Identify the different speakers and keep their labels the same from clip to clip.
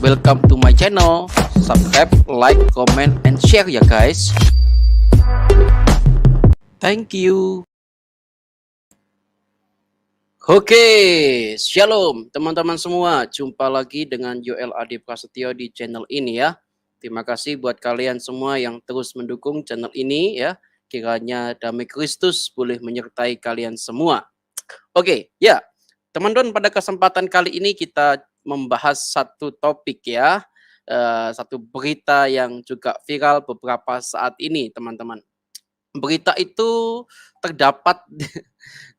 Speaker 1: Welcome to my channel. Subscribe, like, comment, and share ya guys. Thank you. Oke, shalom teman-teman semua. Jumpa lagi dengan Yoel Adi Prasetyo di channel ini ya. Terima kasih buat kalian semua yang terus mendukung channel ini ya. Kiranya damai Kristus boleh menyertai kalian semua. Oke, ya. Teman-teman, pada kesempatan kali ini kita membahas satu topik ya. Satu berita yang juga viral beberapa saat ini, teman-teman. Berita itu terdapat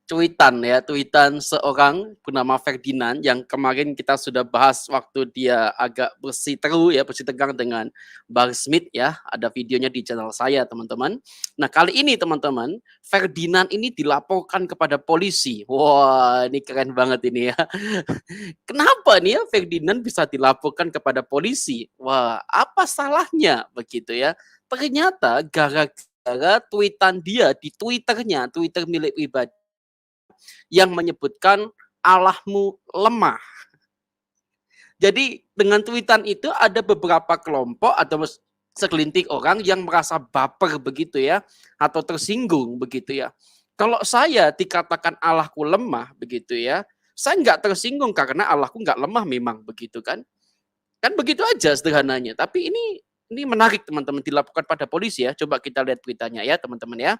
Speaker 1: tweetan seorang bernama Ferdinand yang kemarin kita sudah bahas waktu dia agak bersih tegang dengan Bahar Smith ya. Ada videonya di channel saya, teman-teman. Nah, kali ini teman-teman, Ferdinand ini dilaporkan kepada polisi. Wah, ini keren banget ini ya. Kenapa nih ya Ferdinand bisa dilaporkan kepada polisi? Wah, apa salahnya begitu ya? Ternyata gara-gara tweetan dia di Twitternya, Twitter milik pribadi yang menyebutkan Allahmu lemah. Jadi dengan tweetan itu ada beberapa kelompok atau segelintir orang yang merasa baper begitu ya, atau tersinggung begitu ya. Kalau saya dikatakan Allahku lemah begitu ya, saya nggak tersinggung karena Allahku nggak lemah memang begitu kan. Kan begitu aja sederhananya. Tapi ini menarik teman-teman, dilaporkan pada polisi ya. Coba kita lihat beritanya ya teman-teman ya.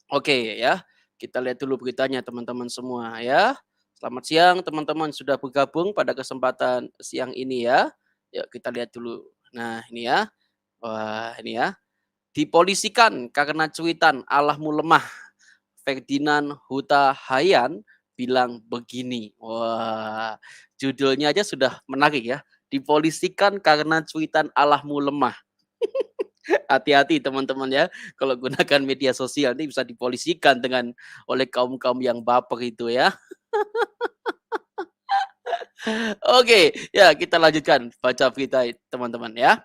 Speaker 1: Oke ya, kita lihat dulu beritanya teman-teman semua ya. Selamat siang teman-teman, sudah bergabung pada kesempatan siang ini ya. Yuk kita lihat dulu. Nah ini ya, wah ini ya. Dipolisikan karena cuitan Allahmu lemah. Ferdinand Huta Hayan bilang begini. Wah, judulnya aja sudah menarik ya. Dipolisikan karena cuitan Allahmu lemah. Hati-hati teman-teman ya, kalau gunakan media sosial ini bisa dipolisikan dengan oleh kaum-kaum yang baper itu ya. Oke, ya kita lanjutkan baca berita teman-teman ya.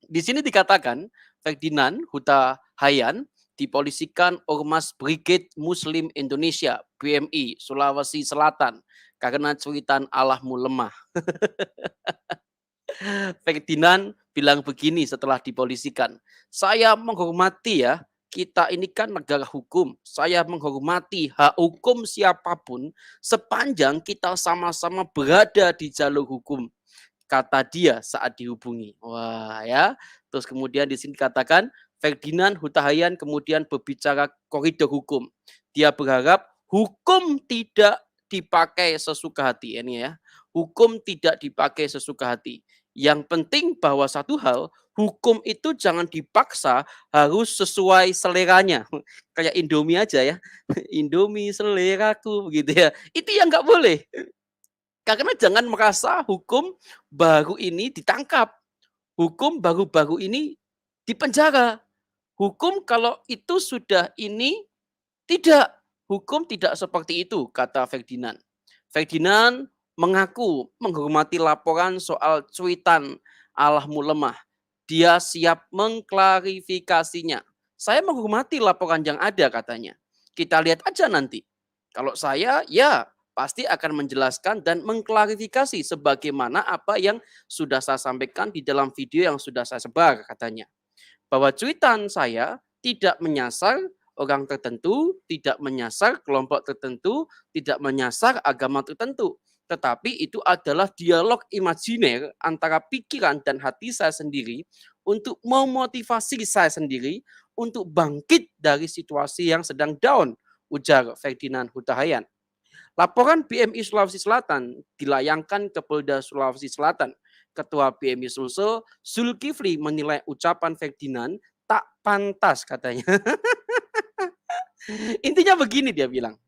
Speaker 1: Di sini dikatakan Ferdinand Huta Hayan dipolisikan Ormas Brigade Muslim Indonesia BMI Sulawesi Selatan karena cuitan Allahmu lemah. Ferdinand bilang begini setelah dipolisikan, saya menghormati ya, kita ini kan negara hukum, saya menghormati hak hukum siapapun sepanjang kita sama-sama berada di jalur hukum, kata dia saat dihubungi. Wah ya, terus kemudian di sini dikatakan Ferdinand Huta Hayan kemudian berbicara koridor hukum. Dia berharap hukum tidak dipakai sesuka hati ini ya. Hukum tidak dipakai sesuka hati. Yang penting bahwa satu hal, hukum itu jangan dipaksa, harus sesuai seleranya. Kayak Indomie aja ya. Indomie seleraku begitu ya. Itu yang nggak boleh. Karena jangan merasa hukum baru ini ditangkap. Hukum baru-baru ini dipenjara. Hukum kalau itu sudah ini tidak. Hukum tidak seperti itu, kata Ferdinand. Ferdinand mengaku menghormati laporan soal cuitan Allahmu lemah. Dia siap mengklarifikasinya. Saya menghormati laporan yang ada, katanya. Kita lihat aja nanti. Kalau saya, ya pasti akan menjelaskan dan mengklarifikasi sebagaimana apa yang sudah saya sampaikan di dalam video yang sudah saya sebar, katanya. Bahwa cuitan saya tidak menyasar orang tertentu, tidak menyasar kelompok tertentu, tidak menyasar agama tertentu. Tetapi itu adalah dialog imajiner antara pikiran dan hati saya sendiri untuk memotivasi saya sendiri untuk bangkit dari situasi yang sedang down, ujar Ferdinand Huta Hayan. Laporan BMI Sulawesi Selatan dilayangkan ke Polda Sulawesi Selatan. Ketua BMI Sulsel, Zulkifli, menilai ucapan Ferdinand tak pantas, katanya. Intinya begini dia bilang,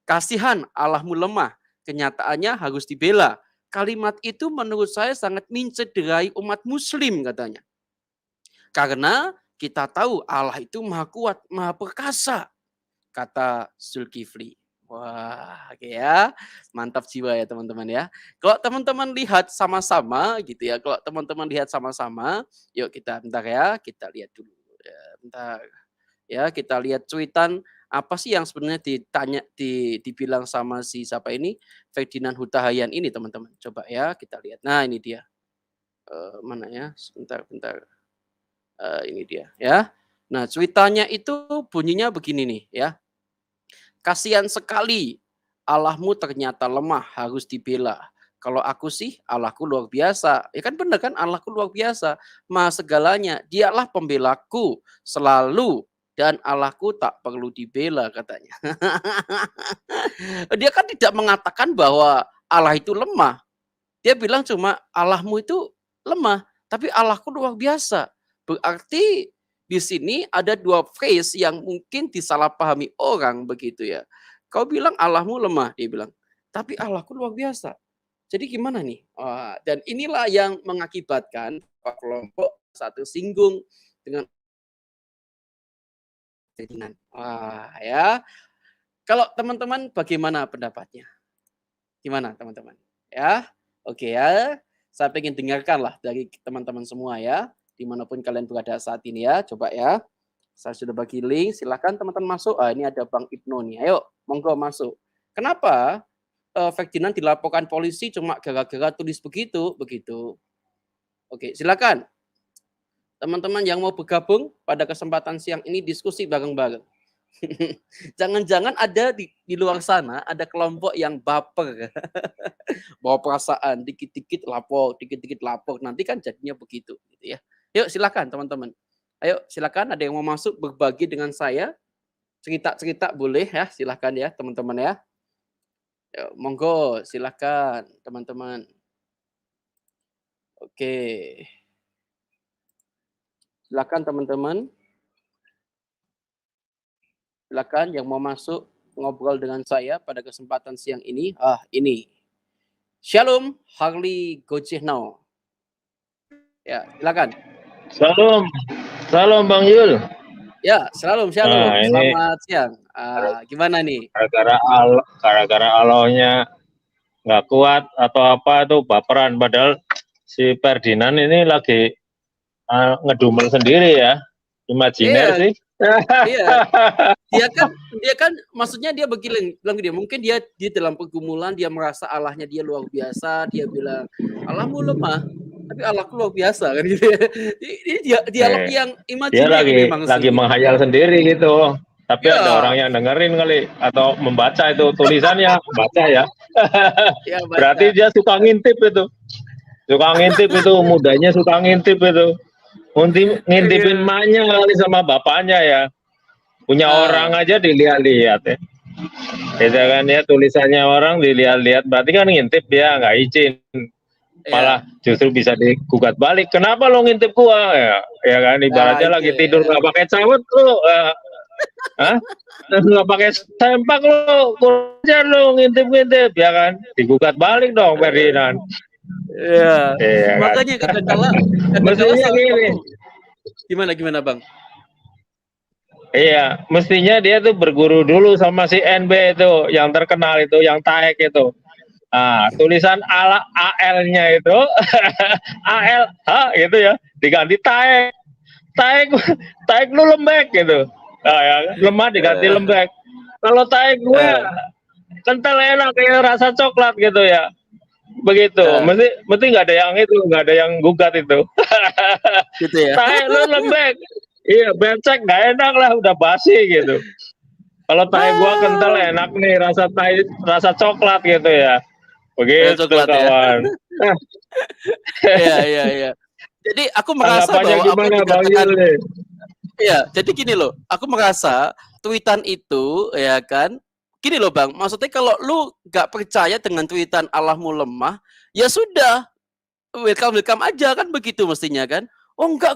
Speaker 1: kasihan Allahmu lemah, kenyataannya harus dibela. Kalimat itu menurut saya sangat mencederai umat muslim, katanya. Karena kita tahu Allah itu maha kuat, maha perkasa, kata Zulkifli. Wah, oke ya. Mantap jiwa ya teman-teman ya. Kalau teman-teman lihat sama-sama gitu ya, kalau teman-teman lihat sama-sama, yuk kita bentar ya, kita lihat dulu. Ya, bentar. Ya, kita lihat cuitan apa sih yang sebenarnya dibilang sama si siapa ini, Ferdinand Huta Hayan ini teman-teman. Coba ya kita lihat. Nah, ini dia. mana ya? Sebentar. Ini dia ya. Nah, cuitannya itu bunyinya begini nih ya. Kasihan sekali, Allahmu ternyata lemah, harus dibela. Kalau aku sih, Allahku luar biasa. Ya kan benar kan, Allahku luar biasa. Maha segalanya, dialah pembelaku selalu. Dan Allahku tak perlu dibela katanya. Dia kan tidak mengatakan bahwa Allah itu lemah. Dia bilang cuma Allahmu itu lemah, tapi Allahku luar biasa. Berarti di sini ada dua phrase yang mungkin disalahpahami orang begitu ya. Kau bilang Allahmu lemah, dia bilang, tapi Allahku luar biasa. Jadi gimana nih? Dan inilah yang mengakibatkan kelompok satu singgung dengan wah ya. Kalau teman-teman bagaimana pendapatnya? Gimana teman-teman? Ya, oke ya. Saya pengen dengarkanlah dari teman-teman semua ya. Dimanapun kalian berada saat ini ya. Coba ya. Saya sudah bagi link. Silakan teman-teman masuk. Ini ada Bang Ibnu nih. Ayo, monggo masuk. Kenapa Ferdinand dilaporkan polisi cuma gara-gara tulis begitu? Oke, silakan. Teman-teman yang mau bergabung pada kesempatan siang ini diskusi bareng-bareng. Jangan-jangan ada di luar sana ada kelompok yang baper, bawa perasaan, dikit-dikit lapor, nanti kan jadinya begitu, gitu ya. Yuk silakan teman-teman. Ayo silakan, ada yang mau masuk berbagi dengan saya, cerita-cerita boleh ya, silakan ya teman-teman ya. Yuk, monggo silakan teman-teman. Oke, silakan teman-teman. Silakan yang mau masuk ngobrol dengan saya pada kesempatan siang ini. Ini. Shalom, Harley Gojehno. Ya, silakan.
Speaker 2: Salam Bang Yul.
Speaker 1: Ya, shalom. Selamat siang. Gimana nih?
Speaker 2: Gara-gara Allahnya nggak kuat atau apa itu baperan, padahal si Ferdinand ini lagi ngedumel sendiri ya, imajiner sih.
Speaker 1: Iya. Dia kan maksudnya dia bilang dia mungkin dia dalam pergumulan, dia merasa Allahnya dia luar biasa, dia bilang Allahmu lemah tapi Allahku luar biasa kan gitu. Ini dialog yang imajiner
Speaker 2: dia lagi menghayal sendiri gitu. Tapi ada orang yang dengerin kali atau membaca itu tulisannya, baca ya.
Speaker 1: Ya baca.
Speaker 2: Berarti dia suka ngintip itu. Mudanya suka ngintip itu. Ngintipin emaknya kali sama bapaknya ya. Punya orang aja dilihat-lihat ya. Gitu kan ya, tulisannya orang dilihat-lihat, berarti kan ngintip dia, nggak izin. Malah justru bisa digugat balik. Kenapa lo ngintip gua? Ya kan, ibaratnya lagi tidur nggak pakai cawet lo. Nggak pakai sempak lo, kurang lo ngintip-ngintip ya kan. Digugat balik dong Ferdinand.
Speaker 1: Iya. Makanya kadang-kala gini. Gimana Bang?
Speaker 2: Iya, mestinya dia tuh berguru dulu sama si NB itu, yang terkenal itu, yang Taek itu. Tulisan AL-nya itu, ALH gitu ya, diganti Taek. Taek lu lembek gitu. Ya, lemah diganti lembek. Kalau Taek gue kental enak kayak rasa coklat gitu ya. Begitu, mesti nggak ada yang itu, nggak ada yang gugat itu.
Speaker 1: Gitu ya.
Speaker 2: Taek lu lembek. Iya, becek nggak enak lah, udah basi gitu. Kalau tae gua kental enak nih, rasa coklat gitu ya. Begitu
Speaker 1: coklat,
Speaker 2: kawan.
Speaker 1: Iya. Jadi aku merasa bahwa apa yang dikatakan, jadi gini loh, aku merasa tweetan itu ya kan, gini loh Bang, maksudnya kalau lu nggak percaya dengan tweetan Allahmu lemah, ya sudah, welcome aja kan begitu mestinya kan. Oh enggak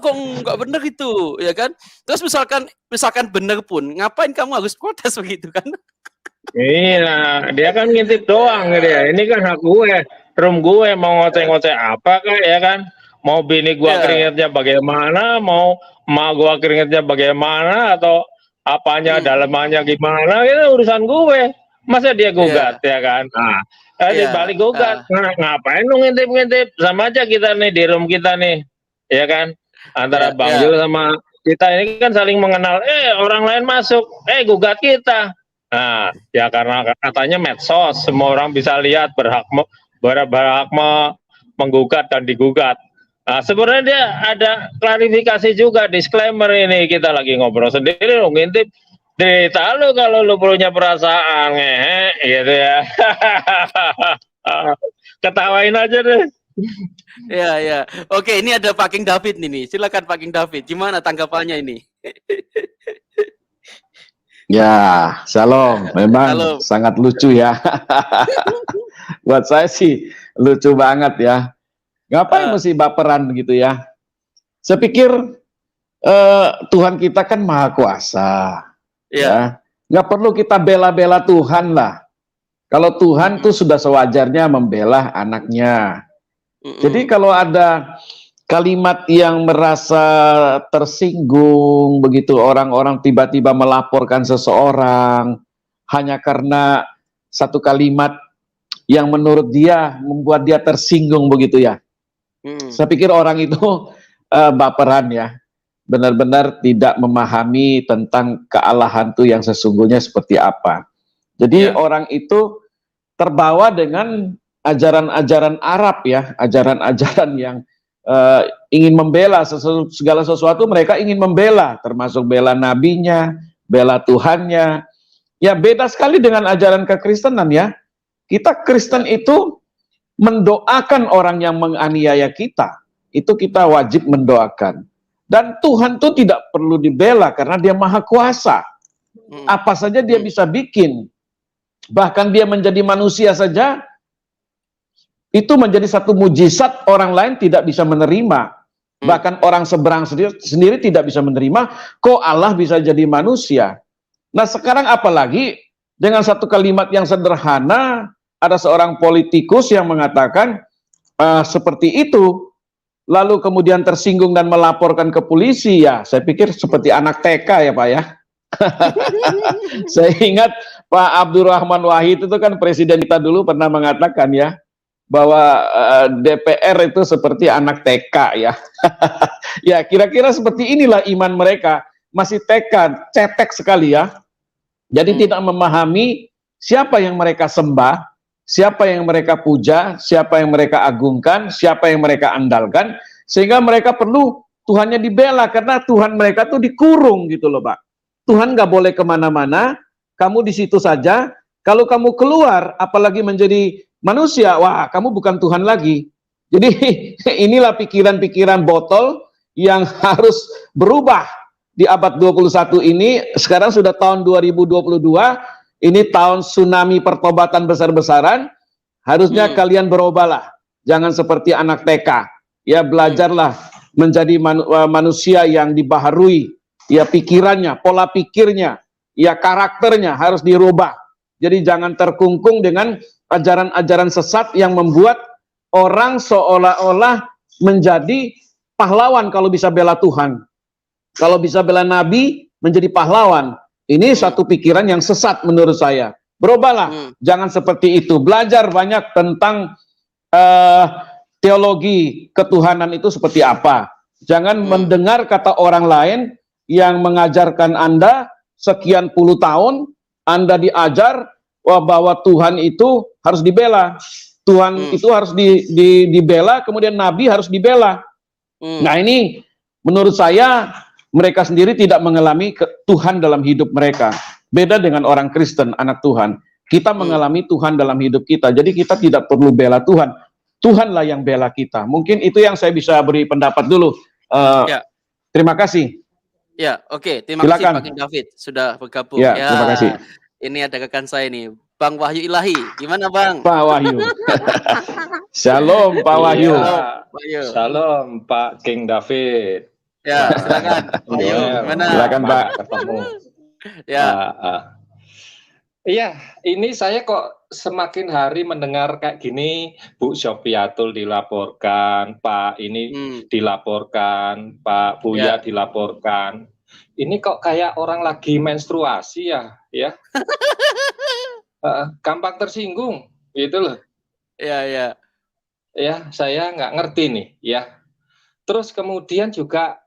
Speaker 1: benar itu, ya kan? Terus misalkan benar pun, ngapain kamu harus protes begitu kan?
Speaker 2: Iya, dia kan ngintip doang dia. Ini kan hak gue, room gue, mau ngoceh-ngoceh apa kan, ya kan? Mau bini gua keringetnya bagaimana, mau emak gua keringetnya bagaimana, atau apanya dalamannya gimana, itu urusan gue. Masa dia gugat, ya kan? Dibalik gugat, ngapain lu ngintip-ngintip? Sama aja kita nih di room kita nih. Ya kan, antara Bang Yul sama kita ini kan saling mengenal. Orang lain masuk, gugat kita. Nah, ya karena katanya medsos, semua orang bisa lihat, berhak menggugat dan digugat. Nah, sebenarnya dia ada klarifikasi juga, disclaimer ini kita lagi ngobrol sendiri, lu ngintip cerita lu kalau lu punya perasaan, ngehe, gitu ya. Ketawain aja deh.
Speaker 1: Ya, ya. Oke, ini ada Pak King David nih. Silakan Pak King David. Gimana tanggapannya ini?
Speaker 3: Ya, Shalom. Memang
Speaker 1: Halo.
Speaker 3: sangat lucu ya. Buat saya sih lucu banget ya. Ngapain mesti baperan gitu ya? Saya pikir Tuhan kita kan maha kuasa. Ya. Nggak perlu kita bela-bela Tuhan lah. Kalau Tuhan tuh sudah sewajarnya membela anaknya. Jadi kalau ada kalimat yang merasa tersinggung, begitu orang-orang tiba-tiba melaporkan seseorang hanya karena satu kalimat yang menurut dia membuat dia tersinggung begitu ya. Saya pikir orang itu baperan ya, benar-benar tidak memahami tentang kealahan itu yang sesungguhnya seperti apa. Jadi orang itu terbawa dengan ajaran-ajaran Arab ya, ajaran-ajaran yang ingin membela segala sesuatu, mereka ingin membela, termasuk bela nabinya, bela Tuhannya. Ya beda sekali dengan ajaran kekristenan ya. Kita Kristen itu mendoakan orang yang menganiaya kita, itu kita wajib mendoakan. Dan Tuhan itu tidak perlu dibela karena dia maha kuasa. Apa saja dia bisa bikin. Bahkan dia menjadi manusia saja, itu menjadi satu mujizat orang lain tidak bisa menerima. Bahkan orang seberang sendiri tidak bisa menerima, kok Allah bisa jadi manusia. Nah sekarang apalagi dengan satu kalimat yang sederhana, ada seorang politikus yang mengatakan seperti itu, lalu kemudian tersinggung dan melaporkan ke polisi, ya saya pikir seperti anak TK ya Pak ya. Saya ingat Pak Abdurrahman Wahid itu kan presiden kita dulu pernah mengatakan ya, bahwa DPR itu seperti anak TK ya. Ya kira-kira seperti inilah iman mereka, masih TK, cetek sekali ya. Jadi tidak memahami siapa yang mereka sembah, siapa yang mereka puja, siapa yang mereka agungkan, siapa yang mereka andalkan, sehingga mereka perlu Tuhannya dibela, karena Tuhan mereka tuh dikurung gitu loh Pak. Tuhan nggak boleh kemana-mana, kamu di situ saja. Kalau kamu keluar, apalagi menjadi manusia, wah kamu bukan Tuhan lagi. Jadi inilah pikiran-pikiran botol yang harus berubah di abad 21 ini. Sekarang sudah tahun 2022, ini tahun tsunami pertobatan besar-besaran. Harusnya kalian berubahlah, jangan seperti anak TK. Ya belajarlah menjadi manusia yang dibaharui, ya pikirannya, pola pikirnya, ya karakternya harus dirubah. Jadi jangan terkungkung dengan ajaran-ajaran sesat yang membuat orang seolah-olah menjadi pahlawan kalau bisa bela Tuhan. Kalau bisa bela Nabi menjadi pahlawan. Ini satu pikiran yang sesat menurut saya. Berubahlah, jangan seperti itu. Belajar banyak tentang teologi ketuhanan itu seperti apa. Jangan mendengar kata orang lain yang mengajarkan Anda sekian puluh tahun, Anda diajar bahwa Tuhan itu harus dibela. Tuhan itu harus dibela, kemudian Nabi harus dibela. Nah ini menurut saya mereka sendiri tidak mengalami Tuhan dalam hidup mereka. Beda dengan orang Kristen, anak Tuhan. Kita mengalami Tuhan dalam hidup kita. Jadi kita tidak perlu bela Tuhan. Tuhanlah yang bela kita. Mungkin itu yang saya bisa beri pendapat dulu. Terima kasih.
Speaker 1: Ya, oke. Terima
Speaker 3: Silakan.
Speaker 1: kasih Pak King David sudah bergabung.
Speaker 3: Ya, terima kasih.
Speaker 1: Ini ada rekan saya nih, Bang Wahyu Ilahi. Gimana Bang?
Speaker 3: Pak Wahyu. Shalom Pak Wahyu.
Speaker 4: Shalom Pak King David.
Speaker 1: Ya, silakan. Wahyu, gimana?
Speaker 3: Silakan Pak.
Speaker 4: Ketemu.
Speaker 1: Ya.
Speaker 4: Iya, ini saya kok semakin hari mendengar kayak gini, Bu Syofiatul dilaporkan, Pak ini dilaporkan, Pak Buya dilaporkan. Ini kok kayak orang lagi menstruasi ya. Gampang tersinggung, gitu loh.
Speaker 1: Ya,
Speaker 4: saya nggak ngerti nih, ya. Terus kemudian juga,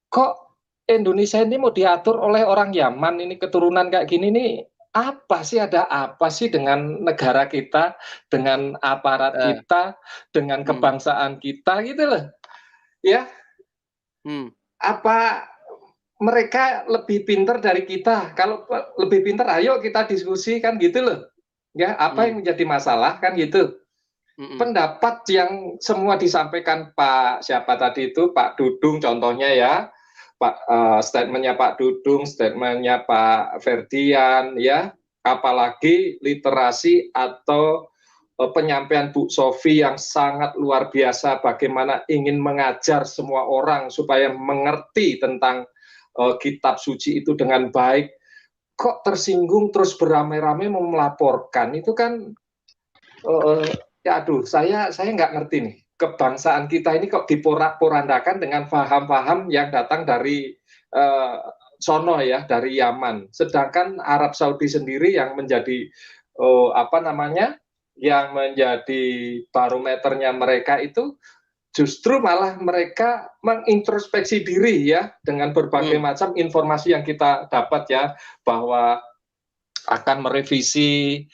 Speaker 4: kok Indonesia ini mau diatur oleh orang Yaman, ini keturunan kayak gini nih, apa sih, ada apa sih dengan negara kita, dengan aparat kita, dengan kebangsaan kita, gitu loh. Ya,
Speaker 1: Hmm.
Speaker 4: apa mereka lebih pintar dari kita? Kalau lebih pintar, ayo kita diskusi kan gitu loh. Ya, apa yang menjadi masalah kan gitu. Pendapat yang semua disampaikan Pak siapa tadi itu, Pak Dudung contohnya ya, statementnya Pak Dudung, statementnya Pak Ferdian ya, apalagi literasi atau penyampaian Bu Sofi yang sangat luar biasa, bagaimana ingin mengajar semua orang supaya mengerti tentang kitab suci itu dengan baik. Kok tersinggung terus beramai-ramai mau melaporkan, itu kan ya aduh, saya nggak ngerti nih, kebangsaan kita ini kok diporak-porandakan dengan paham-paham yang datang dari sono ya, dari Yaman. Sedangkan Arab Saudi sendiri yang menjadi apa namanya, yang menjadi barometernya mereka itu justru malah mereka mengintrospeksi diri ya, dengan berbagai macam informasi yang kita dapat ya, bahwa akan merevisi,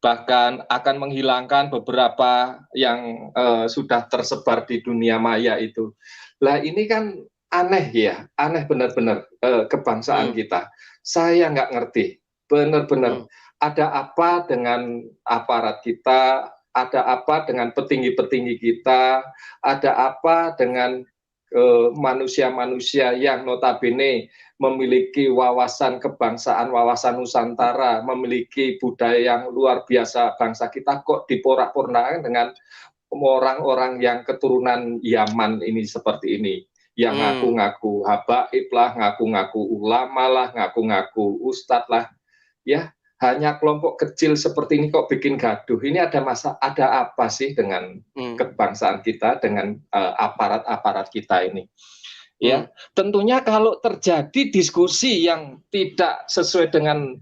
Speaker 4: bahkan akan menghilangkan beberapa yang sudah tersebar di dunia maya itu. Lah ini kan aneh ya, aneh benar-benar kebangsaan kita. Saya nggak ngerti, benar-benar ada apa dengan aparat kita, ada apa dengan petinggi-petinggi kita, ada apa dengan manusia-manusia yang notabene memiliki wawasan kebangsaan, wawasan Nusantara, memiliki budaya yang luar biasa. Bangsa kita kok diporak-porandakan dengan orang-orang yang keturunan Yaman ini seperti ini, yang ngaku-ngaku habaib lah, ngaku-ngaku ulama lah, ngaku-ngaku ustadz lah, ya. Hanya kelompok kecil seperti ini kok bikin gaduh. Ini ada apa sih dengan kebangsaan kita, dengan aparat-aparat kita ini? Ya, tentunya kalau terjadi diskusi yang tidak sesuai dengan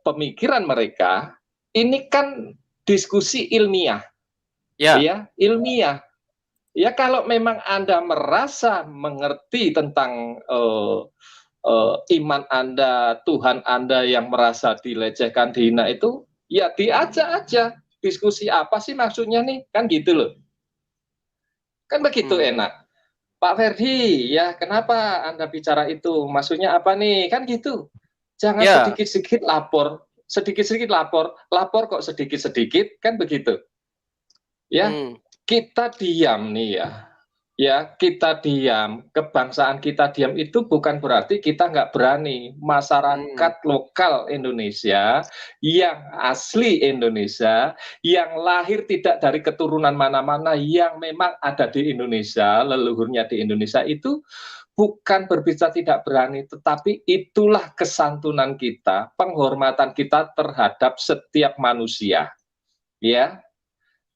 Speaker 4: pemikiran mereka, ini kan diskusi ilmiah, ya ilmiah. Ya, kalau memang Anda merasa mengerti tentang iman Anda, Tuhan Anda yang merasa dilecehkan, dihina itu, ya diajak aja. Diskusi apa sih maksudnya nih? Kan gitu loh. Kan begitu enak. Pak Ferdi, ya kenapa Anda bicara itu? Maksudnya apa nih? Kan gitu. Jangan sedikit-sedikit lapor. Sedikit-sedikit lapor kok sedikit-sedikit, kan begitu. Ya, kita diam nih ya. Ya, kita diam, kebangsaan kita diam itu bukan berarti kita nggak berani. Masyarakat lokal Indonesia, yang asli Indonesia, yang lahir tidak dari keturunan mana-mana, yang memang ada di Indonesia, leluhurnya di Indonesia itu bukan berbicara tidak berani, tetapi itulah kesantunan kita, penghormatan kita terhadap setiap manusia. Ya,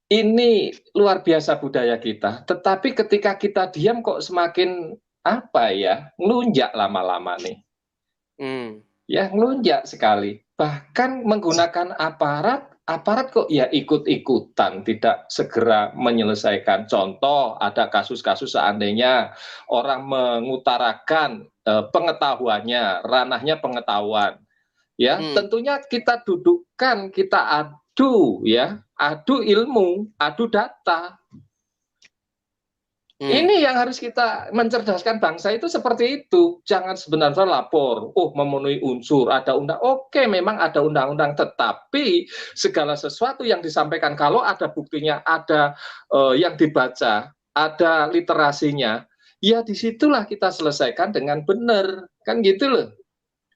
Speaker 4: ini luar biasa budaya kita, tetapi ketika kita diam kok semakin apa ya, ngelunjak lama-lama nih. Ya, ngelunjak sekali. Bahkan menggunakan aparat kok ya ikut-ikutan, tidak segera menyelesaikan. Contoh, ada kasus-kasus seandainya orang mengutarakan pengetahuannya, ranahnya pengetahuan. Ya, tentunya kita dudukkan, kita adu ya, adu ilmu, adu data. Ini yang harus kita mencerdaskan bangsa itu seperti itu. Jangan sebenarnya lapor, memenuhi unsur, ada undang. Oke, memang ada undang-undang, tetapi segala sesuatu yang disampaikan kalau ada buktinya, ada yang dibaca, ada literasinya, ya disitulah kita selesaikan dengan benar, kan gitu loh.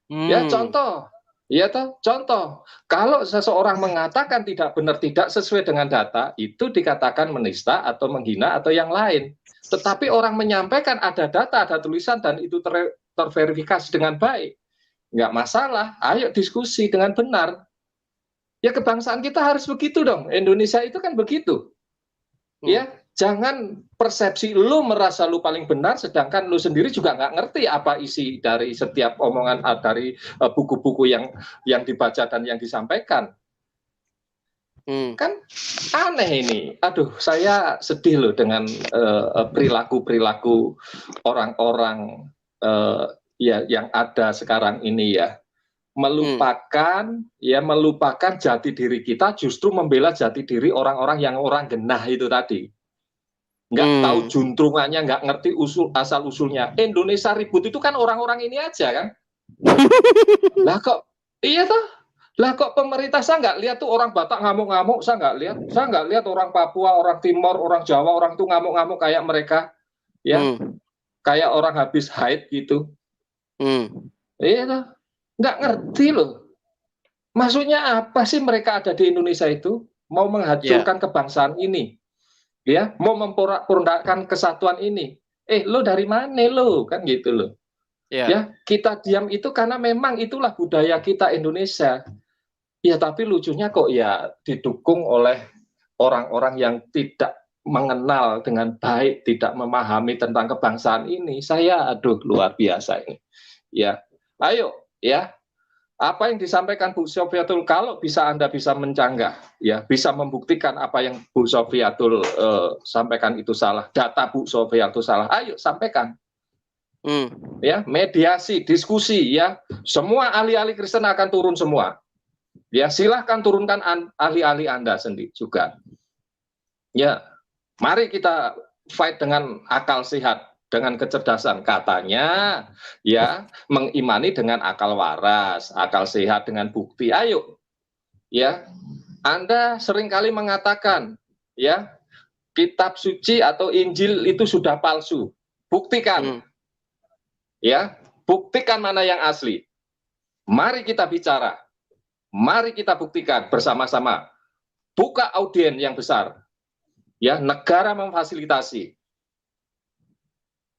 Speaker 4: Ya, contoh. Ya toh, contoh, kalau seseorang mengatakan tidak benar, tidak sesuai dengan data, itu dikatakan menista atau menghina atau yang lain. Tetapi orang menyampaikan ada data, ada tulisan, dan itu terverifikasi dengan baik, nggak masalah. Ayo diskusi dengan benar. Ya, kebangsaan kita harus begitu dong. Indonesia itu kan begitu. Ya, jangan persepsi lu merasa lu paling benar, sedangkan lu sendiri juga nggak ngerti apa isi dari setiap omongan, dari buku-buku yang dibaca dan yang disampaikan. Kan aneh ini. Aduh, saya sedih loh dengan perilaku-perilaku orang-orang ya yang ada sekarang ini ya. Melupakan jati diri kita, justru membela jati diri orang-orang yang orang genah itu tadi. nggak tahu juntrungannya, nggak ngerti asal usulnya. Indonesia ribut itu kan orang-orang ini aja kan. Lah kok iya toh? Lah kok pemerintah, saya nggak lihat tuh orang Batak ngamuk-ngamuk, saya nggak lihat orang Papua, orang Timor, orang Jawa, orang tuh ngamuk-ngamuk kayak mereka, ya, kayak orang habis haid gitu. Iya toh? Nggak ngerti loh. Maksudnya apa sih mereka ada di Indonesia itu? Mau menghancurkan kebangsaan ini, ya, mau memporak-porandakan kesatuan ini. Lo dari mana lo, kan gitu loh. Ya, kita diam itu karena memang itulah budaya kita Indonesia. Ya, tapi lucunya kok ya didukung oleh orang-orang yang tidak mengenal dengan baik, tidak memahami tentang kebangsaan ini. Saya aduh luar biasa ini. Ya, ayo ya. Apa yang disampaikan Bu Syofiatul, kalau bisa Anda bisa mencanggah, ya, bisa membuktikan apa yang Bu Syofiatul sampaikan itu salah, data Bu Syofiatul salah, ayo sampaikan. Ya, mediasi, diskusi, ya, semua ahli-ahli Kristen akan turun semua. Ya, silahkan turunkan ahli-ahli Anda sendiri juga. Ya, mari kita fight dengan akal sehat, dengan kecerdasan, katanya ya, mengimani dengan akal waras, akal sehat dengan bukti. Ayo ya, Anda seringkali mengatakan ya, kitab suci atau Injil itu sudah palsu. Buktikan. Ya, buktikan mana yang asli. Mari kita bicara. Mari kita buktikan bersama-sama. Buka audien yang besar. Ya, negara memfasilitasi.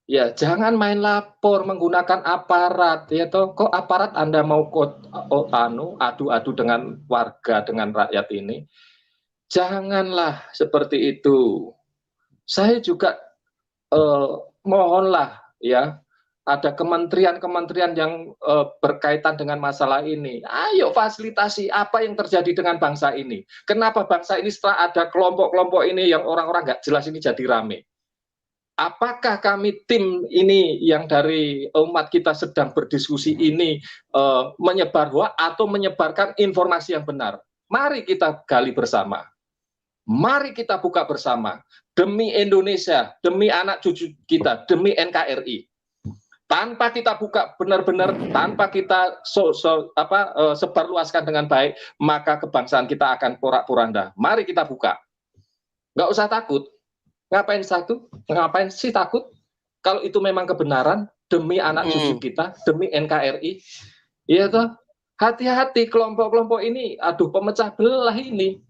Speaker 4: Ya, jangan main lapor menggunakan aparat, ya toh. Kok aparat Anda mau adu-adu dengan warga, dengan rakyat ini? Janganlah seperti itu. Saya juga mohonlah ya, ada kementerian-kementerian yang berkaitan dengan masalah ini. Ayo fasilitasi apa yang terjadi dengan bangsa ini. Kenapa bangsa ini setelah ada kelompok-kelompok ini yang orang-orang nggak jelas ini jadi rame? Apakah kami tim ini yang dari umat kita sedang berdiskusi ini menyebar hoax atau menyebarkan informasi yang benar? Mari kita gali bersama. Mari kita buka bersama. Demi Indonesia, demi anak cucu kita, demi NKRI. Tanpa kita buka benar-benar, tanpa kita sebarluaskan dengan baik, maka kebangsaan kita akan porak-poranda. Mari kita buka. Nggak usah takut. Ngapain sih takut? Kalau itu memang kebenaran demi anak cucu kita, demi NKRI, ya toh. Hati-hati kelompok-kelompok ini, aduh, pemecah belah ini,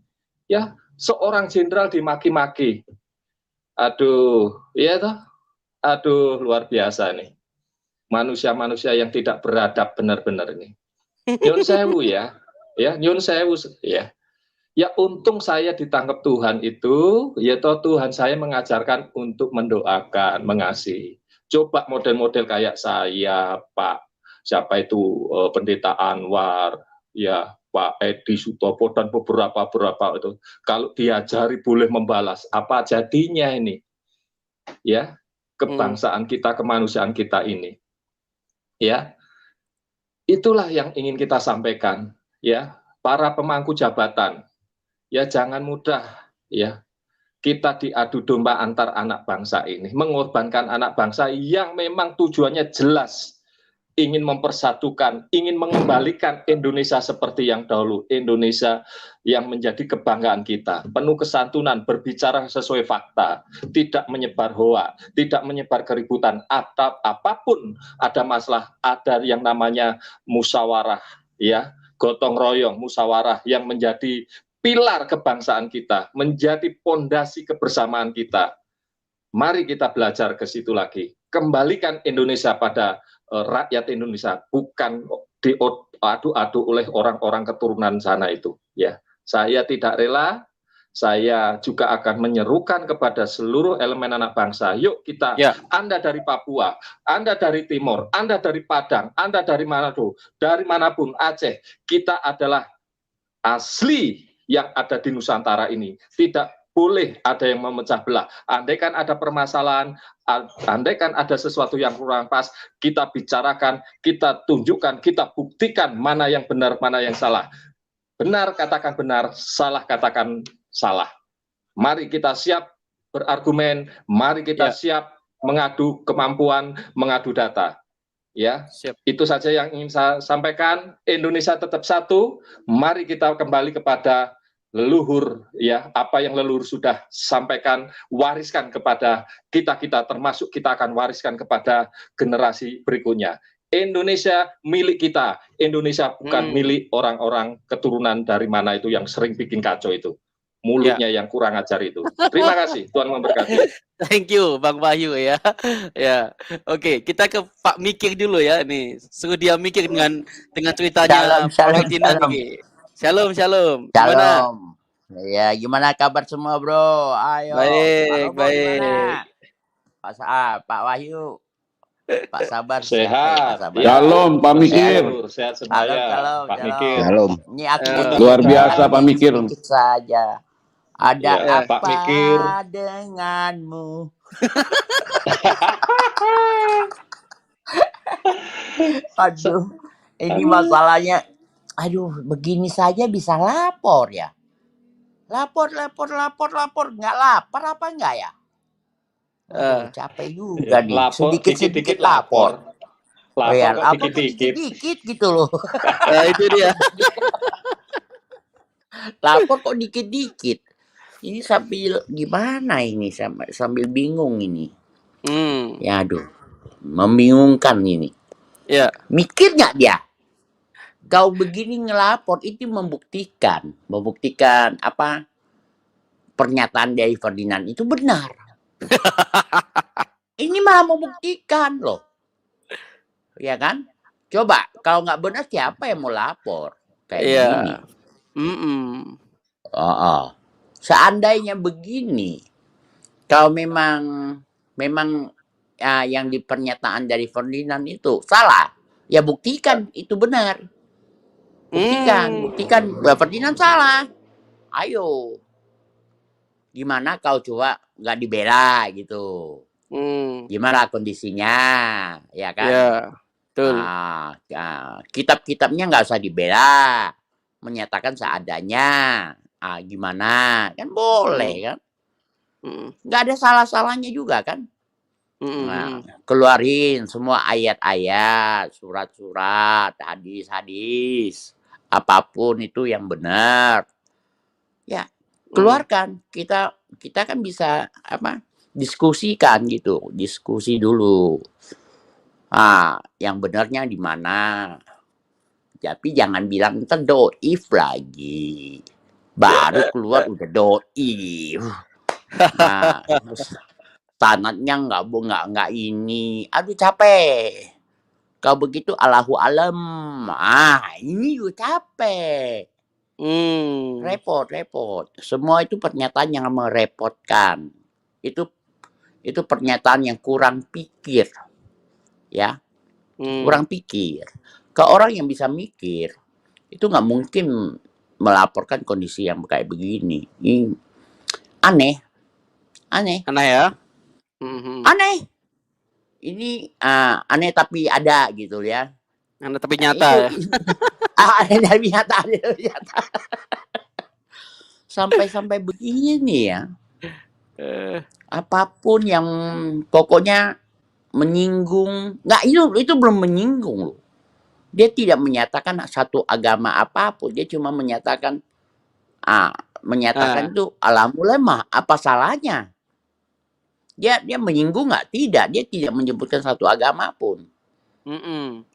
Speaker 4: ya, seorang jenderal dimaki-maki, aduh, ya toh, aduh, luar biasa nih, manusia-manusia yang tidak beradab benar-benar ini. Nyun sewu ya, nyun sewu ya. Ya, untung saya ditangkap Tuhan itu, ya toh Tuhan saya mengajarkan untuk mendoakan, mengasihi. Coba model-model kayak saya, Pak, siapa itu, Pendeta Anwar, ya, Pak Edi Sutopo, dan beberapa itu, kalau diajari boleh membalas, apa jadinya ini? Ya, kebangsaan kita, kemanusiaan kita ini. Ya, itulah yang ingin kita sampaikan, ya, para pemangku jabatan. Ya, jangan mudah ya kita diadu domba antar anak bangsa ini, mengorbankan anak bangsa yang memang tujuannya jelas, ingin mempersatukan, ingin mengembalikan Indonesia seperti yang dahulu, Indonesia yang menjadi kebanggaan kita, penuh kesantunan, berbicara sesuai fakta, tidak menyebar hoax, tidak menyebar keributan, atau apapun ada masalah, ada yang namanya musyawarah, ya, gotong royong, musyawarah yang menjadi pilar kebangsaan kita, menjadi pondasi kebersamaan kita. Mari kita belajar ke situ lagi. Kembalikan Indonesia pada rakyat Indonesia, bukan diadu-adu oleh orang-orang keturunan sana itu. Ya, saya tidak rela. Saya juga akan menyerukan kepada seluruh elemen anak bangsa. Yuk kita, Anda dari Papua, Anda dari Timur, Anda dari Padang, Anda dari Manado, dari manapun, Aceh, kita adalah asli yang ada di Nusantara ini. Tidak boleh ada yang memecah belah. Andaikan ada permasalahan, andaikan ada sesuatu yang kurang pas, kita bicarakan, kita tunjukkan, kita buktikan mana yang benar, mana yang salah. Benar katakan benar, salah katakan salah. Mari kita siap berargumen, mari kita
Speaker 1: Ya.
Speaker 4: siap mengadu kemampuan, mengadu data. Ya,
Speaker 1: Siap.
Speaker 4: itu saja yang ingin saya sampaikan. Indonesia tetap satu. Mari kita kembali kepada leluhur, ya, apa yang leluhur sudah sampaikan, wariskan kepada kita-kita, termasuk kita akan wariskan kepada generasi berikutnya. Indonesia milik kita. Indonesia bukan milik orang-orang keturunan dari mana itu yang sering bikin kacau itu. Mulutnya yang kurang ajar itu. Terima kasih, Tuhan memberkati.
Speaker 1: Thank you Bang Wahyu ya. Ya. Oke, kita ke Pak Mikir dulu ya nih. Suruh dia mikir dengan ceritanya Pak Ferdinand nih. Shalom. Gimana?
Speaker 5: Shalom. Ya, gimana kabar semua, Bro? Ayo.
Speaker 1: Baik.
Speaker 5: Pak Wahyu. Pak Sabar.
Speaker 4: Sehat.
Speaker 5: Pak Sabar.
Speaker 3: Shalom, Pak Mikir.
Speaker 4: Sehat semuanya.
Speaker 5: Shalom,
Speaker 4: Pak Mikir.
Speaker 3: Shalom.
Speaker 5: Ini aku
Speaker 3: Luar biasa, Pak Mikir.
Speaker 5: sedikit saja. Ada
Speaker 4: Ya,
Speaker 5: apa
Speaker 4: Pak Mikir.
Speaker 5: denganmu? Aduh, ini masalahnya. Aduh, begini saja bisa lapor ya. Lapor. Nggak lapar apa enggak ya? Aduh, capek juga nih.
Speaker 4: Lapor,
Speaker 5: Sedikit lapor.
Speaker 4: Lapor
Speaker 5: Ya,
Speaker 4: kok
Speaker 5: lapor
Speaker 4: dikit-dikit.
Speaker 5: dikit gitu loh.
Speaker 1: Nah, itu dia.
Speaker 5: Lapor kok dikit-dikit. Ini sambil gimana ini? Sambil bingung ini. Ya aduh, membingungkan ini.
Speaker 1: Ya.
Speaker 5: Mikir nggak dia? Kau begini ngelapor itu membuktikan apa pernyataan dari Ferdinand itu benar. Ini malah membuktikan loh, ya kan? Coba kalau nggak benar siapa yang mau lapor kayak gini? Seandainya begini, kalau memang yang di pernyataan dari Ferdinand itu salah, ya buktikan itu benar. Buktikan bahwa Ferdinand salah. Ayo, gimana kau coba nggak dibela gitu? Gimana kondisinya, ya kan?
Speaker 1: Ya, betul.
Speaker 5: Kitab-kitabnya nggak usah dibela, menyatakan seadanya. Gimana? Kan boleh kan? Nggak ada salah-salahnya juga kan? Nah, keluarin semua ayat-ayat, surat-surat, hadis-hadis, apapun itu yang benar. Ya, keluarkan. Kita kan bisa diskusikan gitu, diskusi dulu. Yang benarnya di mana? Tapi jangan bilang ntar doif lagi. Baru keluar udah doif. Nah, sanadnya nggak ini. Aduh capek. Kalau begitu Allahu alam. Ini juga capek. Repot. Semua itu pernyataan yang merepotkan. Itu pernyataan yang kurang pikir. Ya. Kurang pikir. Ke orang yang bisa mikir, itu nggak mungkin melaporkan kondisi yang kayak begini. Ini aneh.
Speaker 1: Aneh ya?
Speaker 5: Aneh. Ini aneh tapi ada gitu ya.
Speaker 1: Aneh tapi nyata ya.
Speaker 5: Aneh tapi nyata. Sampai begini ya. Apapun yang pokoknya menyinggung, itu belum menyinggung loh. Dia tidak menyatakan satu agama apapun, dia cuma menyatakan itu alam ulama, apa salahnya? Dia menyinggung nggak? Tidak, dia tidak menyebutkan satu agama pun.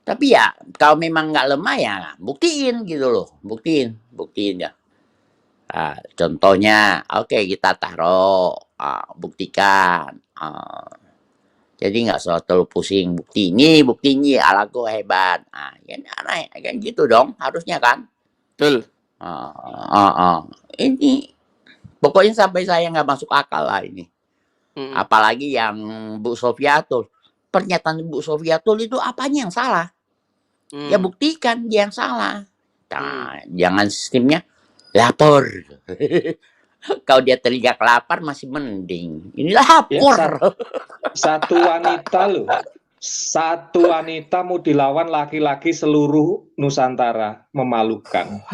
Speaker 5: Tapi ya kalau memang nggak lemah ya buktiin gitu loh, buktiin ya. Contohnya, oke, kita taruh, buktikan. Jadi nggak soal terlalu pusing, bukti ini alaku hebat. Kan gitu dong, harusnya kan.
Speaker 1: Betul.
Speaker 5: Ini pokoknya sampai saya nggak masuk akal lah ini. Apalagi yang Bu Sofiatul. Pernyataan Bu Sofiatul itu apanya yang salah? Ya buktikan dia yang salah. Jangan sistemnya lapor. Kalau dia teriak lapar masih mending. Ini lapor.
Speaker 4: Ya, satu wanita mau dilawan laki-laki seluruh Nusantara, memalukan.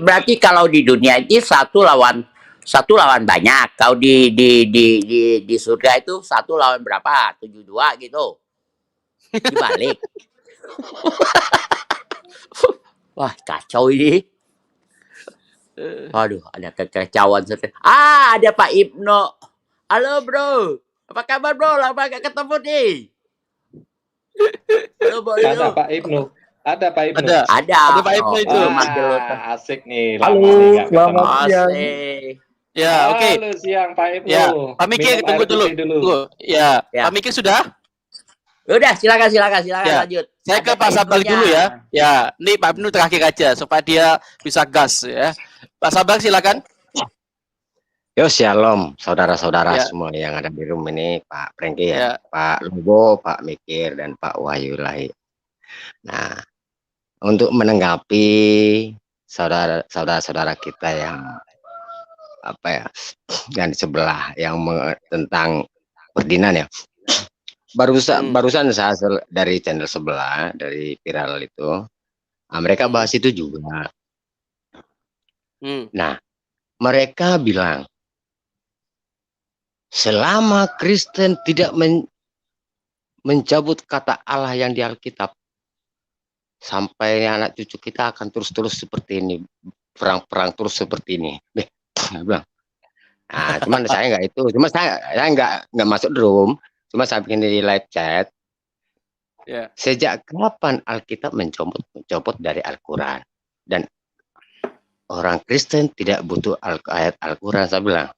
Speaker 5: Berarti kalau di dunia ini satu lawan Satu lawan banyak. Kau di surga itu satu lawan berapa? 72 gitu. Dibalik. Wah, kacau ini. Aduh, ada kekacauan. Ada Pak Ibnu. Halo, bro. Apa kabar, bro? Lama gak ketemu nih. Halo, bro.
Speaker 4: Ada Pak Ibnu. Ada Pak Ibnu.
Speaker 5: Ada
Speaker 1: Pak Ibnu itu.
Speaker 4: Asik nih.
Speaker 2: Halo, selamat siang.
Speaker 1: Ya, oke.
Speaker 4: Halo siang Pak Ibnu.
Speaker 1: Ya, Pak Mikir tunggu dulu. Tunggu. Ya, Pak Mikir sudah?
Speaker 5: Udah, silakan
Speaker 1: Ya.
Speaker 5: lanjut.
Speaker 1: Saya ke Pak Sabar dulu ya. Ya, ini Pak Ibnu terakhir aja supaya dia bisa gas ya. Pak Sabar silakan.
Speaker 6: Yo, shalom saudara-saudara
Speaker 1: Ya.
Speaker 6: semua yang ada di room ini, Pak Prengki ya,
Speaker 1: Ya.
Speaker 6: Pak Lubo, Pak Mikir, dan Pak Wahyu Lahi. Nah, untuk menanggapi saudara-saudara kita yang yang di sebelah yang tentang perdinan ya. Barusan saya dari channel sebelah, dari viral itu, mereka bahas itu juga. Nah, mereka bilang selama Kristen tidak mencabut kata Allah yang di Alkitab, sampai anak cucu kita akan terus-terus seperti ini, perang-perang terus seperti ini. Bilang. Nah, cuman saya nggak itu, cuma saya nggak masuk room, cuma saya bikin di live chat.
Speaker 1: Ya.
Speaker 6: Sejak kapan Alkitab mencopot dari Al-Quran? Dan orang Kristen tidak butuh ayat Al-Quran, saya bilang.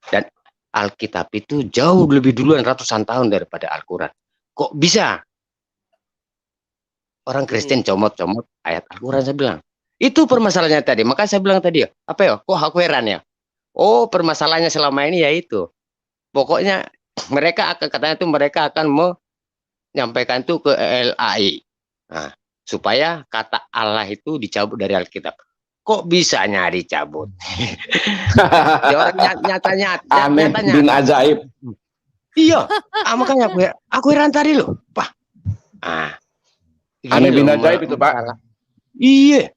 Speaker 6: Dan Alkitab itu jauh lebih duluan ratusan tahun daripada Al-Quran. Kok bisa orang Kristen comot-comot ayat Al-Quran, saya bilang. Itu permasalahannya tadi. Maka saya bilang tadi, apa ya? Kok aku heran ya? Oh, permasalahannya selama ini ya itu. Pokoknya mereka akan menyampaikan itu ke LAI. Nah, supaya kata Allah itu dicabut dari Alkitab. Kok bisanya dicabut? Ya, nyatanya
Speaker 3: aneh, bin ajaib.
Speaker 6: Iya, makanya aku heran tadi loh, Pak.
Speaker 3: Aneh bin ajaib itu, Pak.
Speaker 6: Iya.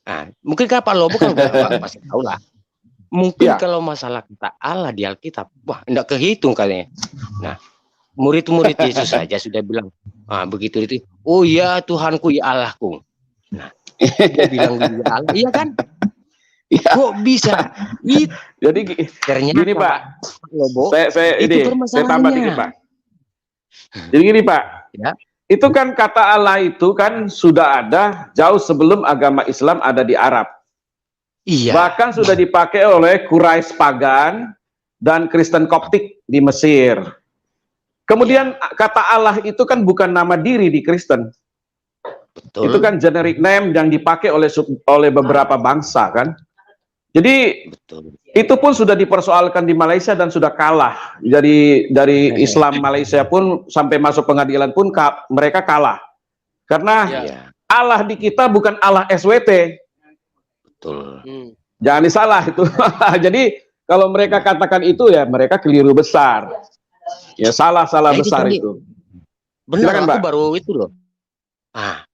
Speaker 6: Nah, mungkin kapan lo bukan pasti tahu lah. Mungkin kalau masalah kata Allah di Alkitab, wah, enggak kehitung kayaknya. Nah, murid-murid Yesus saja sudah bilang, begitu itu, oh ya Tuhanku, ya Allahku. Nah, dia bilang ya Allah, iya kan?
Speaker 3: Ya.
Speaker 6: Kok bisa?
Speaker 3: Jadi
Speaker 6: ternyata
Speaker 3: gini Pak, saya tambah dikit Pak. Jadi gini Pak,
Speaker 6: ya.
Speaker 3: Itu kan kata Allah itu kan sudah ada jauh sebelum agama Islam ada di Arab.
Speaker 6: Iya.
Speaker 3: Bahkan sudah dipakai oleh Quraisy pagan dan Kristen Koptik di Mesir. Kemudian kata Allah itu kan bukan nama diri di Kristen.
Speaker 6: Betul.
Speaker 3: Itu kan generic name yang dipakai oleh beberapa bangsa kan. Jadi itu pun sudah dipersoalkan di Malaysia dan sudah kalah. Jadi dari Islam Malaysia pun sampai masuk pengadilan pun mereka kalah. Karena Allah di kita bukan Allah SWT.
Speaker 6: Betul.
Speaker 3: Jangan disalah itu. Jadi kalau mereka katakan itu ya mereka keliru besar. Ya salah besar itu.
Speaker 6: Benar, aku baru itu loh.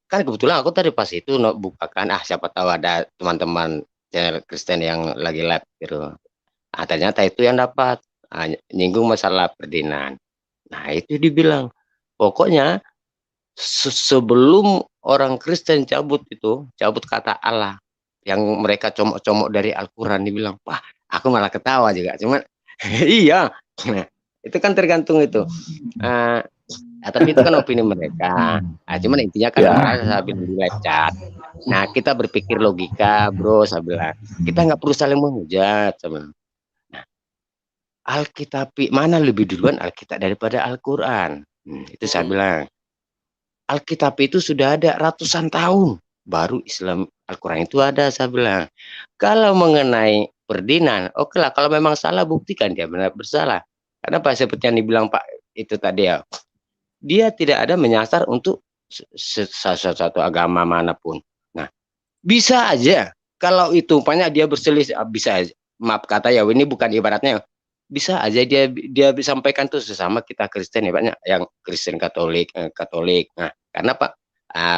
Speaker 6: Kan kebetulan aku tadi pas itu bukakan, siapa tahu ada teman-teman channel Kristen yang lagi live gitu. Ternyata itu yang dapat nyinggung masalah perdinan. Nah, itu dibilang pokoknya sebelum orang Kristen cabut kata Allah yang mereka comok-comok dari Al-Quran, dibilang, wah, aku malah ketawa juga. Cuman iya, nah, itu kan tergantung itu. Tapi itu kan opini mereka. Cuman intinya kan saya bilang di live chat. Nah, kita berpikir logika, bro, saya bilang. Kita nggak perlu saling menghujat, saya bilang. Nah, Alkitab mana lebih duluan Alkitab daripada Al-Quran? Itu saya bilang. Alkitab itu sudah ada ratusan tahun, baru Islam Al-Quran itu ada, saya bilang. Kalau mengenai perdinan, oke lah, kalau memang salah buktikan dia benar bersalah. Karena Pak seperti yang dibilang Pak itu tadi ya, dia tidak ada menyasar untuk satu agama manapun. Nah, bisa aja kalau itu umpamanya dia berselisih, bisa aja, maaf kata ya, ini bukan ibaratnya, bisa aja dia disampaikan tuh sesama kita Kristen ya, banyak yang Kristen Katolik. Nah, karena Pak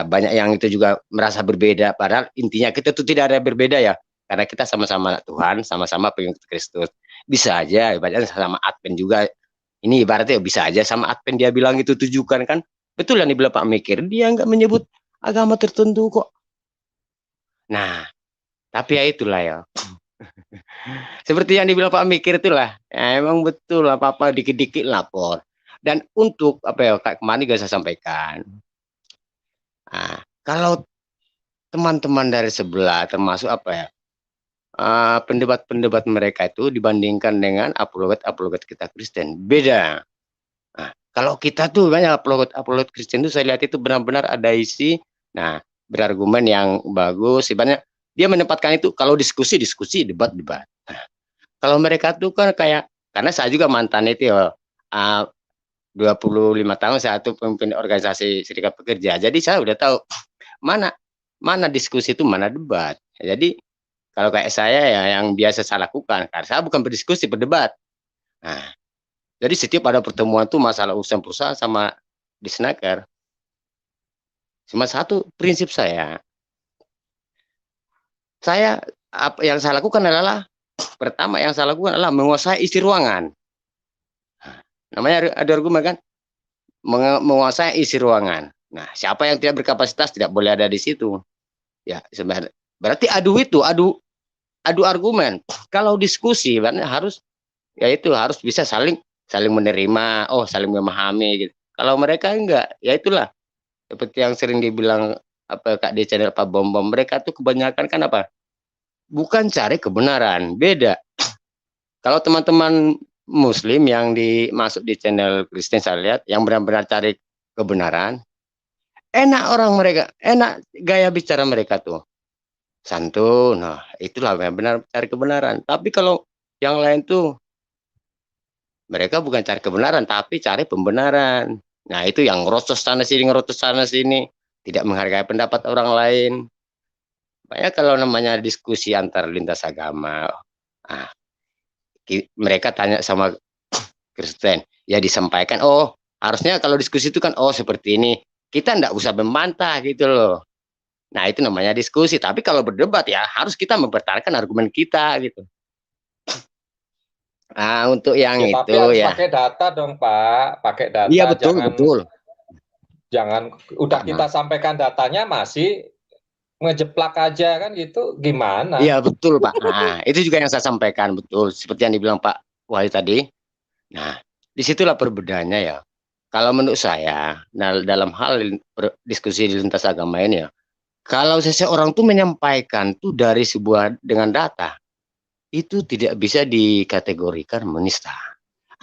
Speaker 6: banyak yang itu juga merasa berbeda, padahal intinya kita tuh tidak ada berbeda ya. karena kita sama-sama Tuhan, sama-sama pengikut Kristus. Bisa aja ibaratnya sama Advent juga. Ini ibaratnya bisa aja sama Advent dia bilang itu tujukan kan. Betul yang dibilang Pak Mikir, dia nggak menyebut agama tertentu kok. Nah, tapi ya itulah ya. Seperti yang dibilang Pak Mikir itulah. Ya, emang betul apa-apa dikit-dikit lapor. Dan untuk apa ya, kayak kemarin juga saya sampaikan. Nah, kalau teman-teman dari sebelah termasuk apa ya, pendebat-pendebat mereka itu dibandingkan dengan apologet kita Kristen beda. Nah, kalau kita tuh banyak apologet Kristen itu saya lihat itu benar-benar ada isi, nah berargumen yang bagus. Sebenarnya dia menempatkan itu kalau diskusi, debat. Nah, kalau mereka tuh kan kayak, karena saya juga mantan itu ya, 25 tahun saya tuh pemimpin organisasi serikat pekerja. Jadi saya udah tahu mana diskusi itu, mana debat. Jadi kalau kayak saya ya yang biasa saya lakukan, karena saya bukan berdiskusi, berdebat. Nah, jadi setiap ada pertemuan tuh masalah urusan perusahaan sama di Snaker. Cuma satu prinsip saya apa yang saya lakukan adalah pertama yang saya lakukan adalah menguasai isi ruangan. Namanya ada argumen kan, menguasai isi ruangan. Nah, siapa yang tidak berkapasitas tidak boleh ada di situ. Ya, sebenarnya berarti adu argumen. Kalau diskusi harus bisa saling menerima, saling memahami gitu. Kalau mereka enggak, ya itulah seperti yang sering dibilang apa Kak di channel Pak Bom, mereka tuh kebanyakan kan apa? Bukan cari kebenaran, beda. Kalau teman-teman Muslim yang masuk di channel Kristen saya lihat yang benar-benar cari kebenaran, enak gaya bicara mereka tuh. Santun, nah itulah yang benar cari kebenaran. Tapi kalau yang lain tuh mereka bukan cari kebenaran tapi cari pembenaran. Nah itu yang ngerotos sana sini, tidak menghargai pendapat orang lain. Makanya kalau namanya diskusi antar lintas agama, mereka tanya sama Kristen, ya disampaikan, harusnya kalau diskusi itu kan seperti ini, kita enggak usah membantah gitu loh. Nah itu namanya diskusi. Tapi kalau berdebat ya harus kita mempertahankan argumen kita gitu. Nah untuk yang
Speaker 4: Ya,
Speaker 6: itu
Speaker 4: tapi harus
Speaker 6: ya
Speaker 4: pakai data dong Pak, pakai data.
Speaker 6: iya betul.
Speaker 4: Jangan udah kita sampaikan datanya masih ngejeplak aja kan gitu, gimana?
Speaker 6: Iya betul Pak. Nah itu juga yang saya sampaikan, betul seperti yang dibilang Pak Wahyu tadi. Nah disitulah perbedaannya ya. Kalau menurut saya, nah dalam hal diskusi di lintas agama ini ya, kalau seseorang tuh menyampaikan tuh dari dengan data, itu tidak bisa dikategorikan menista.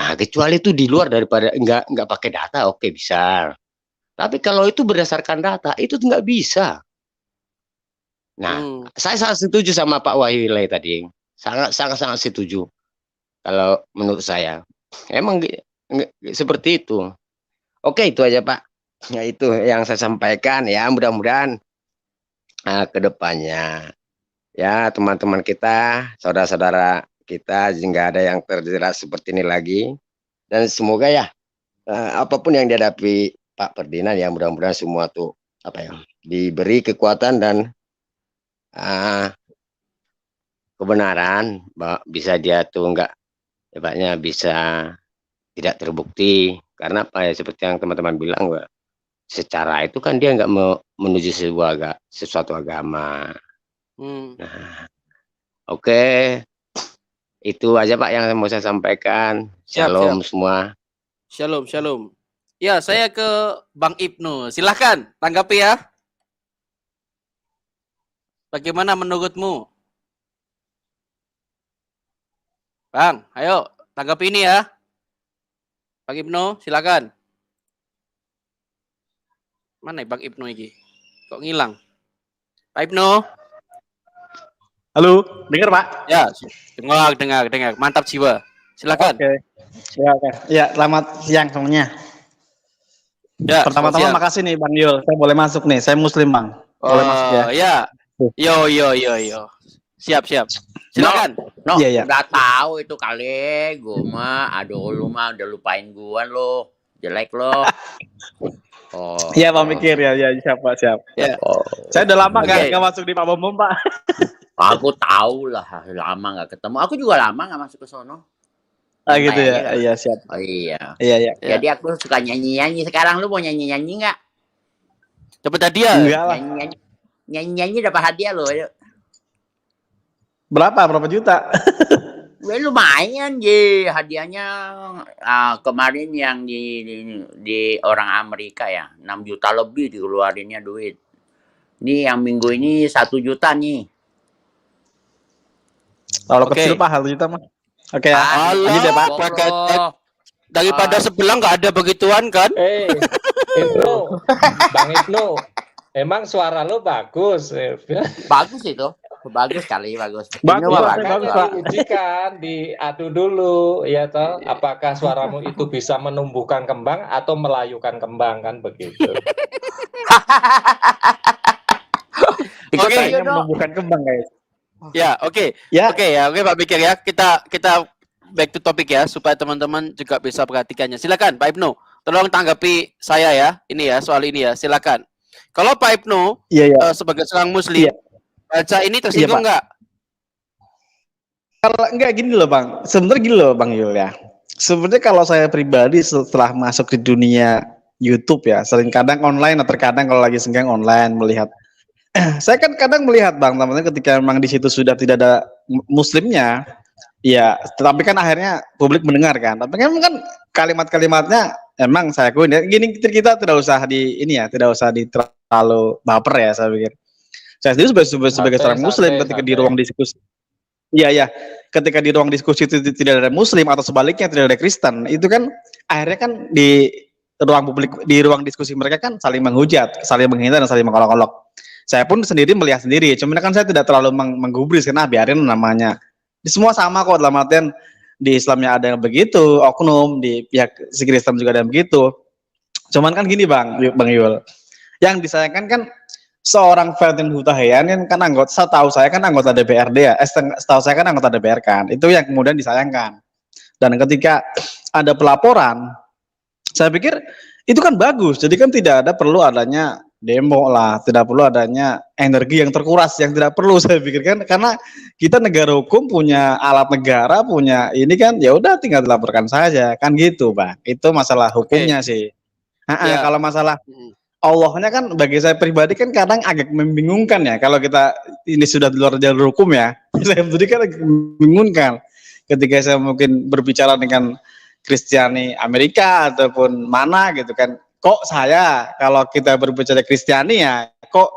Speaker 6: Nah, kecuali itu di luar daripada enggak pakai data, oke bisa. Tapi kalau itu berdasarkan data, itu nggak bisa. Nah, saya sangat setuju sama Pak Wahyu tadi. Sangat setuju. Kalau menurut saya, emang seperti itu. Oke, itu aja Pak. Ya itu yang saya sampaikan ya. Mudah-mudahan ke depannya ya teman-teman kita, saudara-saudara kita nggak ada yang terjerat seperti ini lagi. Dan semoga ya apapun yang dihadapi Pak Ferdinand ya mudah-mudahan semua tuh diberi kekuatan dan kebenaran bisa dia tuh bisa tidak terbukti karena apa ya seperti yang teman-teman bilang secara itu kan dia nggak menuju sesuatu agama. Nah, oke. Itu aja Pak yang mau saya sampaikan. Shalom semua.
Speaker 1: Shalom. Ya, saya ke Bang Ibnu. Silahkan tanggapi ya. Bagaimana menurutmu? Bang, ayo tanggapi ini ya. Bang Ibnu, silakan. Mana Bang Ibnu ini? Kok ngilang? Pak Ibnu?
Speaker 7: Halo, dengar Pak?
Speaker 1: Ya, dengar. Mantap jiwa. Silakan.
Speaker 7: Oke. Ya, selamat siang semuanya.
Speaker 1: Ya,
Speaker 7: pertama-tama makasih nih Bang Yul. Saya boleh masuk nih. Saya Muslim Bang. Boleh masuk ya?
Speaker 1: Ya. Yo. Siap. Silakan.
Speaker 5: Iya. Udah tahu itu kali, gue mah, aduh lu mah udah lupain gua lo, jelek lo.
Speaker 7: Iya Pak Mikir ya siap.
Speaker 1: Ya.
Speaker 7: Saya udah lama nggak masuk di Pak Bom Pak.
Speaker 5: Aku tahu lah, lama nggak ketemu. Aku juga lama nggak masuk ke sono.
Speaker 7: Gitu
Speaker 5: Santai
Speaker 7: ya.
Speaker 5: aja kan.
Speaker 7: Iya, siap.
Speaker 5: Oh iya.
Speaker 7: Iya.
Speaker 5: Jadi aku suka nyanyi-nyanyi. Sekarang lu mau nyanyi-nyanyi nggak?
Speaker 1: Dapat hadiah.
Speaker 7: Enggak lah.
Speaker 5: Nyanyi-nyanyi dapat hadiah lo.
Speaker 7: Berapa juta?
Speaker 5: Lumayan hadiahnya. Kemarin yang di orang Amerika ya, 6 juta lebih dikeluarinnya duit. Ini yang minggu ini 1 juta nih.
Speaker 7: Kalau kecil Pak 1 juta mah. Oke ya. Lanjut ya Pak.
Speaker 1: Daripada sebelah nggak ada begituan kan?
Speaker 4: Ibnu, Bang Ibnu, emang suara lo bagus.
Speaker 5: Bagus itu. Bagus kali, bagus.
Speaker 4: Bagus, diujikan, diadu dulu, ya toh. Apakah suaramu itu bisa menumbuhkan kembang atau melayukan kembang, kan begitu.
Speaker 1: Oke,
Speaker 7: menumbuhkan kembang guys.
Speaker 1: Ya, oke.
Speaker 7: Ya.
Speaker 1: Oke ya, oke Pak Pikir ya. Kita back to topic ya supaya teman-teman juga bisa perhatikannya. Silakan Pak Ibnu, tolong tanggapi saya ya. Ini ya, soal ini ya. Silakan. Kalau Pak Ibnu sebagai seorang muslim baca ini tersinggung nggak?
Speaker 7: Kalau enggak gini loh Bang. Sebenarnya gini loh Bang Yul ya. Sebenarnya kalau saya pribadi setelah masuk di dunia YouTube ya, sering kadang online atau terkadang kalau lagi senggang online melihat. Saya kan kadang melihat Bang, teman-teman ketika memang di situ sudah tidak ada muslimnya, ya, tetapi kan akhirnya publik mendengar kan. Tapi kan kalimat-kalimatnya emang saya akuin ya, gini kita tidak usah tidak usah terlalu baper ya saya pikir. Saya sendiri sebagai seorang muslim ketika di ruang diskusi. Iya, ketika di ruang diskusi itu tidak ada muslim atau sebaliknya tidak ada Kristen, itu kan akhirnya kan di ruang publik, di ruang diskusi mereka kan saling menghujat, saling menghina dan saling mengolok-olok. Saya pun sendiri melihat sendiri, cuman kan saya tidak terlalu menggubris karena biarin namanya. Semua sama kok, dalam artian di Islamnya ada yang begitu, oknum, di pihak si Kristen juga ada yang begitu. Cuman kan gini Bang Yul, yang disayangkan kan seorang Ferdinand Huta Heian kan anggota, setahu saya kan anggota DPRD ya, setahu saya kan anggota DPR kan, itu yang kemudian disayangkan. Dan ketika ada pelaporan, saya pikir itu kan bagus, jadi kan tidak ada perlu adanya demo lah, tidak perlu adanya energi yang terkuras, yang tidak perlu saya pikirkan, karena kita negara hukum, punya alat negara, punya ini kan, ya udah tinggal dilaporkan saja, kan gitu Bang. Itu masalah hukumnya sih. Kalau masalah Allahnya kan bagi saya pribadi kan kadang agak membingungkan ya, kalau kita ini sudah di luar jalur hukum ya, saya sendiri kan agak membingungkan ketika saya mungkin berbicara dengan Kristiani Amerika ataupun mana gitu kan, kok saya kalau kita berbicara Kristiani ya kok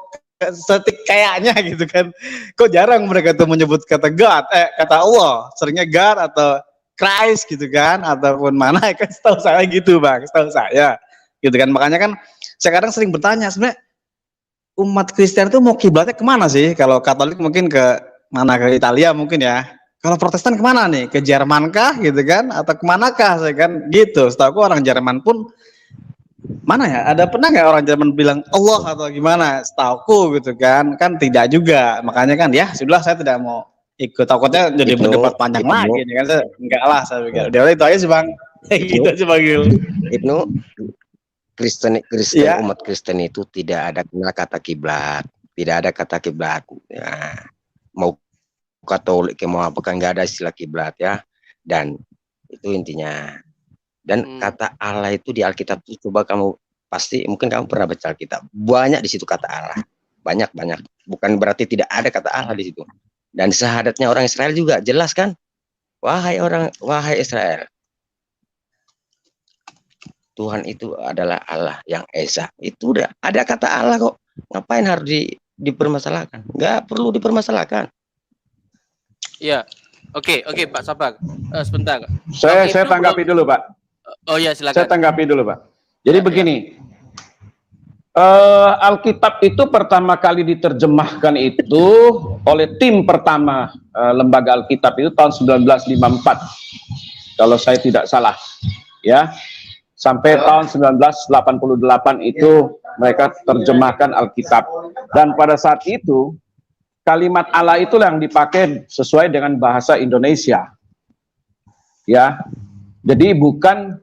Speaker 7: kayaknya gitu kan, kok jarang mereka tuh menyebut kata God, kata Allah, seringnya God atau Christ gitu kan, ataupun mana kan, setahu saya gitu Bang, setahu saya gitu kan. Makanya kan saya kadang sering bertanya, sebenarnya umat Kristen itu mau kiblatnya kemana sih? Kalau Katolik mungkin ke mana, ke Italia mungkin ya, kalau Protestan kemana nih, ke Jerman kah gitu kan, atau kemanakah saya kan gitu. Setahu orang Jerman pun mana ya, ada pernah nggak orang Jerman bilang Allah atau gimana? Setahuku gitu kan tidak juga. Makanya kan ya sudah, saya tidak mau ikut, takutnya jadi berdebat panjang lagi kan. Saya enggak lah, saya pikir dia itu aja sih Bang. Gitu aja Bang Yul.
Speaker 6: Ibnu, Kristen umat Kristen itu tidak ada kata kiblat, tidak ada kata kiblat ya. Mau Katolik mau apa kan nggak ada istilah kiblat ya, dan itu intinya. Dan kata Allah itu di Alkitab itu, coba kamu pasti mungkin kamu pernah baca Alkitab, banyak di situ kata Allah, banyak, bukan berarti tidak ada kata Allah di situ. Dan syahadatnya orang Israel juga jelas kan, wahai Israel, Tuhan itu adalah Allah yang Esa. Itu udah ada kata Allah kok, ngapain harus dipermasalahkan? Nggak perlu dipermasalahkan.
Speaker 1: Iya, oke Pak, sabar. Sebentar.
Speaker 3: Saya tanggapi dulu Pak.
Speaker 1: Oh ya, silakan.
Speaker 3: Saya tanggapi dulu Pak. Jadi begini, Alkitab itu pertama kali diterjemahkan itu oleh tim pertama lembaga Alkitab itu tahun 1954, kalau saya tidak salah, ya. Sampai tahun 1988 itu mereka terjemahkan Alkitab. Dan pada saat itu kalimat Allah itu yang dipakai sesuai dengan bahasa Indonesia, ya. Jadi bukan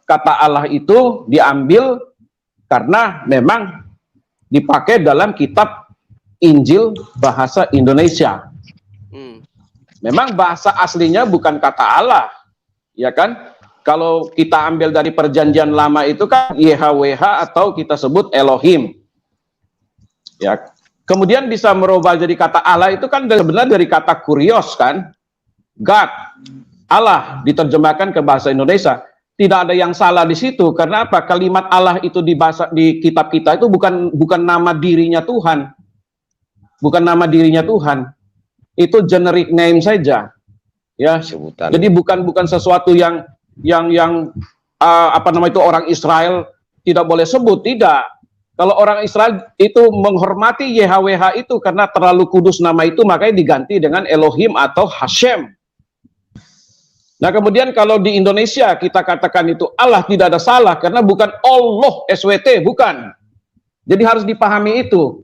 Speaker 3: kata Allah itu diambil karena memang dipakai dalam kitab Injil bahasa Indonesia. Memang bahasa aslinya bukan kata Allah, ya kan? Kalau kita ambil dari perjanjian lama itu kan YHWH atau kita sebut Elohim. Ya. Kemudian bisa merubah jadi kata Allah itu kan sebenarnya dari kata kurios kan? God, Allah diterjemahkan ke bahasa Indonesia. Tidak ada yang salah di situ. Karena apa? Kalimat Allah itu di kitab kita itu bukan nama dirinya Tuhan. Bukan nama dirinya Tuhan. Itu generic name saja, ya.
Speaker 6: Sebutan.
Speaker 3: Jadi bukan sesuatu yang itu orang Israel tidak boleh sebut, tidak. Kalau orang Israel itu menghormati YHWH itu karena terlalu kudus nama itu, makanya diganti dengan Elohim atau Hashem. Nah kemudian kalau di Indonesia kita katakan itu Allah, tidak ada salah karena bukan Allah SWT, bukan. Jadi harus dipahami itu.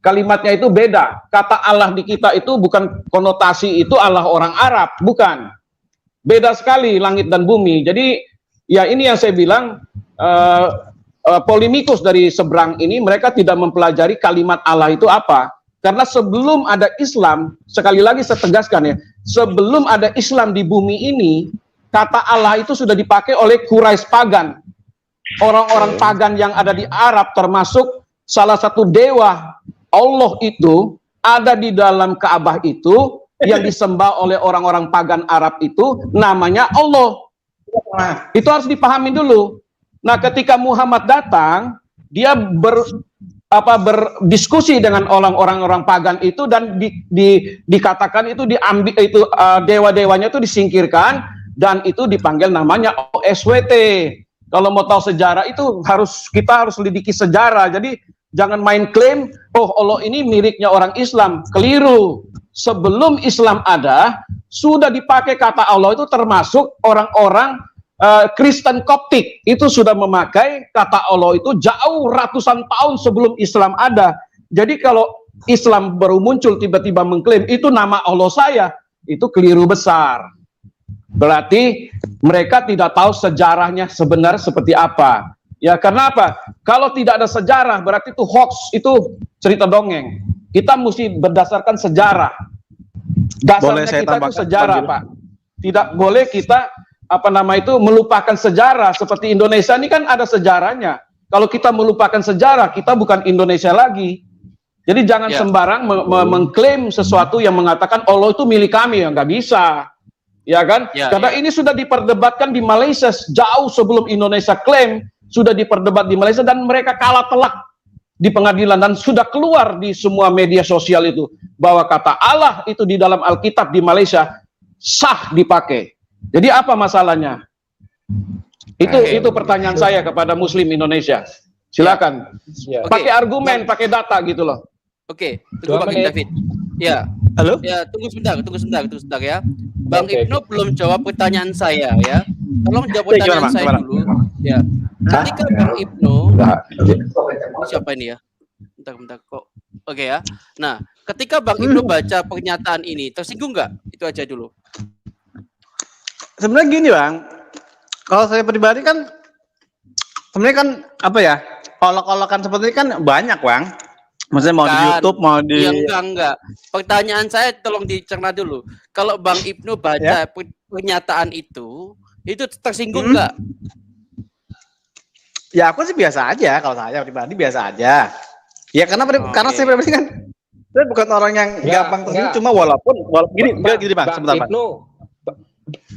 Speaker 3: Kalimatnya itu beda. Kata Allah di kita itu bukan konotasi itu Allah orang Arab, bukan. Beda sekali langit dan bumi. Jadi ya ini yang saya bilang polemikus dari seberang ini, mereka tidak mempelajari kalimat Allah itu apa. Karena sebelum ada Islam, sekali lagi saya tegaskan ya, sebelum ada Islam di bumi ini, kata Allah itu sudah dipakai oleh Quraisy pagan. Orang-orang pagan yang ada di Arab, termasuk salah satu dewa Allah itu ada di dalam Ka'bah itu yang disembah oleh orang-orang pagan Arab itu namanya Allah. Itu harus dipahami dulu. Nah, ketika Muhammad datang, dia berdiskusi dengan orang-orang pagan itu dan dikatakan itu diambil itu dewa-dewanya itu disingkirkan dan itu dipanggil namanya SWT. Kalau mau tahu sejarah itu kita harus lidiki sejarah. Jadi jangan main klaim, oh Allah ini miliknya orang Islam. Keliru. Sebelum Islam ada, sudah dipakai kata Allah itu termasuk orang-orang Kristen Koptik. Itu sudah memakai kata Allah itu jauh ratusan tahun sebelum Islam ada. Jadi kalau Islam baru muncul tiba-tiba mengklaim itu nama Allah saya, itu keliru besar. Berarti mereka tidak tahu sejarahnya sebenarnya seperti apa. Ya karena apa? Kalau tidak ada sejarah berarti itu hoax, itu cerita dongeng. Kita mesti berdasarkan sejarah. Dasarnya kita itu sejarah, Pak. Tidak boleh kita melupakan sejarah. Seperti Indonesia ini kan ada sejarahnya. Kalau kita melupakan sejarah, kita bukan Indonesia lagi. Jadi jangan sembarang mengklaim sesuatu yang mengatakan Allah itu milik kami, ya nggak bisa. Ya kan? Karena ini sudah diperdebatkan di Malaysia jauh sebelum Indonesia klaim. Sudah diperdebat di Malaysia dan mereka kalah telak di pengadilan dan sudah keluar di semua media sosial itu bahwa kata Allah itu di dalam Alkitab di Malaysia sah dipakai. Jadi apa masalahnya? Itu pertanyaan saya kepada Muslim Indonesia. Silakan. Pakai argumen, pakai data gitu loh.
Speaker 1: Oke, tunggu Bang David. Ya.
Speaker 7: Halo?
Speaker 1: Ya, tunggu sebentar ya. Bang Ibnu belum jawab pertanyaan saya ya. Tolong jawab pertanyaan saya dulu. Ya. Ketika Bang Ibnu, siapa ini ya? Bentar kok. Oke ya. Nah, ketika Bang Ibnu baca pernyataan ini, tersinggung nggak? Itu aja dulu.
Speaker 7: Sebenarnya gini Bang, kalau saya pribadi kan, sebenarnya kan apa ya, olok-olokan seperti ini kan banyak Bang. Maksudnya mau di YouTube, mau di...
Speaker 1: Enggak. Pertanyaan saya tolong dicerna dulu. Kalau Bang Ibnu baca pernyataan itu tersinggung nggak?
Speaker 7: Ya aku sih biasa aja, kalau saya pribadi biasa aja. Ya karena saya pribadi kan, saya bukan orang yang gampang tersinggung, cuma walaupun gini Bang, sebentar Bang.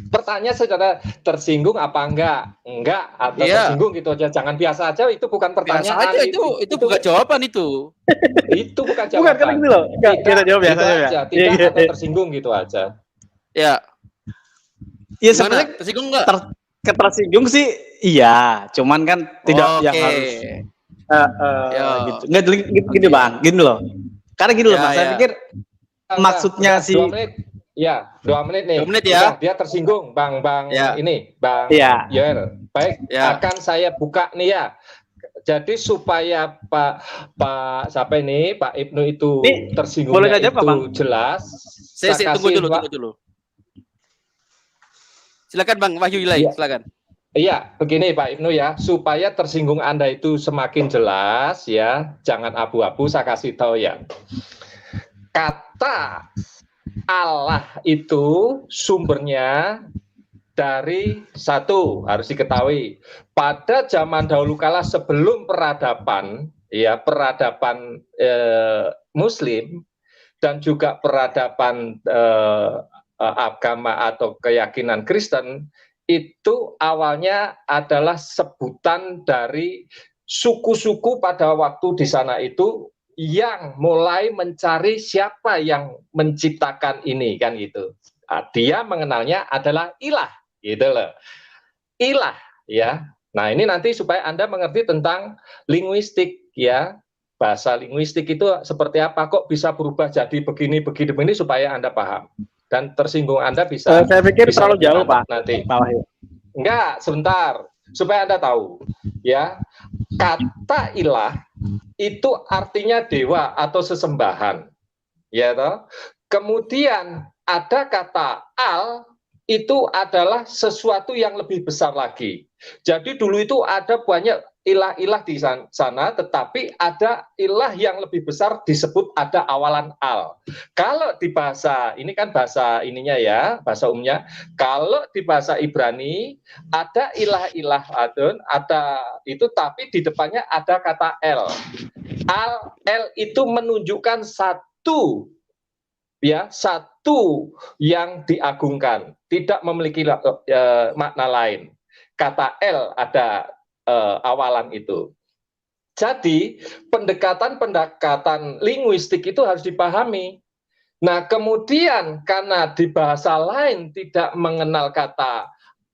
Speaker 4: Pertanyaan saudara tersinggung apa enggak atau tersinggung gitu aja, jangan biasa aja, itu bukan pertanyaan.
Speaker 1: Biasa aja, itu bukan jawaban itu.
Speaker 4: Itu bukan jawaban.
Speaker 7: Bukan gitu loh. Kita jawab biasa aja.
Speaker 4: Tidak atau tersinggung gitu aja.
Speaker 1: Ya.
Speaker 7: Iya sebenarnya
Speaker 1: tersinggung enggak?
Speaker 7: Tersinggung sih iya, cuman kan tidak yang harus gitu. Enggak gini Bang, gini loh. Karena gini loh Bang, saya pikir maksudnya sih
Speaker 4: 2 menit. Ya, 2 menit nih.
Speaker 1: 2 menit ya.
Speaker 4: Dia tersinggung, Bang ini, Bang Yoel. Baik, akan saya buka nih ya. Jadi supaya Pak Ibnu itu tersinggungnya itu Bang? Jelas.
Speaker 1: Saya tunggu dulu. Silakan Bang Wahyu Ilai, silakan.
Speaker 4: Iya, begini Pak Ibnu ya, supaya tersinggung Anda itu semakin jelas ya, jangan abu-abu, saya kasih tahu ya. kata Allah itu sumbernya dari satu, harus diketahui, pada zaman dahulu kala sebelum peradaban, ya peradaban Muslim dan juga peradaban agama atau keyakinan Kristen, itu awalnya adalah sebutan dari suku-suku pada waktu di sana itu yang mulai mencari siapa yang menciptakan ini, kan gitu. Dia mengenalnya adalah ilah, gitu loh. Ilah, ya. Nah, ini nanti supaya Anda mengerti tentang linguistik, ya. Bahasa linguistik itu seperti apa, kok bisa berubah jadi begini supaya Anda paham. Dan tersinggung Anda bisa.
Speaker 7: Saya pikir
Speaker 4: bisa
Speaker 7: terlalu jauh, Pak.
Speaker 4: Nanti.
Speaker 7: Pak Wahyu.
Speaker 4: Enggak, sebentar. Supaya Anda tahu, ya. Kata ilah itu artinya dewa atau sesembahan. Ya toh? Kemudian ada kata al, itu adalah sesuatu yang lebih besar lagi. Jadi dulu itu ada banyak ilah-ilah di sana, tetapi ada ilah yang lebih besar disebut ada awalan al. Kalau di bahasa, ini kan bahasa ininya ya, bahasa umumnya, kalau di bahasa Ibrani, ada ilah-ilah adon, ada itu, tapi di depannya ada kata el. El itu menunjukkan satu, ya, satu yang diagungkan, tidak memiliki makna lain. Kata el ada awalan itu. Jadi pendekatan linguistik itu harus dipahami. Nah, kemudian karena di bahasa lain tidak mengenal kata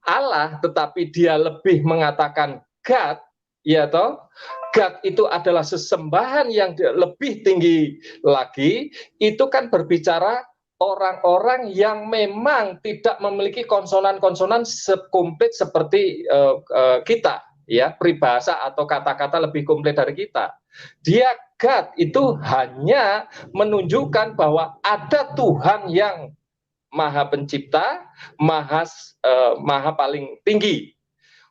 Speaker 4: Allah, tetapi dia lebih mengatakan God, ya toh? God itu adalah sesembahan yang lebih tinggi lagi, itu kan berbicara orang-orang yang memang tidak memiliki konsonan-konsonan komplit seperti kita, ya, peribahasa atau kata-kata lebih komplit dari kita. Dia God itu hanya menunjukkan bahwa ada Tuhan yang Maha Pencipta, Maha paling tinggi.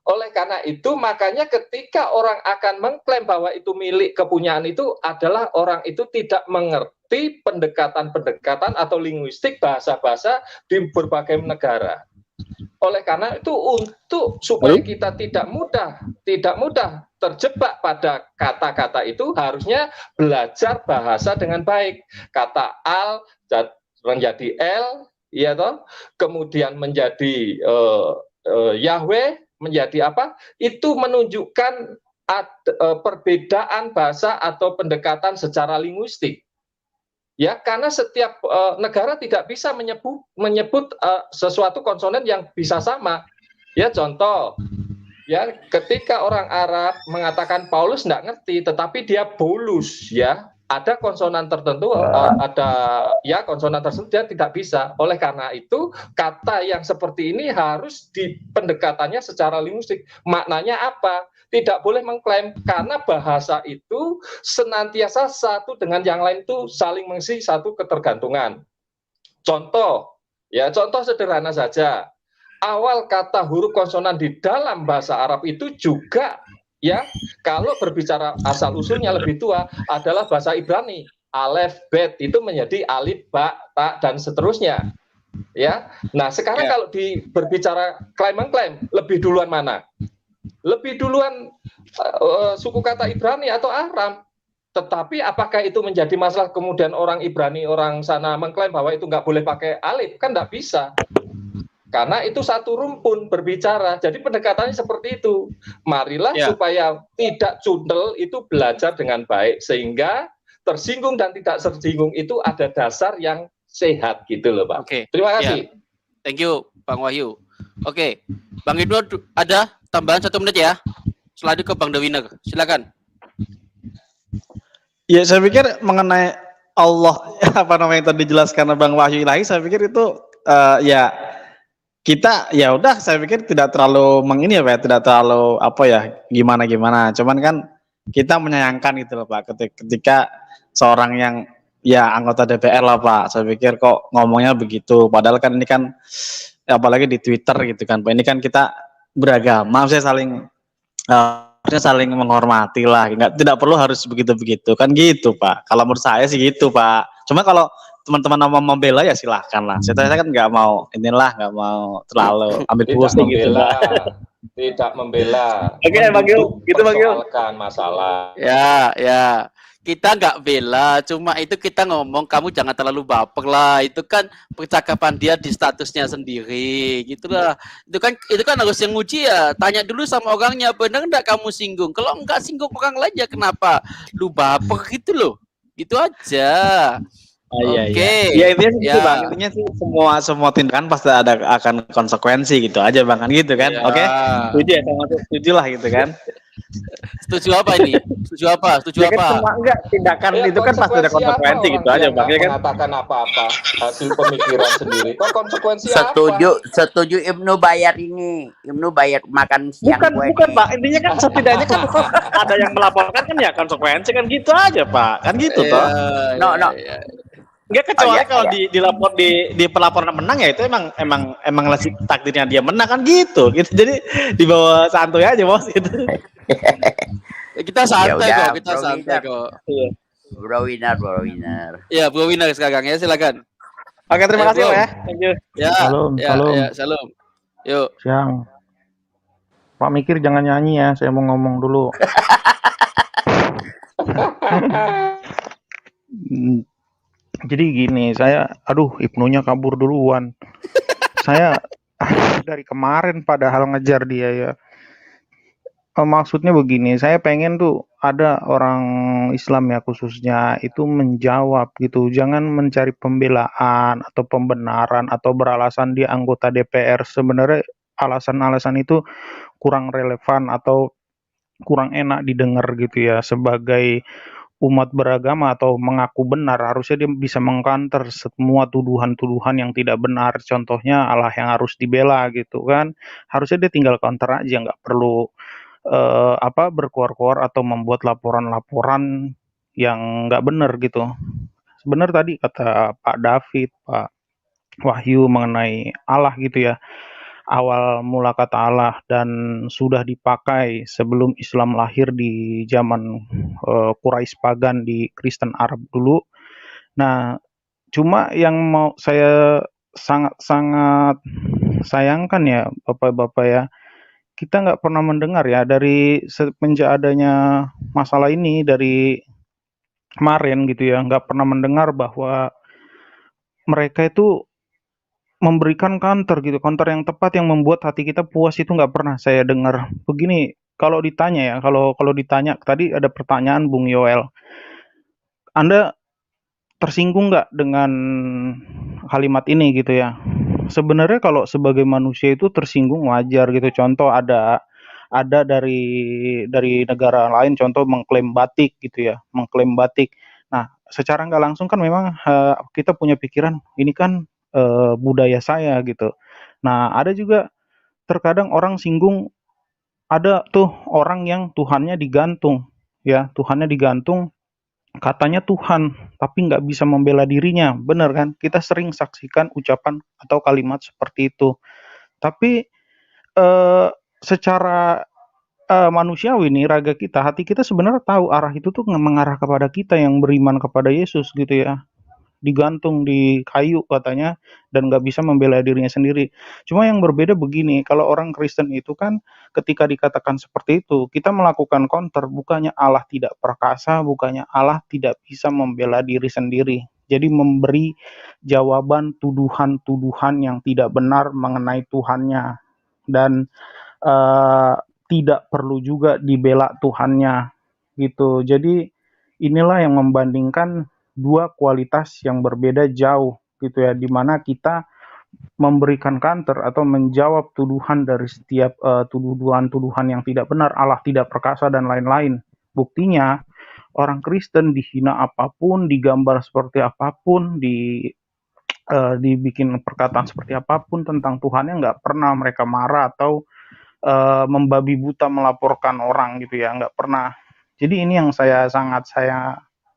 Speaker 4: Oleh karena itu, makanya ketika orang akan mengklaim bahwa itu milik kepunyaan itu adalah orang itu tidak mengerti pendekatan-pendekatan atau linguistik bahasa-bahasa di berbagai negara. Oleh karena itu, untuk supaya kita tidak mudah terjebak pada kata-kata itu, harusnya belajar bahasa dengan baik. Kata al menjadi el, ya toh, kemudian menjadi Yahweh, menjadi apa? Itu menunjukkan perbedaan bahasa atau pendekatan secara linguistik. Ya, karena setiap negara tidak bisa menyebut sesuatu konsonan yang bisa sama. Ya, contoh, ya, ketika orang Arab mengatakan Paulus nggak ngerti, tetapi dia Paulus, ya, ada konsonan tertentu, ada ya konsonan tersebut dia tidak bisa. Oleh karena itu, kata yang seperti ini harus pendekatannya secara linguistik. Maknanya apa? Tidak boleh mengklaim, karena bahasa itu senantiasa satu dengan yang lain itu saling mengisi satu ketergantungan. Contoh, ya, contoh sederhana saja. Awal kata huruf konsonan di dalam bahasa Arab itu juga, ya, kalau berbicara asal usulnya lebih tua adalah bahasa Ibrani. Alef, bet itu menjadi alif, ba, ta, dan seterusnya. Ya, nah sekarang kalau berbicara klaim-mengklaim, lebih duluan mana? Lebih duluan suku kata Ibrani atau Aram. Tetapi apakah itu menjadi masalah kemudian orang Ibrani, orang sana mengklaim bahwa itu nggak boleh pakai alif? Kan nggak bisa. Karena itu satu rumpun berbicara. Jadi pendekatannya seperti itu. Marilah supaya tidak cundel itu belajar dengan baik. Sehingga tersinggung dan tidak tersinggung itu ada dasar yang sehat gitu loh, Pak. Terima kasih.
Speaker 1: Thank you, Bang Wahyu. Oke, Bang Ibnu ada tambahan 1 menit ya. Selanjutnya ke Bang Dewiner. Silakan.
Speaker 7: Ya, saya pikir mengenai Allah, apa namanya yang tadi dijelaskan Bang Wahyu Ilahi, saya pikir itu ya kita ya udah, saya pikir tidak terlalu mengini ya Pak, tidak terlalu apa ya gimana. Cuman kan kita menyayangkan gitu loh Pak, ketika seorang yang ya anggota DPR lah Pak, saya pikir kok ngomongnya begitu. Padahal kan ini kan apalagi di Twitter gitu kan Pak, ini kan kita beragama, saya saling menghormati lah, tidak perlu harus begitu kan gitu Pak. Kalau menurut saya sih gitu Pak. Cuma kalau teman-teman mau membela ya silahkan lah. Saya kan nggak mau terlalu ambil pusing gitu.
Speaker 4: Tidak membela.
Speaker 7: Oke, Bang Yul, gitu Bang Yul.
Speaker 4: Mempersoalkan masalah.
Speaker 1: Ya. Kita nggak bela, cuma itu kita ngomong kamu jangan terlalu baper lah. Itu kan percakapan dia di statusnya sendiri, gitulah. Itu kan harus yang nguji ya. Tanya dulu sama orangnya, benar nggak kamu singgung? Kalau nggak singgung orang lain ya kenapa lu baper gitu loh? Gitu aja.
Speaker 7: Oke. Ya intinya gitu Bang. Intinya sih semua tindakan pasti akan konsekuensi gitu aja Bang, kan gitu kan. Oke. Setuju ya, setuju lah gitu kan.
Speaker 1: Setuju apa ini? Setuju apa?
Speaker 7: Ya kan enggak tindakan itu kan pasti ada konsekuensi gitu aja Bang. Ya kan
Speaker 4: mengatakan apa-apa hasil pemikiran sendiri. Kok konsekuensi
Speaker 5: Setuju Ibnu bayar ini. Ibnu bayar makan siang
Speaker 7: bukan Pak. Intinya kan setidaknya kan ada yang melaporkan kan ya konsekuensi kan gitu aja Pak. Kan gitu toh.
Speaker 5: No.
Speaker 7: Enggak kecuali kalau di pelaporan menang ya itu emang takdirnya dia menang kan gitu. Jadi dibawa santuy aja Bos gitu.
Speaker 1: Kita santai kok.
Speaker 5: Iya. Bro winner.
Speaker 1: Iya, bro winner sekarang ya, silakan.
Speaker 7: Oke, terima kasih ya. Thank you.
Speaker 1: Ya. Salam. Yuk.
Speaker 8: Siang. Pak Mikir jangan nyanyi ya, saya mau ngomong dulu. Jadi gini, Ibnunya kabur duluan. Saya dari kemarin padahal ngejar dia ya. Maksudnya begini, saya pengen tuh ada orang Islam ya khususnya itu menjawab gitu. Jangan mencari pembelaan atau pembenaran atau beralasan dia anggota DPR. Sebenarnya alasan-alasan itu kurang relevan atau kurang enak didengar gitu ya. Sebagai umat beragama atau mengaku benar, harusnya dia bisa mengkanter semua tuduhan-tuduhan yang tidak benar. Contohnya Allah yang harus dibela gitu kan. Harusnya dia tinggal counter aja, nggak perlu berkuar-kuar atau membuat laporan-laporan yang nggak benar gitu. Sebenarnya tadi kata Pak David, Pak Wahyu mengenai Allah gitu ya. Awal mula kata Allah dan sudah dipakai sebelum Islam lahir di zaman Quraisy pagan di Kristen Arab dulu. Nah, cuma yang mau saya sangat sayangkan ya Bapak-bapak ya, kita nggak pernah mendengar ya dari semenjak adanya masalah ini dari kemarin gitu ya, nggak pernah mendengar bahwa mereka itu memberikan counter yang tepat yang membuat hati kita puas. Itu nggak pernah saya dengar. Begini, kalau ditanya tadi ada pertanyaan Bung Yoel, Anda tersinggung nggak dengan kalimat ini gitu ya? Sebenarnya kalau sebagai manusia itu tersinggung wajar gitu. Contoh ada dari negara lain, contoh mengklaim batik gitu ya, mengklaim batik. Nah, secara nggak langsung kan memang kita punya pikiran ini kan budaya saya gitu. Nah, ada juga terkadang orang singgung, ada tuh orang yang Tuhannya digantung, ya Tuhannya digantung, katanya Tuhan, tapi nggak bisa membela dirinya, bener kan? Kita sering saksikan ucapan atau kalimat seperti itu. Tapi secara manusiawi nih, raga kita, hati kita sebenarnya tahu arah itu tuh mengarah kepada kita yang beriman kepada Yesus gitu ya. Digantung di kayu katanya dan nggak bisa membela dirinya sendiri. Cuma yang berbeda begini, kalau orang Kristen itu kan ketika dikatakan seperti itu, kita melakukan counter, bukannya Allah tidak perkasa, bukannya Allah tidak bisa membela diri sendiri. Jadi memberi jawaban tuduhan-tuduhan yang tidak benar mengenai Tuhannya dan tidak perlu juga dibela Tuhannya gitu. Jadi inilah yang membandingkan dua kualitas yang berbeda jauh gitu ya, dimana kita memberikan counter atau menjawab tuduhan dari setiap tuduhan-tuduhan yang tidak benar, Allah tidak perkasa dan lain-lain. Buktinya orang Kristen dihina apapun, digambar seperti apapun, dibikin perkataan seperti apapun tentang Tuhannya, nggak pernah mereka marah atau membabi buta melaporkan orang gitu ya, nggak pernah. Jadi ini yang saya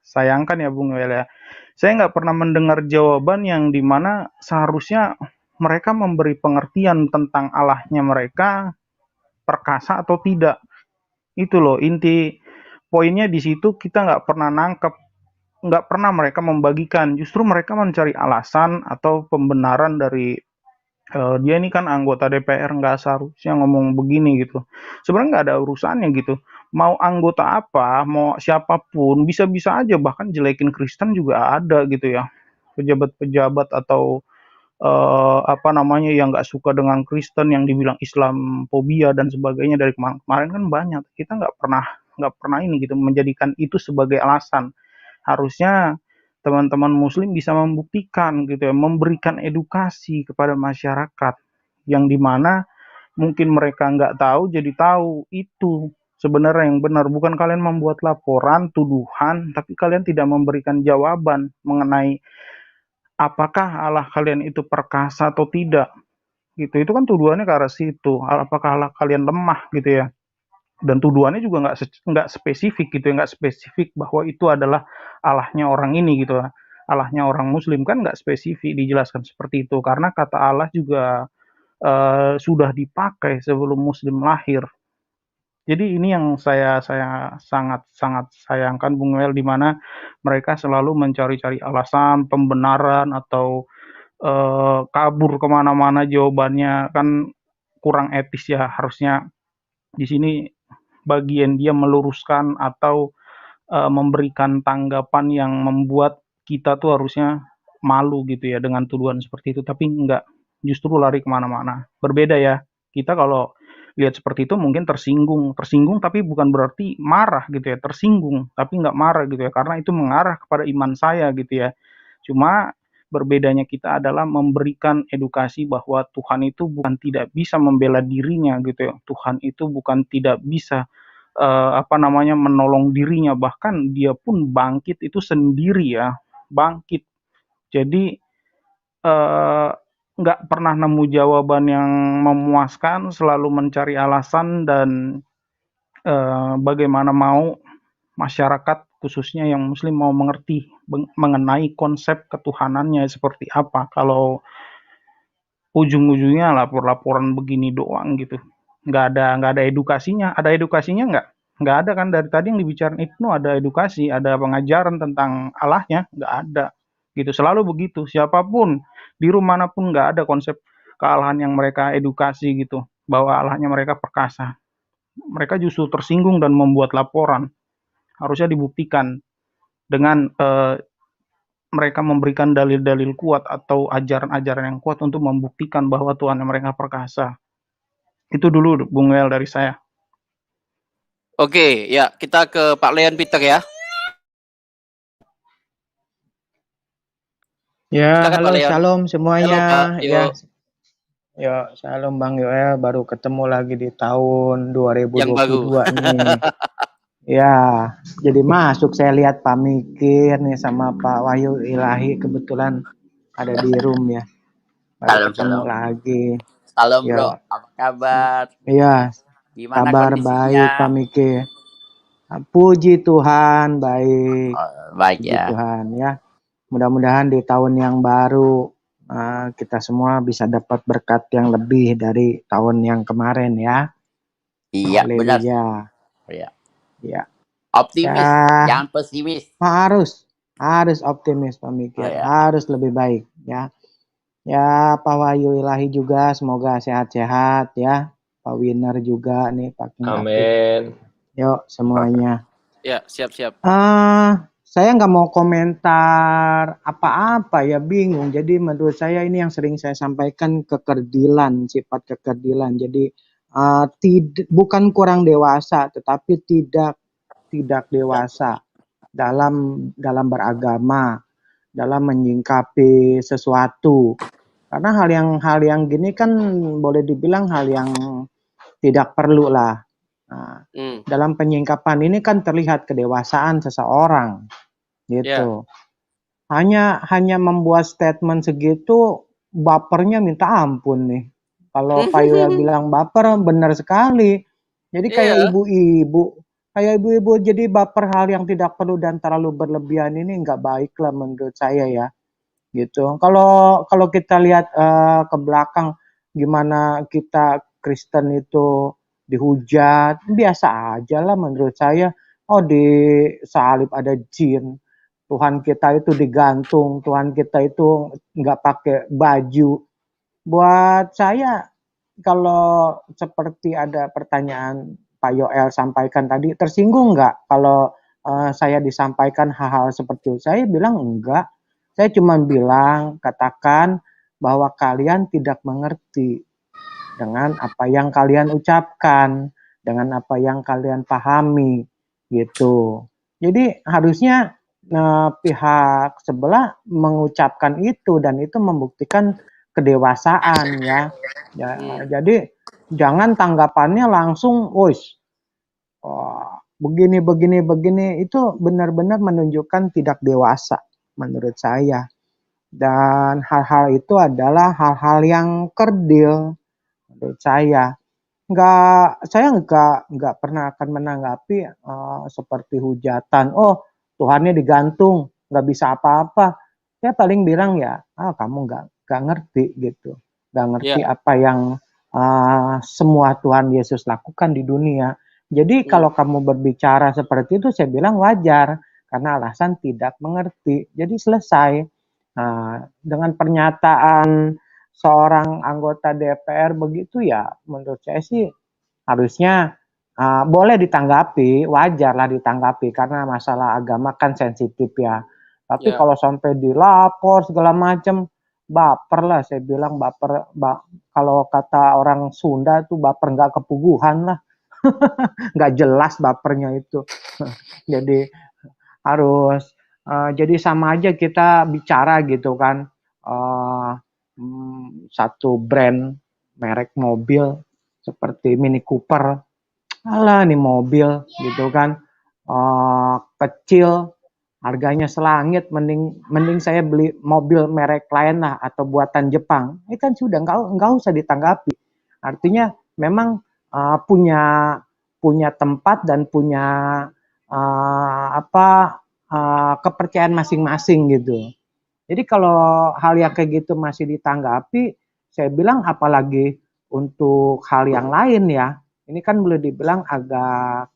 Speaker 8: sayangkan ya Bung Wel ya. Saya nggak pernah mendengar jawaban yang dimana seharusnya mereka memberi pengertian tentang Allahnya mereka perkasa atau tidak. Itu loh inti poinnya di situ, kita nggak pernah nangkep nggak pernah mereka membagikan, justru mereka mencari alasan atau pembenaran dari dia ini kan anggota DPR, nggak seharusnya ngomong begini gitu. Sebenarnya nggak ada urusannya gitu. Mau anggota apa, mau siapapun, bisa-bisa aja bahkan jelekin Kristen juga ada gitu ya. Pejabat-pejabat atau apa namanya yang nggak suka dengan Kristen, yang dibilang Islamfobia dan sebagainya dari kemarin kan banyak. Kita nggak pernah ini gitu menjadikan itu sebagai alasan. Harusnya teman-teman muslim bisa membuktikan gitu ya, memberikan edukasi kepada masyarakat yang dimana mungkin mereka nggak tahu jadi tahu itu sebenarnya yang benar. Bukan kalian membuat laporan tuduhan tapi kalian tidak memberikan jawaban mengenai apakah Allah kalian itu perkasa atau tidak gitu. Itu kan tuduhannya ke arah situ, apakah Allah kalian lemah gitu ya. Dan tuduhannya juga nggak spesifik gitu ya, nggak spesifik bahwa itu adalah Allahnya orang ini gitu, Allahnya orang Muslim, kan nggak spesifik dijelaskan seperti itu, karena kata Allah juga sudah dipakai sebelum Muslim lahir. Jadi ini yang saya sangat sayangkan Bung Wel, di mana mereka selalu mencari-cari alasan, pembenaran, atau kabur kemana-mana jawabannya, kan kurang etis ya. Harusnya di sini bagian dia meluruskan atau memberikan tanggapan yang membuat kita tuh harusnya malu gitu ya dengan tuduhan seperti itu, tapi enggak, justru lari kemana-mana. Berbeda ya, kita kalau lihat seperti itu mungkin tersinggung tapi bukan berarti marah gitu ya, tersinggung tapi nggak marah gitu ya, karena itu mengarah kepada iman saya gitu ya. Cuma berbedanya kita adalah memberikan edukasi bahwa Tuhan itu bukan tidak bisa membela dirinya gitu ya, Tuhan itu bukan tidak bisa apa namanya menolong dirinya, bahkan dia pun bangkit itu sendiri ya, bangkit. Jadi nggak pernah nemu jawaban yang memuaskan, selalu mencari alasan, dan bagaimana mau masyarakat khususnya yang muslim mau mengerti mengenai konsep ketuhanannya seperti apa kalau ujung-ujungnya lapor-laporan begini doang gitu. Nggak ada edukasinya. Ada edukasinya nggak ada kan. Dari tadi yang dibicarain Ibnu ada edukasi, ada pengajaran tentang Allahnya, nggak ada gitu. Selalu begitu, siapapun di rumah manapun nggak ada konsep kealahan yang mereka edukasi gitu, bahwa Allahnya mereka perkasa. Mereka justru tersinggung dan membuat laporan. Harusnya dibuktikan dengan mereka memberikan dalil-dalil kuat atau ajaran-ajaran yang kuat untuk membuktikan bahwa Tuhan yang mereka perkasa. Itu dulu Bung Wel dari saya.
Speaker 1: Oke, ya kita ke Pak Leon Peter ya.
Speaker 9: Ya,
Speaker 1: Silakan, Pak
Speaker 9: halo,
Speaker 1: Leon.
Speaker 9: shalom semuanya.
Speaker 1: Halo, Pak.
Speaker 9: Ya, yo, shalom Bang Yoel, baru ketemu lagi di tahun 2022 nih. Ya, jadi masuk saya lihat Pak Mikir nih sama Pak Wahyu Ilahi, kebetulan ada di room ya. Baru ketemu lagi.
Speaker 5: Salam bro, apa kabar?
Speaker 9: Iya,
Speaker 5: Gimana
Speaker 9: kabar
Speaker 5: kondisinya?
Speaker 9: baik Pak Mikir. Puji Tuhan, baik.
Speaker 5: Baik
Speaker 9: Puji
Speaker 5: ya.
Speaker 9: Tuhan ya. Mudah-mudahan di tahun yang baru kita semua bisa dapat berkat yang lebih dari tahun yang kemarin ya.
Speaker 5: Iya, benar.
Speaker 9: Iya.
Speaker 5: Ya. Optimis,
Speaker 9: ya,
Speaker 5: jangan pesimis.
Speaker 9: Harus optimis Pak Mikir. Harus lebih baik ya. Ya, Pak Wahyu Ilahi juga semoga sehat-sehat ya. Pak Winner juga nih, Pak King.
Speaker 4: Amin.
Speaker 9: Yuk semuanya.
Speaker 1: Ya, siap-siap.
Speaker 9: Saya nggak mau komentar apa-apa ya, bingung. Jadi menurut saya ini yang sering saya sampaikan, kekerdilan, sifat kekerdilan. Jadi bukan kurang dewasa, tetapi tidak dewasa dalam beragama, dalam menyingkapi sesuatu. Karena hal yang gini kan boleh dibilang hal yang tidak perlu lah. Nah, dalam penyingkapan ini kan terlihat kedewasaan seseorang gitu. Hanya membuat statement segitu bapernya minta ampun nih. Kalau Pak Yoel bilang baper, benar sekali. Jadi kayak ibu-ibu jadi baper hal yang tidak perlu dan terlalu berlebihan ini nggak baik lah menurut saya ya. Gitu. Kalau kita lihat ke belakang gimana kita Kristen itu dihujat, biasa aja lah menurut saya. Oh, di salib ada jin, Tuhan kita itu digantung, Tuhan kita itu nggak pakai baju. Buat saya, kalau seperti ada pertanyaan Pak Yoel sampaikan tadi, tersinggung nggak kalau saya disampaikan hal-hal seperti itu? Saya bilang enggak. Saya cuma bilang, katakan bahwa kalian tidak mengerti dengan apa yang kalian ucapkan, dengan apa yang kalian pahami, gitu. Jadi harusnya pihak sebelah mengucapkan itu dan itu membuktikan kedewasaan ya. Jadi jangan tanggapannya langsung, wis, begini itu benar-benar menunjukkan tidak dewasa menurut saya. Dan hal-hal itu adalah hal-hal yang kerdil menurut saya. Saya nggak pernah akan menanggapi seperti hujatan, oh Tuhannya digantung, nggak bisa apa-apa. Saya paling bilang ya, kamu nggak ngerti gitu, nggak ngerti apa yang semua Tuhan Yesus lakukan di dunia. Jadi kalau kamu berbicara seperti itu, saya bilang wajar karena alasan tidak mengerti. Jadi selesai. Dengan pernyataan seorang anggota DPR begitu ya, menurut saya sih harusnya boleh ditanggapi, wajar lah ditanggapi karena masalah agama kan sensitif ya. Tapi kalau sampai dilapor segala macam, baper lah, saya bilang baper. Kalau kata orang Sunda tuh baper nggak kepuguhan lah, nggak jelas bapernya itu. Jadi harus jadi sama aja kita bicara gitu kan, satu brand merek mobil seperti Mini Cooper, alah nih mobil gitu kan, kecil, harganya selangit, mending saya beli mobil merek lain lah atau buatan Jepang. Ini kan sudah nggak usah ditanggapi. Artinya memang punya tempat dan punya kepercayaan masing-masing gitu. Jadi kalau hal yang kayak gitu masih ditanggapi, saya bilang apalagi untuk hal yang lain ya. Ini kan boleh dibilang agak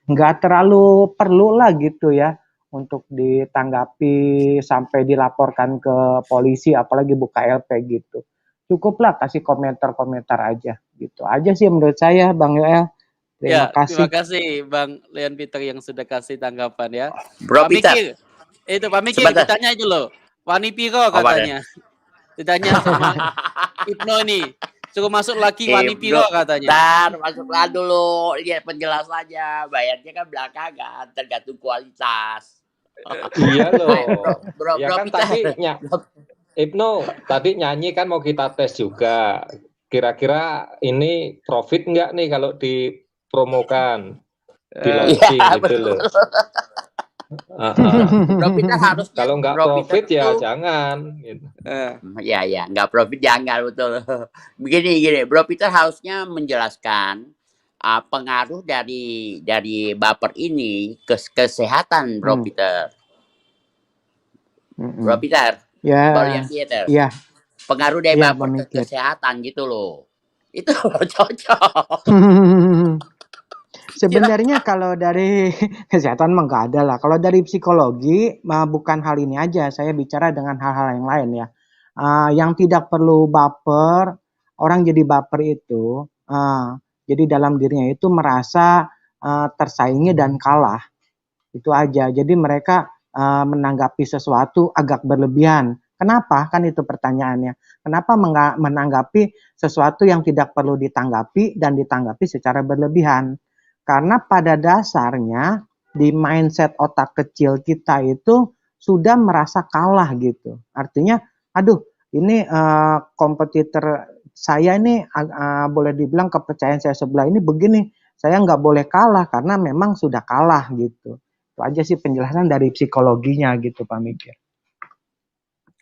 Speaker 9: nggak terlalu perlu lah gitu ya untuk ditanggapi sampai dilaporkan ke polisi, apalagi buka LP gitu. Cukuplah kasih komentar-komentar aja gitu. Aja sih menurut saya, Bang Yoel. Terima
Speaker 1: kasih Bang Leon Peter yang sudah kasih tanggapan ya.
Speaker 5: Bro Peter.
Speaker 1: Pak Mikir ditanya itu loh. Wani Piro katanya. Ditanya sama Ibnu nih. Suruh masuk lagi Wani Piro katanya.
Speaker 5: Bentar, masuklah dulu. Lihat penjelasannya. Bayarnya kan belakangan, tergantung kualitas.
Speaker 4: Iya loh.
Speaker 5: Bro,
Speaker 4: ya kan tadi Ibnu tadi nyanyi kan mau kita tes juga. Kira-kira ini profit nggak nih kalau dipromokan, di launching gitu loh. Kalau nggak profit ya jangan. Gitu.
Speaker 5: Ya, nggak profit jangan, betul. Begini, Bro Peter harusnya menjelaskan pengaruh dari baper ini ke kesehatan, Bro Peter. Bro Peter, Peter.
Speaker 9: Yeah.
Speaker 5: Pengaruh dari baper ke kesehatan gitu loh. Itu cocok.
Speaker 9: Sebenarnya kalau dari kesehatan mah nggak ada lah. Kalau dari psikologi, bukan hal ini aja. Saya bicara dengan hal-hal yang lain ya. Yang tidak perlu baper, orang jadi baper itu, jadi dalam dirinya itu merasa tersaingi dan kalah. Itu aja. Jadi mereka menanggapi sesuatu agak berlebihan. Kenapa? Kan itu pertanyaannya. Kenapa menanggapi sesuatu yang tidak perlu ditanggapi dan ditanggapi secara berlebihan? Karena pada dasarnya di mindset otak kecil kita itu sudah merasa kalah gitu. Artinya, aduh ini kompetitor saya ini boleh dibilang kepercayaan saya sebelah ini begini. Saya nggak boleh kalah karena memang sudah kalah gitu. Itu aja sih penjelasan dari psikologinya gitu Pak Mikir.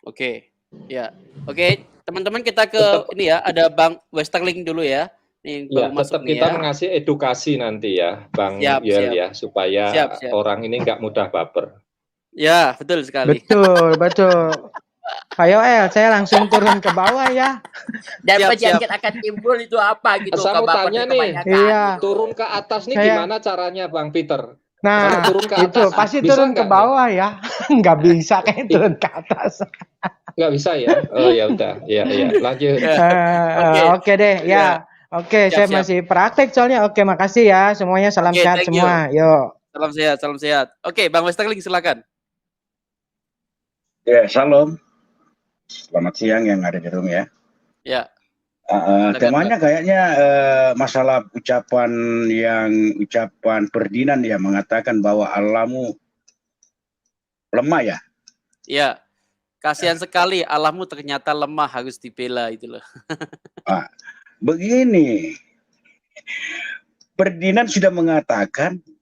Speaker 1: Oke, ya. Oke, teman-teman kita ke ini ya, ada Bang Westerling dulu ya.
Speaker 4: Ya, tetap kita mengasih edukasi nanti ya, Bang Yoel ya, supaya orang ini nggak mudah baper.
Speaker 1: Ya, betul sekali.
Speaker 9: Betul. Pak Yoel, saya langsung turun ke bawah ya.
Speaker 5: Dan penyakit akan timbul itu apa gitu?
Speaker 4: Saya mau tanya nih, turun ke atas nih gimana caranya, Bang Peter?
Speaker 9: Nah,
Speaker 4: turun ke
Speaker 9: itu
Speaker 4: atas,
Speaker 9: pasti
Speaker 4: bisa
Speaker 9: turun ke
Speaker 4: nggak nih?
Speaker 9: bawah ya. Nggak bisa kayak turun ke atas.
Speaker 4: Nggak bisa ya? Oh ya udah, ya lanjut.
Speaker 1: Oke.
Speaker 9: Oke deh,
Speaker 1: Ya.
Speaker 9: ya. Oke, saya
Speaker 1: Siap.
Speaker 9: masih praktek soalnya. Oke, makasih ya semuanya. Salam
Speaker 1: Oke,
Speaker 9: sehat
Speaker 1: thank you.
Speaker 9: semua. Yuk.
Speaker 1: Salam sehat. Oke, Bang Westerling silakan.
Speaker 10: Ya, salam. Selamat siang yang ada di room ya.
Speaker 1: Ya.
Speaker 10: Temanya kayaknya masalah ucapan Ferdinand ya, mengatakan bahwa Allahmu lemah ya.
Speaker 1: Ya. Kasihan sekali Allahmu ternyata lemah, harus dibela itu loh.
Speaker 10: Begini. Ferdinand sudah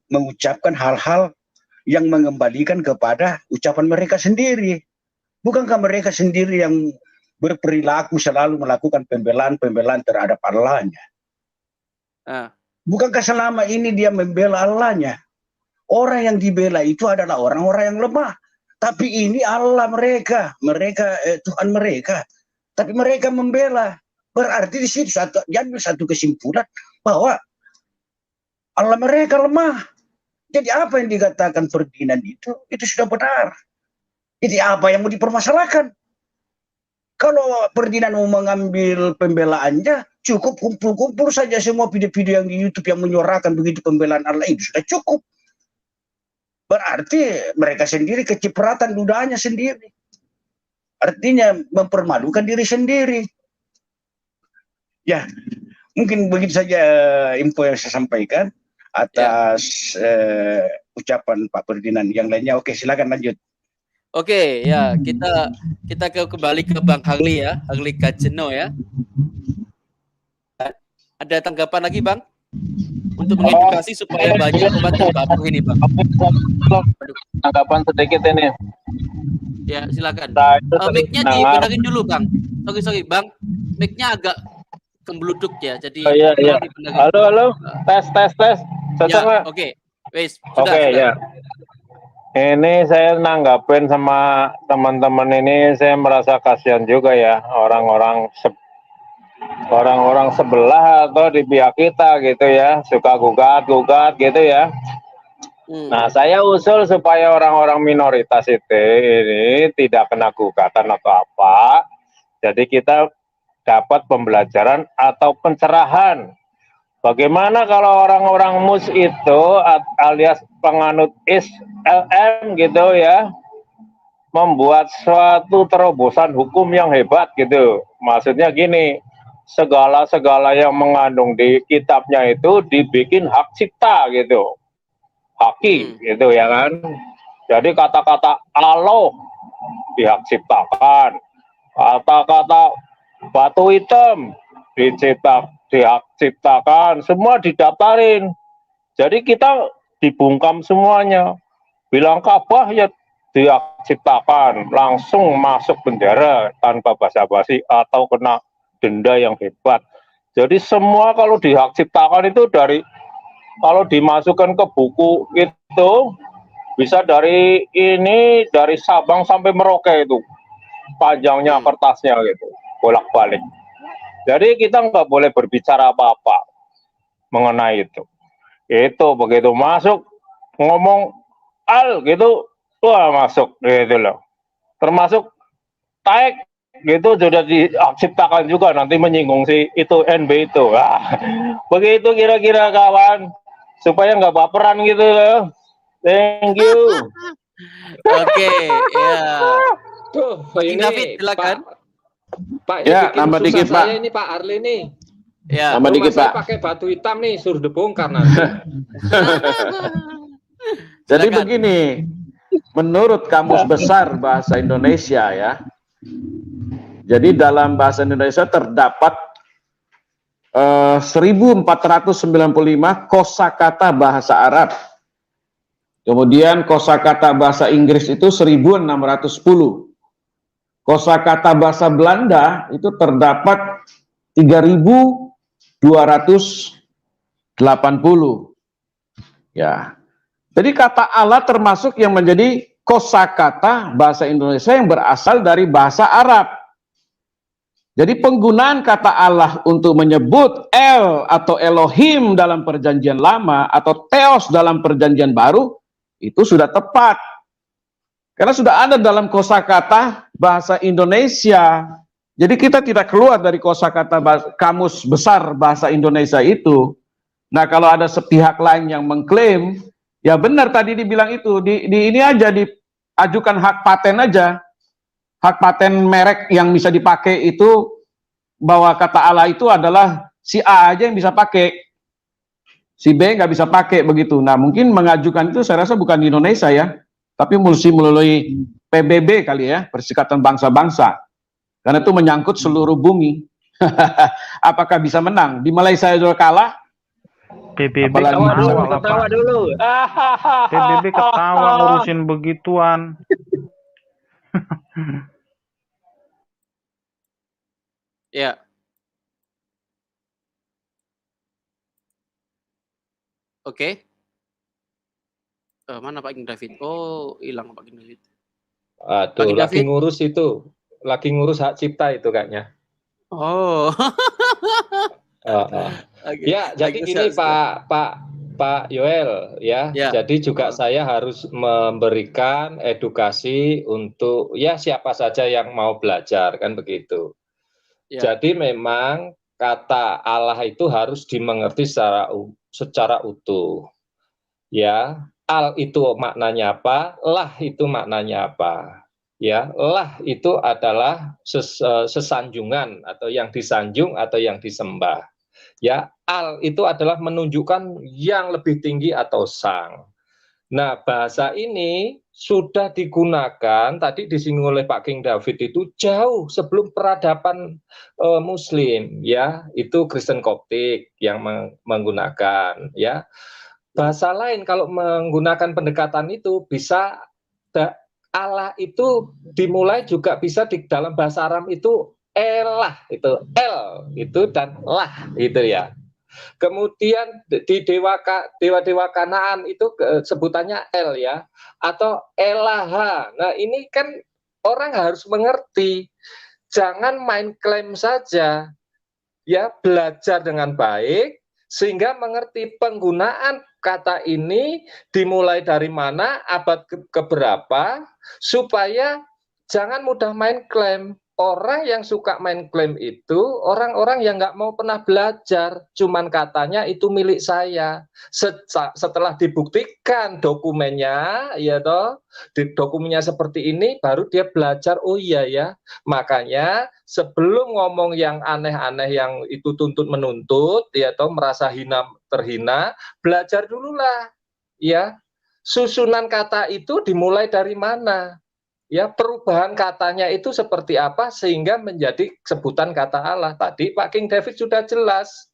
Speaker 10: mengucapkan hal-hal yang mengembalikan kepada ucapan mereka sendiri. Bukankah mereka sendiri yang berperilaku selalu melakukan pembelaan terhadap Allahnya? Bukankah selama ini dia membela Allahnya? Orang yang dibela itu adalah orang-orang yang lemah. Tapi ini Allah mereka Tuhan mereka. Tapi mereka membela. Berarti di situ diambil satu kesimpulan bahwa Allah mereka lemah. Jadi apa yang dikatakan Ferdinand itu sudah benar. Jadi apa yang mau dipermasalahkan? Kalau Ferdinand mau mengambil pembelaannya, cukup kumpul-kumpul saja semua video-video yang di YouTube yang menyuarakan begitu pembelaan Allah itu sudah cukup. Berarti mereka sendiri kecipratan ludahnya sendiri. Artinya mempermalukan diri sendiri. Ya, mungkin begitu saja info yang saya sampaikan atas ucapan Pak Ferdinand. Yang lainnya oke, silakan lanjut.
Speaker 1: Oke, ya kita kembali ke Bang Harli ya, Harli Kajeno ya. Ada tanggapan lagi Bang? Untuk mengedukasi supaya banyak umat terbantu ini Bang.
Speaker 2: Tanggapan sedikit ini.
Speaker 1: Ya silakan.
Speaker 2: Nah,
Speaker 1: Mic-nya dibenerin dulu Bang. Sorry Bang, mic-nya agak kembeluduk ya. Jadi
Speaker 2: iya. Halo. Tes. Cocok
Speaker 1: ya, oke. Wes, sudah.
Speaker 2: Ya. Ini saya nanggapin sama teman-teman ini, saya merasa kasihan juga ya orang-orang sebelah atau di pihak kita gitu ya, suka gugat gitu ya. Nah, saya usul supaya orang-orang minoritas ini tidak kena gugatan atau apa. Jadi kita dapat pembelajaran atau pencerahan. Bagaimana kalau orang-orang mus itu alias penganut ISLM gitu ya, membuat suatu terobosan hukum yang hebat gitu. Maksudnya gini, segala yang mengandung di kitabnya itu dibikin hak cipta gitu. Haki gitu ya kan. Jadi kata-kata Allah dihak ciptakan. Kata-kata batu hitam dihak ciptakan, semua didaftarin. Jadi kita dibungkam semuanya. Bilang Ka'bah ya dihak ciptakan, langsung masuk penjara tanpa basa-basi atau kena denda yang hebat. Jadi semua kalau dihak ciptakan itu kalau dimasukkan ke buku itu bisa dari Sabang sampai Merauke itu panjangnya kertasnya gitu, bolak-balik. Jadi kita nggak boleh berbicara apa-apa mengenai itu. Itu begitu masuk ngomong al gitu, wah masuk gitu loh. Termasuk taek gitu sudah diciptakan juga, nanti menyinggung si itu NB itu. Wah, begitu kira-kira kawan, supaya nggak baperan gitu loh. Thank you.
Speaker 1: Oke, ya.
Speaker 4: Tuh, ini
Speaker 1: David silakan.
Speaker 4: Pak,
Speaker 3: ya, nambah dikit Pak.
Speaker 4: Ini Pak Arli nih.
Speaker 1: Ya.
Speaker 3: Nambah dikit Pak.
Speaker 4: Pakai batu hitam nih, suruh dibongkar nanti.
Speaker 3: Jadi begini, menurut Kamus Besar Bahasa Indonesia ya, jadi dalam bahasa Indonesia terdapat 1495 kosakata bahasa Arab. Kemudian kosakata bahasa Inggris itu 1610. Kosakata bahasa Belanda itu terdapat 3280. Ya. Jadi kata Allah termasuk yang menjadi kosakata bahasa Indonesia yang berasal dari bahasa Arab. Jadi penggunaan kata Allah untuk menyebut El atau Elohim dalam perjanjian lama atau Theos dalam perjanjian baru itu sudah tepat. Karena sudah ada dalam kosakata bahasa Indonesia. Jadi kita tidak keluar dari kosakata kamus besar bahasa Indonesia itu. Nah, kalau ada sepihak lain yang mengklaim, ya benar tadi dibilang itu, di ini aja diajukan hak paten aja. Hak paten merek yang bisa dipakai itu bahwa kata Allah itu adalah si A aja yang bisa pakai, si B nggak bisa pakai begitu. Nah mungkin mengajukan itu saya rasa bukan di Indonesia ya, tapi mesti melalui PBB kali ya, Perserikatan Bangsa-Bangsa, karena itu menyangkut seluruh bumi. Apakah bisa menang? Di Malaysia juga kalah.
Speaker 8: PBB
Speaker 2: ketawa dulu.
Speaker 8: PBB ketawa ngurusin begituan.
Speaker 1: Ya. Oke. Mana Pak King David? Oh, hilang Pak King David.
Speaker 4: Aduh, lagi ngurus itu. Lagi ngurus hak cipta itu kayaknya.
Speaker 1: Oh.
Speaker 4: Ya, jadi gini Pak Yoel ya. Jadi juga saya harus memberikan edukasi untuk ya siapa saja yang mau belajar kan begitu. Jadi memang kata Allah itu harus dimengerti secara utuh. Ya, al itu maknanya apa? Lah itu maknanya apa? Ya, lah itu adalah sesanjungan atau yang disanjung atau yang disembah. Ya, al itu adalah menunjukkan yang lebih tinggi atau sang. Nah, bahasa ini sudah digunakan, tadi disinggung oleh Pak King David itu jauh sebelum peradaban Muslim, ya, itu Kristen Koptik yang menggunakan, ya. Bahasa lain kalau menggunakan pendekatan itu bisa Allah itu dimulai juga bisa di dalam bahasa Aram itu elah, itu el itu dan lah itu ya. Kemudian di dewa-dewa Kanaan itu sebutannya El ya, atau Elaha. Nah ini kan orang harus mengerti, jangan main klaim saja, ya belajar dengan baik sehingga mengerti penggunaan kata ini dimulai dari mana, abad keberapa, supaya jangan mudah main klaim. Orang yang suka main klaim itu orang-orang yang nggak mau pernah belajar, cuman katanya itu milik saya. Setelah dibuktikan dokumennya, ya toh, dokumennya seperti ini, baru dia belajar. Oh iya ya, makanya sebelum ngomong yang aneh-aneh yang itu tuntut menuntut, ya toh merasa terhina, belajar dululah, ya. Susunan kata itu dimulai dari mana? Ya, perubahan katanya itu seperti apa sehingga menjadi sebutan kata Allah. Tadi Pak King David sudah jelas.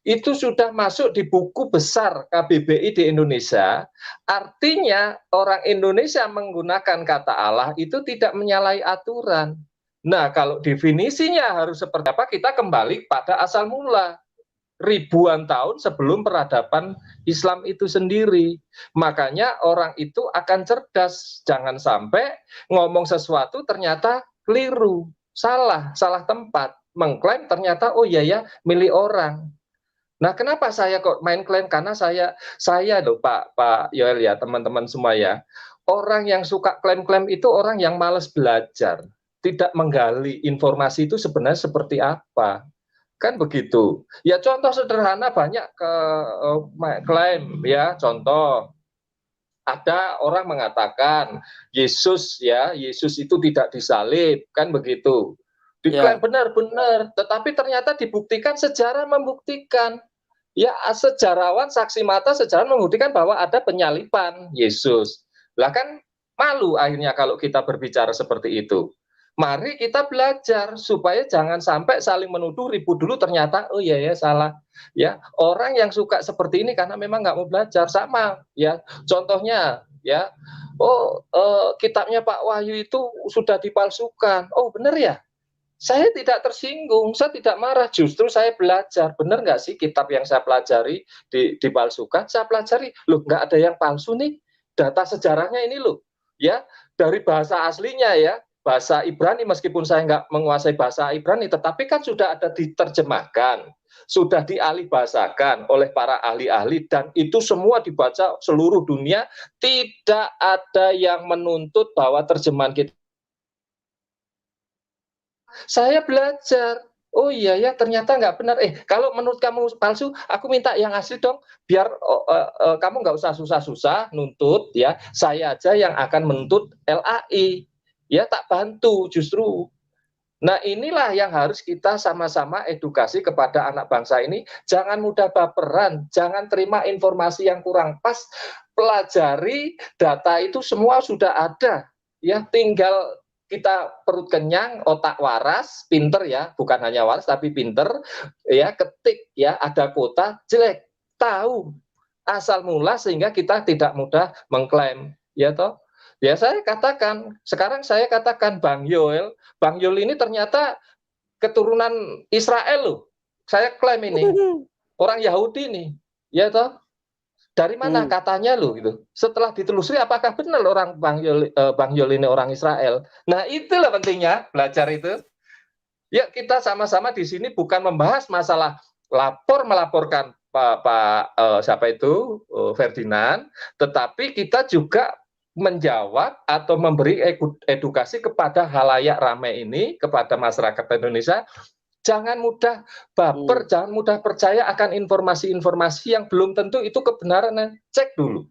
Speaker 4: Itu sudah masuk di buku besar KBBI di Indonesia. Artinya orang Indonesia menggunakan kata Allah itu tidak menyalahi aturan. Nah, kalau definisinya harus seperti apa? Kita kembali pada asal mula. Ribuan tahun sebelum peradaban Islam itu sendiri. Makanya orang itu akan cerdas. Jangan sampai ngomong sesuatu ternyata keliru, salah tempat. Mengklaim ternyata oh iya ya milik orang. Nah kenapa saya kok main klaim? Karena saya loh Pak Yoel ya, teman-teman semua ya. Orang yang suka klaim-klaim itu orang yang malas belajar. Tidak menggali informasi itu sebenarnya seperti apa. Kan begitu. Ya contoh sederhana banyak klaim ya. Contoh ada orang mengatakan Yesus itu tidak disalib, kan begitu. Diklaim benar-benar, tetapi ternyata dibuktikan, sejarah membuktikan. Ya sejarawan, saksi mata sejarah membuktikan bahwa ada penyaliban Yesus. Lah kan malu akhirnya kalau kita berbicara seperti itu. Mari kita belajar supaya jangan sampai saling menuduh, ribut dulu ternyata oh iya ya salah. Ya, orang yang suka seperti ini karena memang nggak mau belajar sama ya. Contohnya ya, kitabnya Pak Wahyu itu sudah dipalsukan. Oh benar ya? Saya tidak tersinggung, saya tidak marah, justru saya belajar. Benar nggak sih kitab yang saya pelajari dipalsukan? Saya pelajari, loh nggak ada yang palsu nih. Data sejarahnya ini loh, ya dari bahasa aslinya ya. bahasa Ibrani, meskipun saya nggak menguasai bahasa Ibrani, tetapi kan sudah ada diterjemahkan, sudah dialihbahasakan oleh para ahli-ahli, dan itu semua dibaca seluruh dunia. Tidak ada yang menuntut bahwa terjemahan kita. Saya belajar, oh iya ya, ternyata nggak benar. Kalau menurut kamu palsu, aku minta yang asli dong, biar kamu nggak usah susah-susah nuntut ya. Saya aja yang akan menuntut LAI, ya tak bantu justru. Nah, inilah yang harus kita sama-sama edukasi kepada anak bangsa ini. Jangan mudah baperan, jangan terima informasi yang kurang pas. Pelajari, data itu semua sudah ada, ya tinggal kita perut kenyang, otak waras, pinter ya, bukan hanya waras tapi pinter, ya ketik ya, ada kota jelek, tahu asal mula sehingga kita tidak mudah mengklaim, ya toh. Ya saya katakan, sekarang saya katakan Bang Yul ini ternyata keturunan Israel loh. Saya klaim ini orang Yahudi nih, ya toh. Dari mana katanya lo gitu. Setelah ditelusuri apakah benar orang Bang Yul ini orang Israel. Nah, itulah pentingnya belajar itu. Ya, kita sama-sama di sini bukan membahas masalah melaporkan siapa itu Ferdinand, tetapi kita juga menjawab atau memberi edukasi kepada halayak ramai ini, kepada masyarakat Indonesia. Jangan mudah baper, jangan mudah percaya akan informasi-informasi yang belum tentu itu kebenarannya. Cek dulu.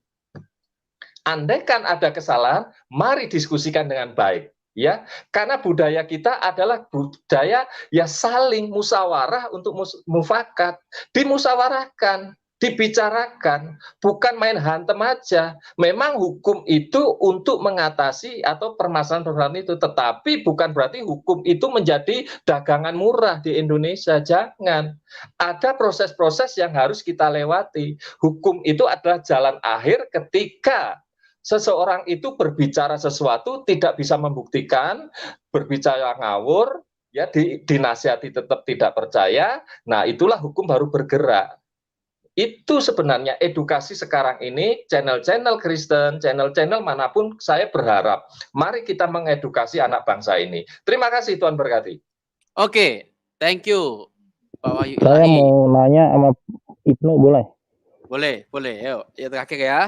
Speaker 4: Andaikan ada kesalahan, mari diskusikan dengan baik. Ya, karena budaya kita adalah budaya ya saling musyawarah untuk mufakat, dimusyawarahkan, dibicarakan, bukan main hantem aja. Memang hukum itu untuk mengatasi atau permasalahan itu, tetapi bukan berarti hukum itu menjadi dagangan murah di Indonesia. Jangan. Ada proses-proses yang harus kita lewati. Hukum itu adalah jalan akhir ketika seseorang itu berbicara sesuatu tidak bisa membuktikan, berbicara ngawur, ya dinasihati tetap tidak percaya. Nah, itulah hukum baru bergerak. Itu sebenarnya edukasi sekarang ini, channel-channel Kristen, channel-channel manapun, saya berharap mari kita mengedukasi anak bangsa ini. Terima kasih, Tuhan berkati.
Speaker 1: Oke, thank you Pak Wahyu
Speaker 8: Saya
Speaker 1: Ilahi.
Speaker 8: mau nanya sama Ibnu, boleh?
Speaker 1: Boleh. Yuk, ya terakhir ya.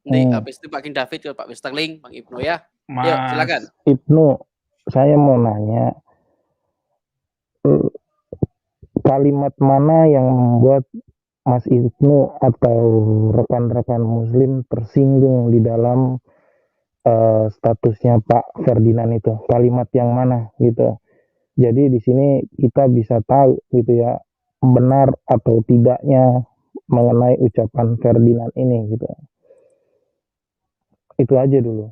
Speaker 1: Nanti habis itu Pak King David ke Pak Westerling, Bang Ibnu ya. Yuk, silakan.
Speaker 8: Ibnu, saya mau nanya kalimat mana yang membuat Mas Ibnu atau rekan-rekan Muslim tersinggung di dalam statusnya Pak Ferdinand itu, kalimat yang mana gitu. Jadi di sini kita bisa tahu gitu ya, benar atau tidaknya mengenai ucapan Ferdinand ini gitu. Itu aja dulu.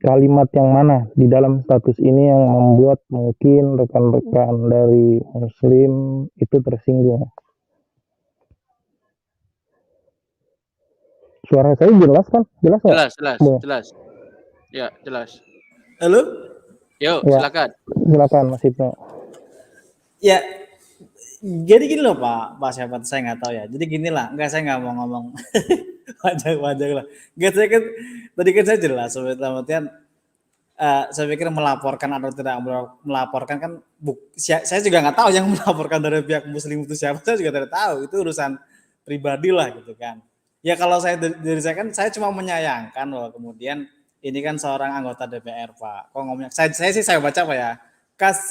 Speaker 8: Kalimat yang mana di dalam status ini yang membuat mungkin rekan-rekan dari Muslim itu tersinggung? Suara saya jelas kan? Jelas nggak?
Speaker 1: Jelas. Ya, jelas.
Speaker 11: Halo?
Speaker 1: Yuk,
Speaker 8: Ya.
Speaker 1: silakan
Speaker 8: Mas Ibnu.
Speaker 11: Ya, jadi gini loh Pak siapa saya nggak tahu ya. Jadi gini lah, saya nggak mau ngomong wajah lah. Enggak, saya kan tadi kan saya jelas artian saya pikir melaporkan atau tidak melaporkan kan saya juga nggak tahu yang melaporkan dari pihak Muslim itu siapa, saya juga tidak tahu, itu urusan pribadi lah gitu kan. Ya kalau saya dari saya kan saya cuma menyayangkan loh, kemudian ini kan seorang anggota DPR Pak, kok ngomongnya saya baca Pak ya,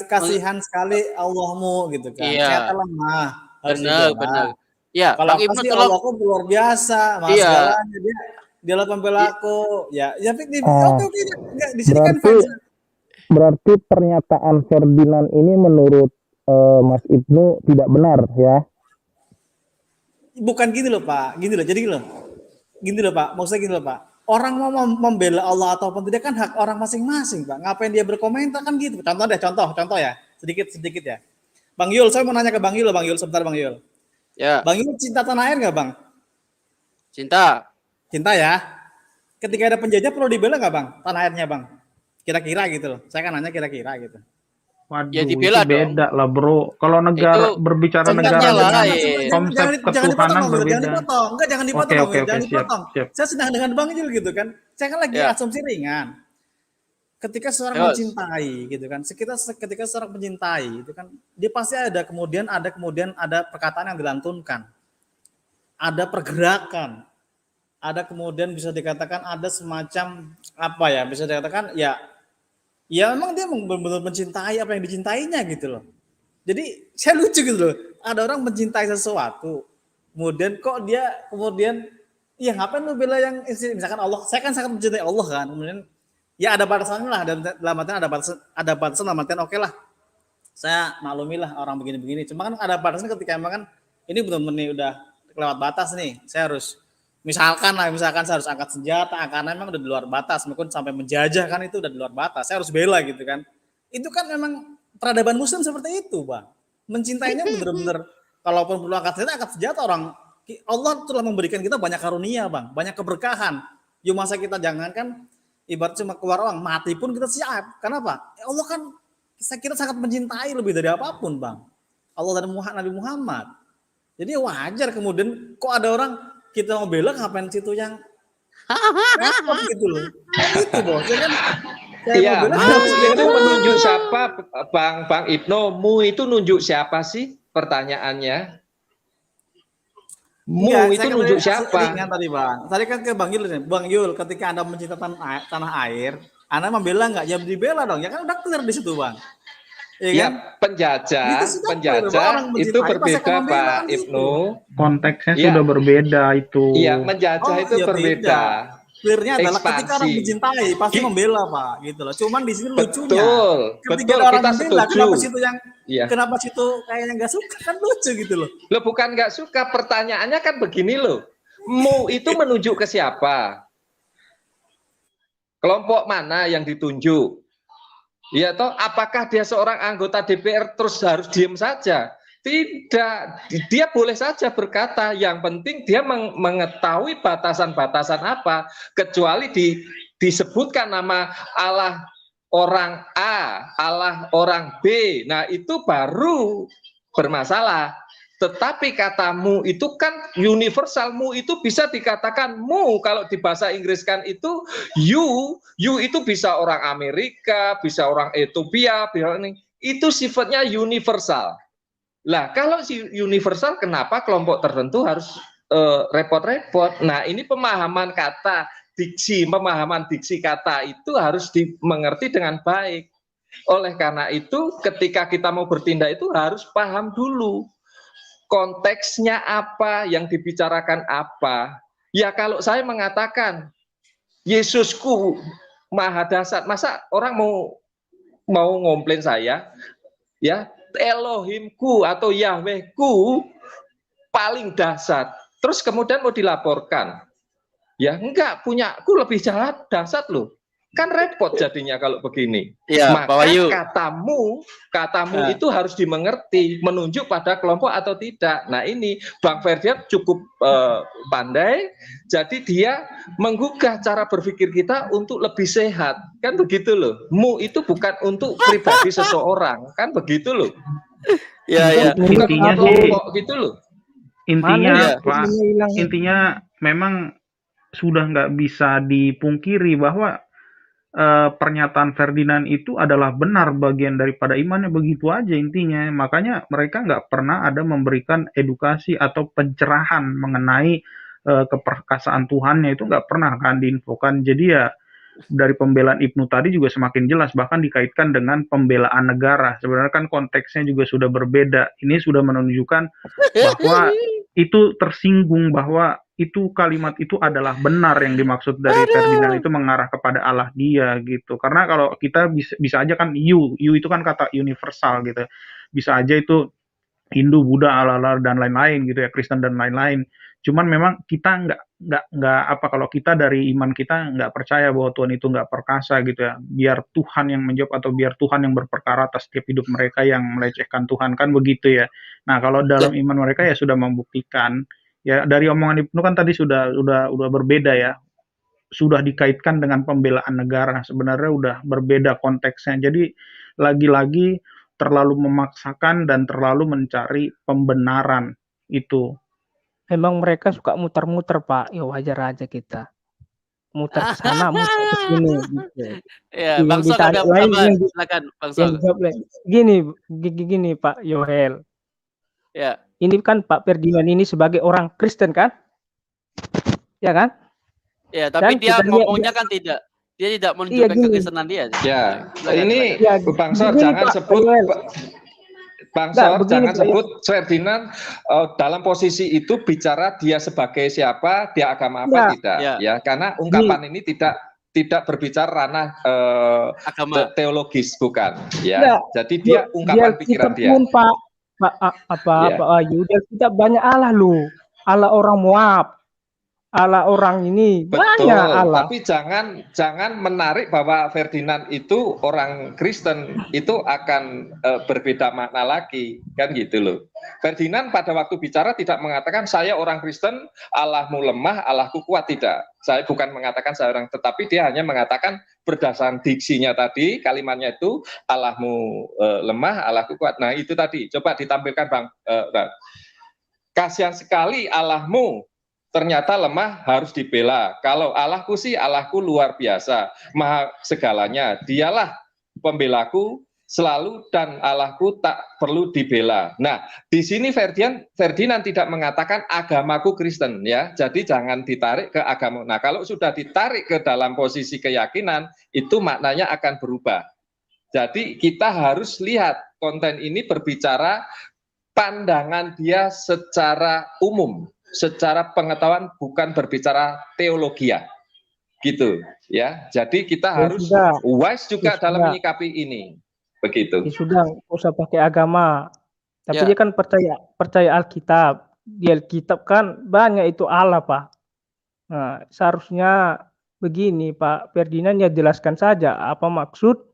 Speaker 11: kasihan sekali Allahmu gitu kan.
Speaker 1: Iya.
Speaker 11: Ternyata lemah, harus
Speaker 1: Benar. Ya,
Speaker 11: kalau
Speaker 1: Bang Ibnu
Speaker 11: pasti
Speaker 1: tolong.
Speaker 11: Allahku luar biasa, Mas
Speaker 1: Iya.
Speaker 11: segalanya dia pembela aku. Ya oke, enggak di sini kan
Speaker 8: Berarti pernyataan Ferdinand ini menurut Mas Ibnu tidak benar ya?
Speaker 11: bukan gini loh Pak, gini loh. Jadi gini loh Pak, maksudnya gini loh Pak. Orang mau membela Allah ataupun tidak kan hak orang masing-masing Pak. Ngapain dia berkomentar kan gitu. Contoh ya, sedikit ya. Bang Yul, saya mau nanya ke Bang Yul, sebentar Bang Yul.
Speaker 1: Ya.
Speaker 11: Bang Yul cinta tanah air nggak Bang?
Speaker 1: Cinta
Speaker 11: ya. Ketika ada penjajah perlu dibela nggak Bang? Tanah airnya Bang? Kira-kira gitu loh. Saya kan nanya kira-kira gitu.
Speaker 8: Waduh,
Speaker 1: Ya
Speaker 8: itu
Speaker 1: dibela dong.
Speaker 8: beda lah bro. Kalau negara
Speaker 1: Itu
Speaker 8: berbicara
Speaker 1: konsepnya
Speaker 8: negara dengan
Speaker 1: lain.
Speaker 8: konsep
Speaker 11: jangan dipotong
Speaker 8: ketuhanan
Speaker 11: Bang Yul, jangan
Speaker 8: berbeda.
Speaker 11: dipotong. Enggak, jangan dipotong
Speaker 8: Oke,
Speaker 11: Bang
Speaker 8: oke,
Speaker 11: Yul,
Speaker 8: oke,
Speaker 11: jangan
Speaker 8: siap,
Speaker 11: dipotong.
Speaker 8: siap.
Speaker 11: Saya sedang dengan Bang Yul gitu kan. Saya kan lagi
Speaker 1: Ya.
Speaker 11: asumsi ringan. Ketika seorang
Speaker 1: Terus.
Speaker 11: mencintai gitu kan, ketika seorang mencintai itu kan, dia pasti ada kemudian ada perkataan yang dilantunkan, ada pergerakan, ada kemudian bisa dikatakan ada semacam apa ya, bisa dikatakan ya memang dia benar-benar mencintai apa yang dicintainya gitu loh. Jadi saya lucu gitu loh, ada orang mencintai sesuatu, kemudian kok dia kemudian iya ngapain lu bela yang misalkan Allah, saya kan sangat mencintai Allah kan, kemudian ya ada batasannya lah, dalam artian ada batasan dalam artian oke lah, saya maklumi lah orang begini-begini, cuma kan ada batasan ketika emang kan ini benar-benar udah kelewat batas nih, saya harus misalkan saya harus angkat senjata karena memang udah di luar batas, mungkin sampai menjajah kan itu udah di luar batas, saya harus bela gitu kan. Itu kan memang peradaban muslim seperti itu, Bang. Mencintainya benar-benar kalaupun perlu angkat senjata orang, Allah telah memberikan kita banyak karunia, Bang, banyak keberkahan. Yuk masa kita jangankan ibarat cuma keluar uang, mati pun kita siap. Kenapa? Allah kan kita sangat mencintai lebih dari apapun, Bang. Allah dan Nabi Muhammad. Jadi wajar kemudian kok ada orang kita mau bela ngapain situ yang repot gitu loh. Itu bos, ya kan?
Speaker 4: Iya, mu itu menunjuk siapa, Bang Ibnu? Mu itu nunjuk siapa sih? Pertanyaannya. Mu itu nunjuk siapa?
Speaker 11: Tadi Bang, tadi kan ke Bang Yul, ketika Anda mencintai tanah air, Anda membela nggak? Ya dibela dong, ya kan udah clear di situ Bang.
Speaker 4: Ya, penjajah itu berbeda Pak Ibnu.
Speaker 8: Konteksnya
Speaker 4: Ya.
Speaker 8: sudah berbeda itu.
Speaker 4: Iya, menjajah itu berbeda.
Speaker 11: Clearnya adalah ketika orang
Speaker 4: Ekspansi.
Speaker 11: mencintai pasti membela Pak, gitu loh. Cuman di sini lucunya, ketika
Speaker 4: Betul,
Speaker 11: ada orang
Speaker 4: kita
Speaker 11: membela,
Speaker 4: setuju.
Speaker 11: kenapa situ yang
Speaker 4: Iya.
Speaker 11: kenapa situ kayaknya nggak suka kan lucu gitu loh.
Speaker 4: Lo bukan nggak suka, pertanyaannya kan begini loh. Mu itu menunjuk ke siapa? Kelompok mana yang ditunjuk? Ya toh, apakah dia seorang anggota DPR terus harus diem saja? Tidak, dia boleh saja berkata, yang penting dia mengetahui batasan-batasan apa, kecuali disebutkan nama Allah orang A, Allah orang B, nah itu baru bermasalah. Tetapi katamu itu kan universal, mu itu bisa dikatakan mu, kalau di bahasa Inggris kan itu you itu bisa orang Amerika, bisa orang Ethiopia, itu sifatnya universal. Lah kalau si universal, kenapa kelompok tertentu harus repot-repot? Nah ini pemahaman diksi kata itu harus dimengerti dengan baik. Oleh karena itu ketika kita mau bertindak itu harus paham dulu konteksnya apa, yang dibicarakan apa. Ya kalau saya mengatakan Yesusku maha dahsyat, masa orang mau ngomplain saya? Ya, Elohimku atau Yahwehku paling dahsyat. Terus kemudian mau dilaporkan. Ya, enggak, punyaku lebih dahsyat loh. Kan repot jadinya kalau begini.
Speaker 1: Ya,
Speaker 4: maka katamu itu harus dimengerti, menunjuk pada kelompok atau tidak. Nah ini Bang Ferdian cukup pandai, jadi dia menggugah cara berpikir kita untuk lebih sehat, kan begitu loh. Mu itu bukan untuk pribadi seseorang, kan begitu loh.
Speaker 1: Ya.
Speaker 4: Bukan
Speaker 8: Intinya
Speaker 4: untuk
Speaker 8: sih,
Speaker 4: kelompok gitu loh.
Speaker 8: Intinya memang sudah nggak bisa dipungkiri bahwa pernyataan Ferdinand itu adalah benar bagian daripada imannya, begitu aja intinya. Makanya mereka nggak pernah ada memberikan edukasi atau pencerahan mengenai keperkasaan Tuhannya, itu nggak pernah kan diinfokan. Jadi ya dari pembelaan Ibnu tadi juga semakin jelas, bahkan dikaitkan dengan pembelaan negara. Sebenarnya kan konteksnya juga sudah berbeda. Ini sudah menunjukkan bahwa itu tersinggung bahwa itu kalimat itu adalah benar, yang dimaksud dari Ferdinand itu mengarah kepada Allah dia gitu. Karena kalau kita bisa aja kan you itu kan kata universal gitu. Bisa aja itu Hindu, Buddha, Allah dan lain-lain gitu ya, Kristen dan lain-lain. Cuman memang kita nggak apa, kalau kita dari iman kita nggak percaya bahwa Tuhan itu nggak perkasa gitu ya. Biar Tuhan yang menjawab atau biar Tuhan yang berperkara atas setiap hidup mereka yang melecehkan Tuhan, kan begitu ya. Nah kalau dalam iman mereka ya sudah membuktikan. Ya dari omongan Ibnu kan tadi sudah berbeda ya, sudah dikaitkan dengan pembelaan negara, sebenarnya udah berbeda konteksnya. Jadi lagi-lagi terlalu memaksakan dan terlalu mencari pembenaran itu.
Speaker 12: Memang mereka suka muter-muter, Pak. Ya wajar aja kita. Muter ke sana, muter ke sini gitu.
Speaker 1: Ya,
Speaker 12: Yang
Speaker 1: Bang Sol
Speaker 12: ditarik
Speaker 1: ada
Speaker 12: lain,
Speaker 1: tambahan.
Speaker 12: yang
Speaker 1: Silakan, Bang
Speaker 12: yang
Speaker 1: Sol.
Speaker 12: dijawab lain. Gini Pak Yohel.
Speaker 1: Ya.
Speaker 12: Ini kan Pak Ferdinand ini sebagai orang Kristen kan? Ya kan?
Speaker 1: Ya, tapi
Speaker 12: Dan
Speaker 1: dia
Speaker 12: kita lihat
Speaker 1: ngomongnya kan tidak. Dia tidak menunjukkan
Speaker 12: gini.
Speaker 1: kekristenan dia.
Speaker 4: Ya,
Speaker 1: Silakan,
Speaker 4: ini
Speaker 1: silakan.
Speaker 4: Bang Sor
Speaker 12: begini,
Speaker 4: jangan
Speaker 12: Pak
Speaker 4: sebut
Speaker 12: Yohel.
Speaker 4: Bang
Speaker 12: Nggak,
Speaker 4: Sor
Speaker 12: begini,
Speaker 4: jangan
Speaker 12: Pak
Speaker 4: sebut Ferdinand dalam posisi itu bicara dia sebagai siapa, dia agama apa
Speaker 12: Nggak.
Speaker 4: tidak,
Speaker 1: Ya.
Speaker 4: ya karena ungkapan ini tidak berbicara ranah
Speaker 1: Agama.
Speaker 4: teologis, bukan, ya.
Speaker 12: Nggak.
Speaker 4: Jadi dia ungkapan pikiran dia.
Speaker 12: Pun Pak Ayu, dia kita banyak Allah loh. Allah orang Moab, Allah orang ini,
Speaker 4: Betul,
Speaker 12: banyak Allah.
Speaker 4: tapi jangan menarik bahwa Ferdinand itu orang Kristen, itu akan berbeda makna lagi, kan gitu loh. Ferdinand pada waktu bicara tidak mengatakan saya orang Kristen, Allahmu lemah, Allahku kuat, tidak. Saya bukan mengatakan saya orang, tetapi dia hanya mengatakan berdasarkan diksinya tadi, kalimatnya itu Allahmu lemah, Allahku kuat. Nah itu tadi, coba ditampilkan Bang. Kasihan sekali Allahmu ternyata lemah, harus dibela. Kalau Allahku sih, Allahku luar biasa, maha segalanya. Dialah pembelaku selalu dan Allahku tak perlu dibela. Nah, di sini Ferdinand tidak mengatakan agamaku Kristen, ya. Jadi jangan ditarik ke agama. Nah, kalau sudah ditarik ke dalam posisi keyakinan, itu maknanya akan berubah. Jadi kita harus lihat konten ini berbicara pandangan dia secara umum, secara pengetahuan, bukan berbicara teologi, gitu ya. Jadi kita harus wise juga dalam menyikapi ini, begitu.
Speaker 12: Ya sudah, nggak usah pakai agama, tapi
Speaker 1: Ya.
Speaker 12: dia kan percaya Alkitab. Di Alkitab kan banyak itu Allah, Pak. Nah, seharusnya begini, Pak Ferdinand, ya jelaskan saja apa maksud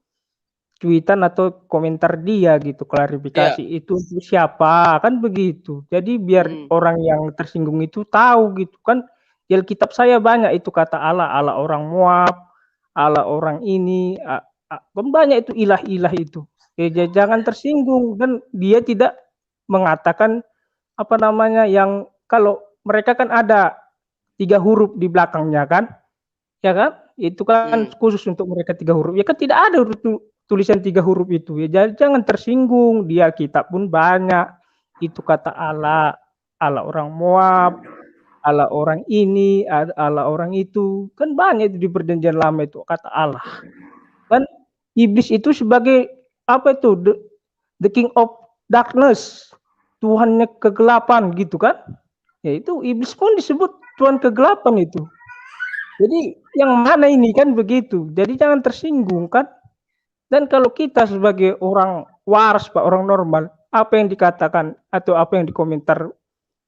Speaker 12: tweetan atau komentar dia gitu, klarifikasi itu siapa, kan begitu. Jadi biar orang yang tersinggung itu tahu gitu kan. Di Alkitab saya banyak itu kata Allah, Allah orang Moab, Allah orang ini, kan banyak itu ilah-ilah itu. Ya, jangan tersinggung, dan dia tidak mengatakan apa namanya yang kalau mereka kan ada 3 huruf di belakangnya kan, ya kan? Itu kan khusus untuk mereka 3 huruf. Ya kan tidak ada tulisan 3 huruf itu, ya jangan tersinggung. Dia kitab pun banyak itu kata Allah, Allah orang Moab, Allah orang ini, Allah orang itu, kan banyak itu di perjanjian lama itu kata Allah. Dan iblis itu sebagai apa itu, the king of darkness, Tuhannya kegelapan gitu kan. Ya itu iblis pun disebut Tuhan kegelapan itu. Jadi yang mana ini kan begitu. Jadi jangan tersinggung kan. Dan kalau kita sebagai orang waras, Pak, orang normal, apa yang dikatakan atau apa yang dikomentar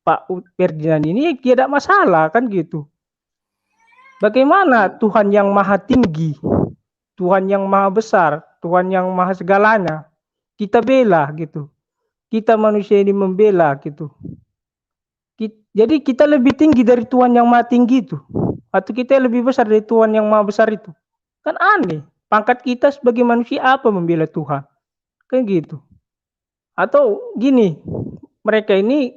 Speaker 12: Pak Ferdinand ini tidak masalah kan gitu. Bagaimana Tuhan yang maha tinggi, Tuhan yang maha besar, Tuhan yang maha segalanya, kita bela gitu. Kita manusia ini membela gitu. Jadi kita lebih tinggi dari Tuhan yang maha tinggi itu, atau kita lebih besar dari Tuhan yang maha besar itu, kan aneh. Pangkat kita sebagai manusia apa membela Tuhan, kan gitu. Atau gini, mereka ini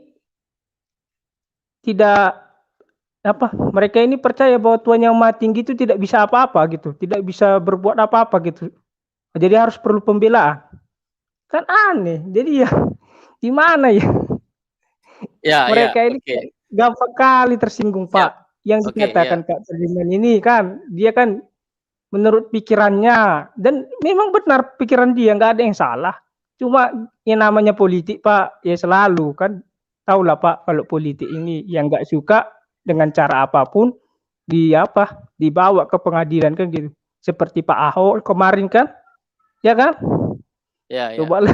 Speaker 12: tidak apa, mereka ini percaya bahwa Tuhan yang maha tinggi itu tidak bisa apa-apa gitu, tidak bisa berbuat apa-apa gitu. Jadi harus perlu pembelaan, kan aneh. Jadi ya gimana ya? Mereka ini gampang kali tersinggung, Pak. Yang dikatakan Pak Ferdinand ini kan, dia kan menurut pikirannya, dan memang benar pikiran dia, nggak ada yang salah. Cuma yang namanya politik, Pak, ya selalu kan, tahulah Pak, kalau politik ini yang nggak suka dengan cara apapun dibawa ke pengadilan kan gitu. Seperti Pak Ahok kemarin kan, ya kan? Ya. Cobalah.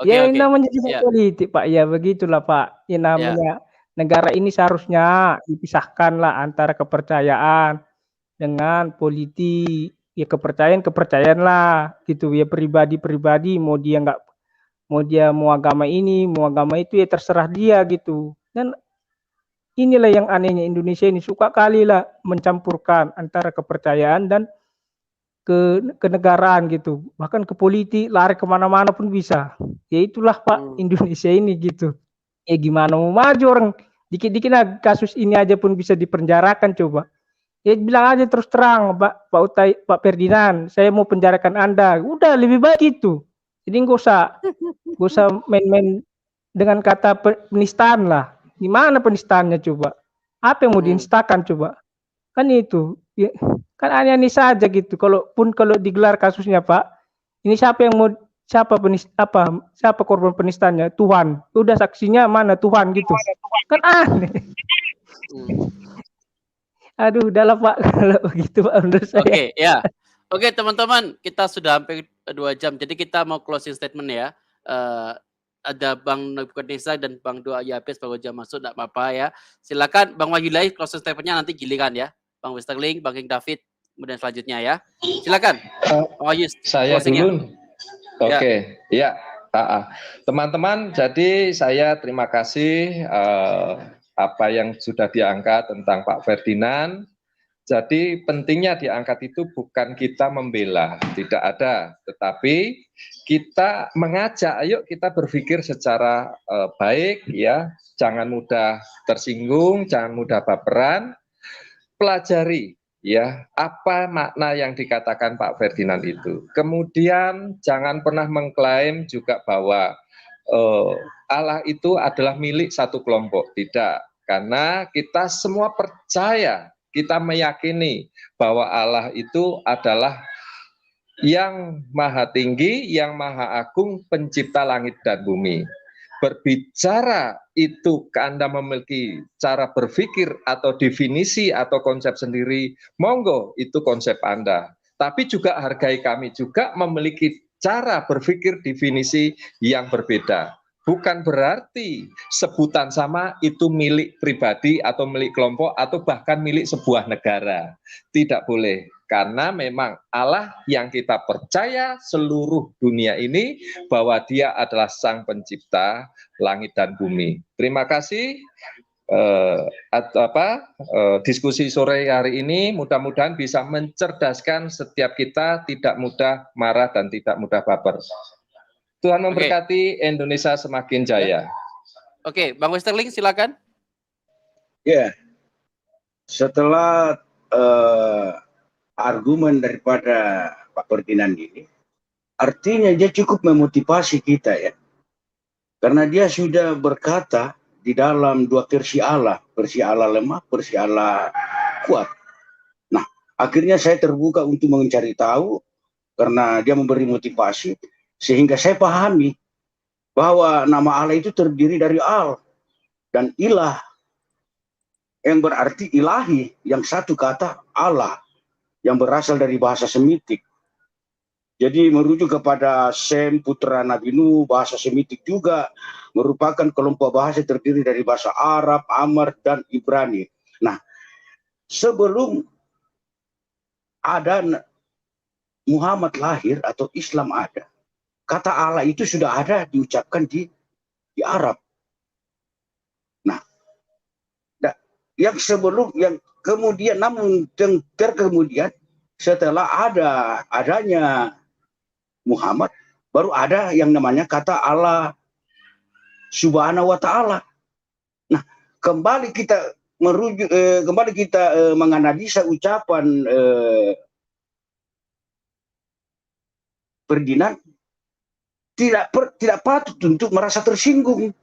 Speaker 12: Yang namanya juga politik, Pak. Ya begitulah, Pak. Yang namanya negara ini seharusnya dipisahkan lah antara kepercayaan dengan politik. Ya kepercayaan lah gitu ya, pribadi mau dia mau agama ini mau agama itu, ya terserah dia gitu. Dan inilah yang anehnya Indonesia ini, suka kali lah mencampurkan antara kepercayaan dan kenegaraan gitu, bahkan ke politik, lari kemana-mana pun bisa. Ya itulah Pak Indonesia ini gitu. Ya gimana mau maju orang dikit-dikit kasus ini aja pun bisa dipenjarakan coba. Ya bilang aja terus terang Pak Ferdinand, saya mau penjarakan Anda. Udah lebih baik itu. Jadi nggak usah main-main dengan kata penistaan lah. Gimana penistaannya coba? Apa yang mau diinstakan coba? Kan itu. Ya, kan aneh-aneh saja gitu. Kalau digelar kasusnya Pak, ini siapa korban penistaannya? Tuhan. Udah saksinya mana Tuhan gitu. Kan aneh. Aduh, udahlah Pak kalau begitu Pak menurut saya.
Speaker 1: Oke, ya. Oke, teman-teman, kita sudah hampir 2 jam. Jadi kita mau closing statement ya. Ada Bang Nebukadnezar dan Bang Doa Yabes baru jam masuk, enggak apa-apa ya. Silakan Bang Wahyulai closing statement-nya nanti giliran ya. Bang Westerling, Bang King David, kemudian selanjutnya ya. Silakan. Bang Wahyu,
Speaker 4: Saya dulu. Oke, ya. Teman-teman, jadi saya terima kasih apa yang sudah diangkat tentang Pak Ferdinand. Jadi pentingnya diangkat itu bukan kita membela, tidak ada, tetapi kita mengajak, ayo kita berpikir secara baik ya, jangan mudah tersinggung, jangan mudah baperan, pelajari ya apa makna yang dikatakan Pak Ferdinand itu. Kemudian jangan pernah mengklaim juga bahwa Allah itu adalah milik satu kelompok, tidak, karena kita semua percaya, kita meyakini bahwa Allah itu adalah yang maha tinggi, yang maha agung, pencipta langit dan bumi. Berbicara itu Anda memiliki cara berpikir atau definisi atau konsep sendiri, monggo itu konsep Anda. Tapi juga hargai kami juga memiliki cara berpikir definisi yang berbeda. Bukan berarti sebutan sama itu milik pribadi atau milik kelompok atau bahkan milik sebuah negara. Tidak boleh, karena memang Allah yang kita percaya seluruh dunia ini bahwa Dia adalah Sang Pencipta langit dan bumi. Terima kasih. Diskusi sore hari ini mudah-mudahan bisa mencerdaskan setiap kita, tidak mudah marah dan tidak mudah baper. Tuhan memberkati, Indonesia semakin jaya.
Speaker 1: Oke, Bang Westerling silakan.
Speaker 10: Ya, setelah argumen daripada Pak Ferdinand ini, artinya dia cukup memotivasi kita ya, karena dia sudah berkata di dalam 2 versi Allah lemah, versi Allah kuat. Nah, akhirnya saya terbuka untuk mencari tahu karena dia memberi motivasi, sehingga saya pahami bahwa nama Allah itu terdiri dari al dan ilah, yang berarti ilahi, yang satu kata Allah, yang berasal dari bahasa Semitik. Jadi merujuk kepada Sem, putra Nabi Nuh, bahasa Semitik juga merupakan kelompok bahasa terdiri dari bahasa Arab, Amar, dan Ibrani. Nah, sebelum ada Muhammad lahir atau Islam ada, kata Allah itu sudah ada diucapkan di Arab. Nah, yang sebelum, yang kemudian, namun kemudian setelah adanya Muhammad, baru ada yang namanya kata Allah Subhanahu wa Ta'ala. Nah, kembali kita merujuk, kembali kita menganalisa ucapan Ferdinand, tidak patut untuk merasa tersinggung,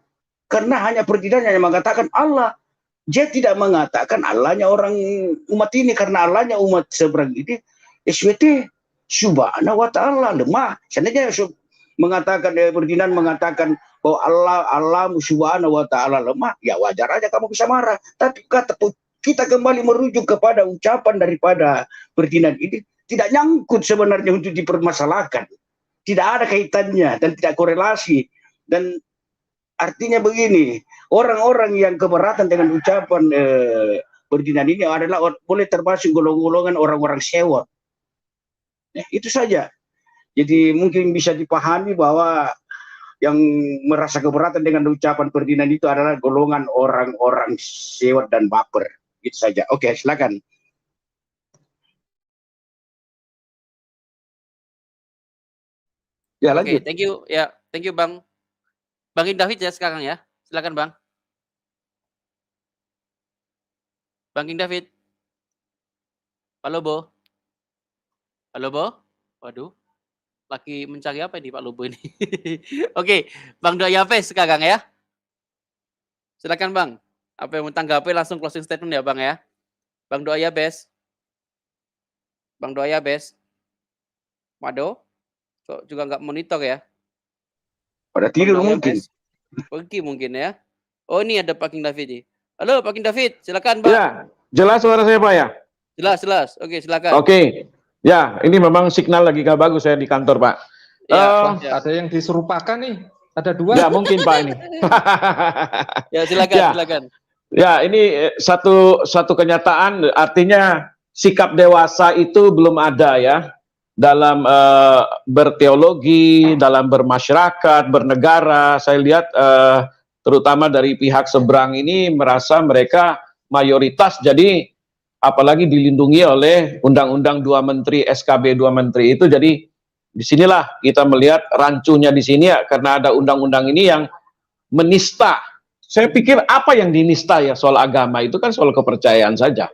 Speaker 10: karena hanya Ferdinand yang mengatakan Allah. Dia tidak mengatakan Allahnya orang umat ini, karena Allahnya umat seberang ini SWT Subhanahu wa Ta'ala lemah. Seandainya mengatakan Ferdinand mengatakan bahwa Allah Subhanahu wa Ta'ala lemah, ya wajar aja kamu bisa marah. Tapi kita kembali merujuk kepada ucapan daripada Ferdinand ini, tidak nyangkut sebenarnya untuk dipermasalahkan. Tidak ada kaitannya dan tidak korelasi. Dan artinya begini, orang-orang yang keberatan dengan ucapan Ferdinand ini adalah boleh termasuk golongan orang-orang sewot. Ya, itu saja. Jadi mungkin bisa dipahami bahwa yang merasa keberatan dengan ucapan Ferdinand itu adalah golongan orang-orang sewot dan baper. Itu saja. Oke, silakan.
Speaker 3: Ya,
Speaker 1: Oke,
Speaker 3: lanjut.
Speaker 1: thank you. Ya, thank you Bang. Bang David ya sekarang ya. Silakan Bang. Bang King David. Pak Lobo. Pak Lobo. Waduh. Lagi mencari apa ini Pak Lobo ini? Oke, Bang Doyabes sekarang ya. Silakan Bang. Apa yang mau tanggapi langsung closing statement ya Bang ya. Bang Doyabes. Bang Doyabes. Waduh. Kok juga nggak monitor ya?
Speaker 3: Pada tidur mungkin.
Speaker 1: Pergi mungkin ya. Oh ini ada Pak King David nih. Halo Pak King David, silakan Pak.
Speaker 3: Ya, jelas suara saya Pak ya?
Speaker 1: Jelas, jelas. Oke, silakan.
Speaker 3: Oke. Ya, ini memang signal lagi gak bagus saya di kantor Pak.
Speaker 4: Ya, ada yang diserupakan nih. Ada 2.
Speaker 3: Ya mungkin Pak ini.
Speaker 1: Ya silakan,
Speaker 3: Ya.
Speaker 1: silakan.
Speaker 3: Ya, ini satu kenyataan, artinya sikap dewasa itu belum ada ya dalam berteologi, dalam bermasyarakat, bernegara. Saya lihat terutama dari pihak seberang ini merasa mereka mayoritas, jadi apalagi dilindungi oleh Undang-Undang 2 Menteri, SKB 2 Menteri itu. Jadi disinilah kita melihat rancunya di sini ya, karena ada undang-undang ini yang menista. Saya pikir apa yang dinista ya soal agama itu kan soal kepercayaan saja.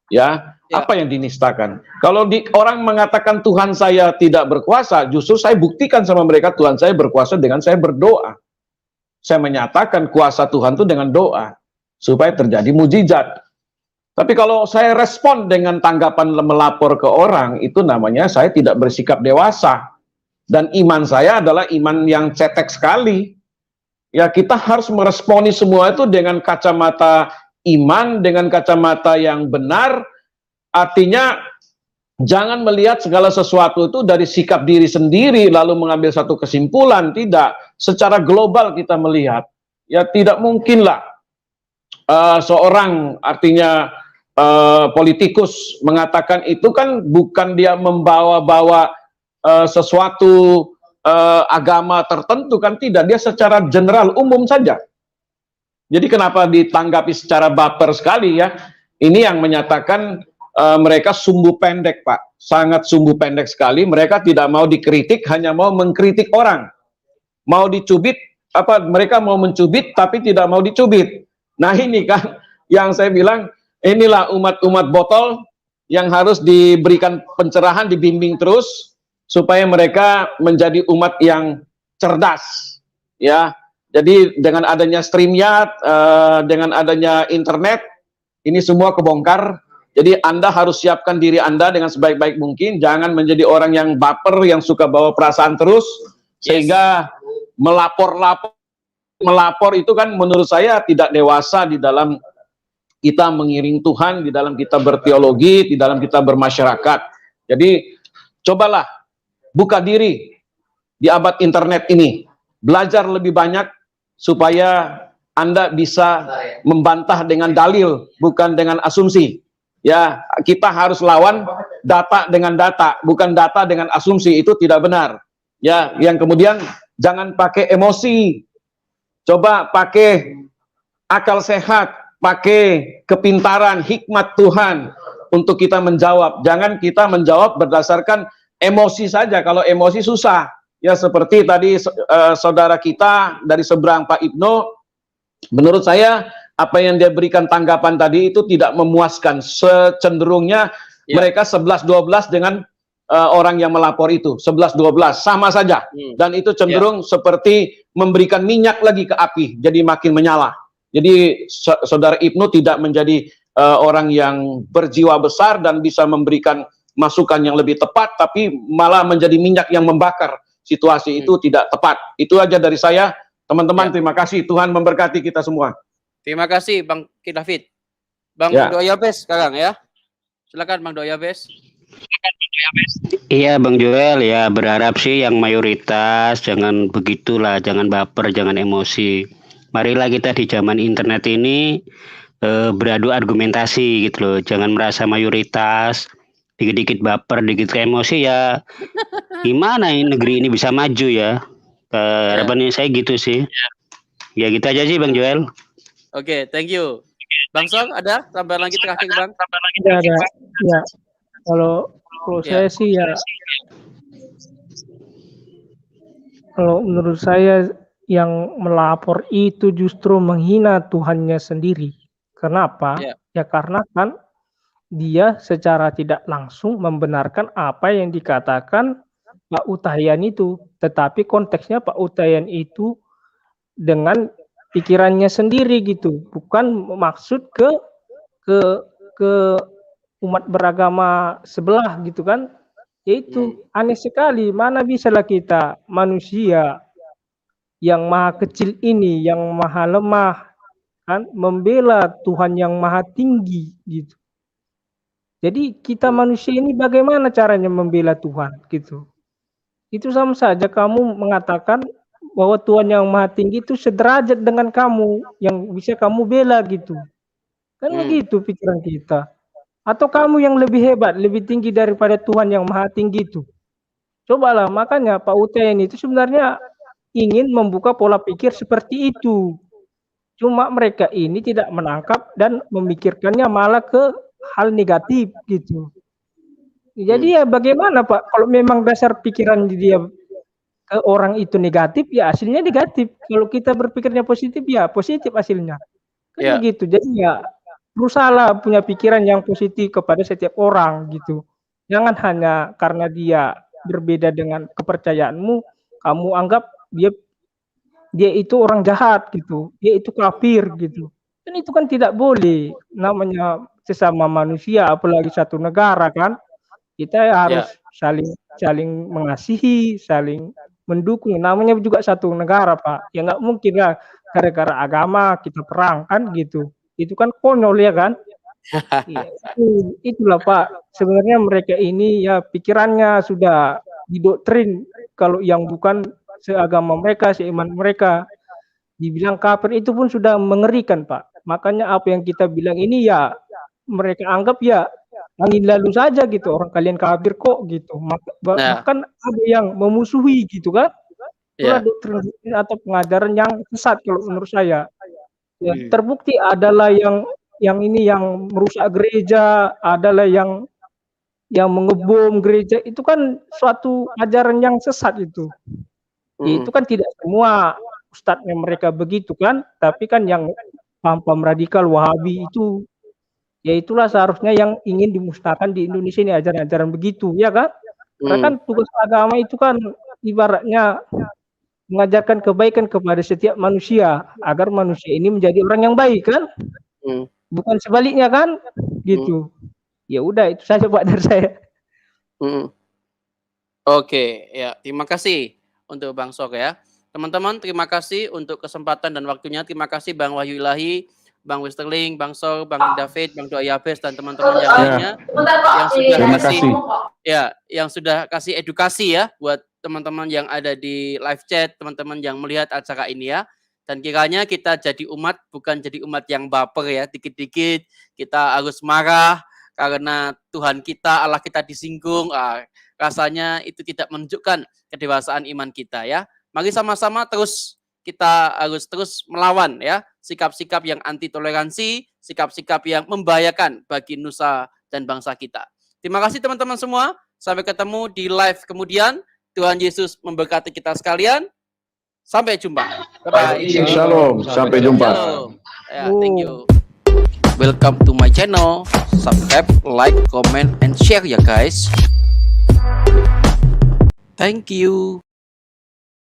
Speaker 3: Ya, apa yang dinistakan? Kalau orang mengatakan Tuhan saya tidak berkuasa, justru saya buktikan sama mereka Tuhan saya berkuasa dengan saya berdoa. Saya menyatakan kuasa Tuhan itu dengan doa supaya terjadi mujizat. Tapi kalau saya respon dengan tanggapan melapor ke orang, itu namanya saya tidak bersikap dewasa. Dan iman saya adalah iman yang cetek sekali. Ya, kita harus meresponi semua itu dengan kacamata iman, dengan kacamata yang benar. Artinya jangan melihat segala sesuatu itu dari sikap diri sendiri lalu mengambil satu kesimpulan. Tidak, secara global kita melihat. Ya tidak mungkinlah seorang artinya politikus mengatakan itu kan bukan dia membawa-bawa sesuatu agama tertentu, kan tidak, dia secara general umum saja. Jadi kenapa ditanggapi secara baper sekali ya? Ini yang menyatakan mereka sumbu pendek Pak, sangat sumbu pendek sekali. Mereka tidak mau dikritik, hanya mau mengkritik orang. Mau dicubit, mereka mau mencubit tapi tidak mau dicubit. Nah ini kan yang saya bilang, inilah umat-umat botol yang harus diberikan pencerahan, dibimbing terus supaya mereka menjadi umat yang cerdas, ya. Jadi dengan adanya StreamYard, dengan adanya internet, ini semua kebongkar. Jadi Anda harus siapkan diri Anda dengan sebaik-baik mungkin. Jangan menjadi orang yang baper, yang suka bawa perasaan terus, sehingga melapor itu kan menurut saya tidak dewasa di dalam kita mengiring Tuhan, di dalam kita berteologi, di dalam kita bermasyarakat. Jadi cobalah buka diri di abad internet ini, belajar lebih banyak supaya Anda bisa membantah dengan dalil, bukan dengan asumsi. Ya, kita harus lawan data dengan data, bukan data dengan asumsi, itu tidak benar. Ya, yang kemudian jangan pakai emosi. Coba pakai akal sehat, pakai kepintaran, hikmat Tuhan untuk kita menjawab. Jangan kita menjawab berdasarkan emosi saja. Kalau emosi susah. Ya seperti tadi saudara kita dari seberang Pak Ibnu, menurut saya apa yang dia berikan tanggapan tadi itu tidak memuaskan. Secenderungnya mereka 11-12 dengan orang yang melapor itu. 11-12 sama saja. Dan itu cenderung seperti memberikan minyak lagi ke api, jadi makin menyala. Jadi saudara Ibnu tidak menjadi orang yang berjiwa besar dan bisa memberikan masukan yang lebih tepat, tapi malah menjadi minyak yang membakar. Situasi itu tidak tepat. Itu aja dari saya, teman-teman. Terima kasih, Tuhan memberkati kita semua.
Speaker 1: Terima kasih Bang King David. Bang Doyabes sekarang ya. Silakan Bang Doyabes.
Speaker 13: Iya Bang Joel, ya berharap sih yang mayoritas jangan begitulah, jangan baper, jangan emosi. Marilah kita di zaman internet ini beradu argumentasi gitu loh. Jangan merasa mayoritas, dikit-dikit baper, dikit emosi ya. Gimana ini negeri ini bisa maju ya? Harapannya saya gitu sih. Ya gitu aja sih Bang Joel.
Speaker 1: Oke, thank you. Bang Song ada tambahan lagi terakhir Bang?
Speaker 12: Ada. Ya. Kalau saya sih ya Kalau menurut saya yang melapor itu justru menghina Tuhannya sendiri. Kenapa?
Speaker 1: Ya.
Speaker 12: Ya karena kan dia secara tidak langsung membenarkan apa yang dikatakan Pak Utahian itu. Tetapi konteksnya Pak Utahian itu dengan pikirannya sendiri gitu. Bukan maksud ke umat beragama sebelah gitu kan. Yaitu aneh sekali, mana bisalah kita manusia yang maha kecil ini, yang maha lemah, kan membela Tuhan yang maha tinggi gitu. Jadi kita manusia ini bagaimana caranya membela Tuhan gitu. Itu sama saja kamu mengatakan bahwa Tuhan yang maha tinggi itu sederajat dengan kamu yang bisa kamu bela gitu. Kan begitu pikiran kita. Atau kamu yang lebih hebat, lebih tinggi daripada Tuhan yang maha tinggi itu. Cobalah, makanya Pak Utahian itu sebenarnya ingin membuka pola pikir seperti itu. Cuma mereka ini tidak menangkap dan memikirkannya malah ke hal negatif gitu. Jadi ya bagaimana Pak, kalau memang dasar pikiran dia ke orang itu negatif, ya hasilnya negatif. Kalau kita berpikirnya positif, ya positif hasilnya. Kan begitu. Jadi ya berusahalah punya pikiran yang positif kepada setiap orang gitu. Jangan hanya karena dia berbeda dengan kepercayaanmu, kamu anggap dia itu orang jahat gitu, dia itu kafir gitu. Dan itu kan tidak boleh, namanya sesama manusia, apalagi satu negara kan. Kita harus saling mengasihi, saling mendukung. Namanya juga satu negara Pak. Ya nggak mungkin ya gara-gara agama kita perang kan gitu. Itu kan konyol ya kan. Ya, itulah Pak. Sebenarnya mereka ini ya pikirannya sudah didoktrin. Kalau yang bukan seagama mereka, seiman mereka, dibilang kafir itu pun sudah mengerikan Pak. Makanya apa yang kita bilang ini ya mereka anggap ya angin lalu saja gitu, orang kalian kafir kok gitu. Bahkan ada yang memusuhi gitu kan. Itulah doktrin atau pengajaran yang sesat kalau menurut saya. Ya, terbukti adalah yang ini yang merusak gereja, adalah yang mengebom gereja, itu kan suatu ajaran yang sesat itu. Ya, itu kan tidak semua ustadznya mereka begitu kan, tapi kan yang paham-paham radikal Wahabi itu, ya itulah seharusnya yang ingin dimusnahkan di Indonesia ini ajaran-ajaran begitu, ya kan? Karena kan tugas agama itu kan ibaratnya mengajarkan kebaikan kepada setiap manusia agar manusia ini menjadi orang yang baik kan, bukan sebaliknya kan, gitu. Ya udah itu saja Pak dari saya.
Speaker 1: Oke, ya terima kasih untuk Bang Sok ya. Teman-teman terima kasih untuk kesempatan dan waktunya. Terima kasih Bang Wahyu Ilahi, Bang Westerling, Bang Sok, Bang David, Bang Doa Yabes dan teman-teman yang lainnya yang sudah yang sudah kasih edukasi ya buat teman-teman yang ada di live chat, teman-teman yang melihat acara ini ya. Dan kiranya kita jadi umat, bukan jadi umat yang baper ya. Dikit-dikit kita harus marah karena Tuhan kita, Allah kita disinggung. Rasanya itu tidak menunjukkan kedewasaan iman kita ya. Mari sama-sama kita harus terus melawan ya. Sikap-sikap yang anti toleransi, sikap-sikap yang membahayakan bagi nusa dan bangsa kita. Terima kasih teman-teman semua. Sampai ketemu di live kemudian. Tuhan Yesus memberkati kita sekalian. Sampai jumpa. Bye-bye.
Speaker 3: Shalom. Sampai jumpa.
Speaker 1: Shalom. Yeah, thank you. Welcome to my channel. Subscribe, like, comment, and share ya guys. Thank you.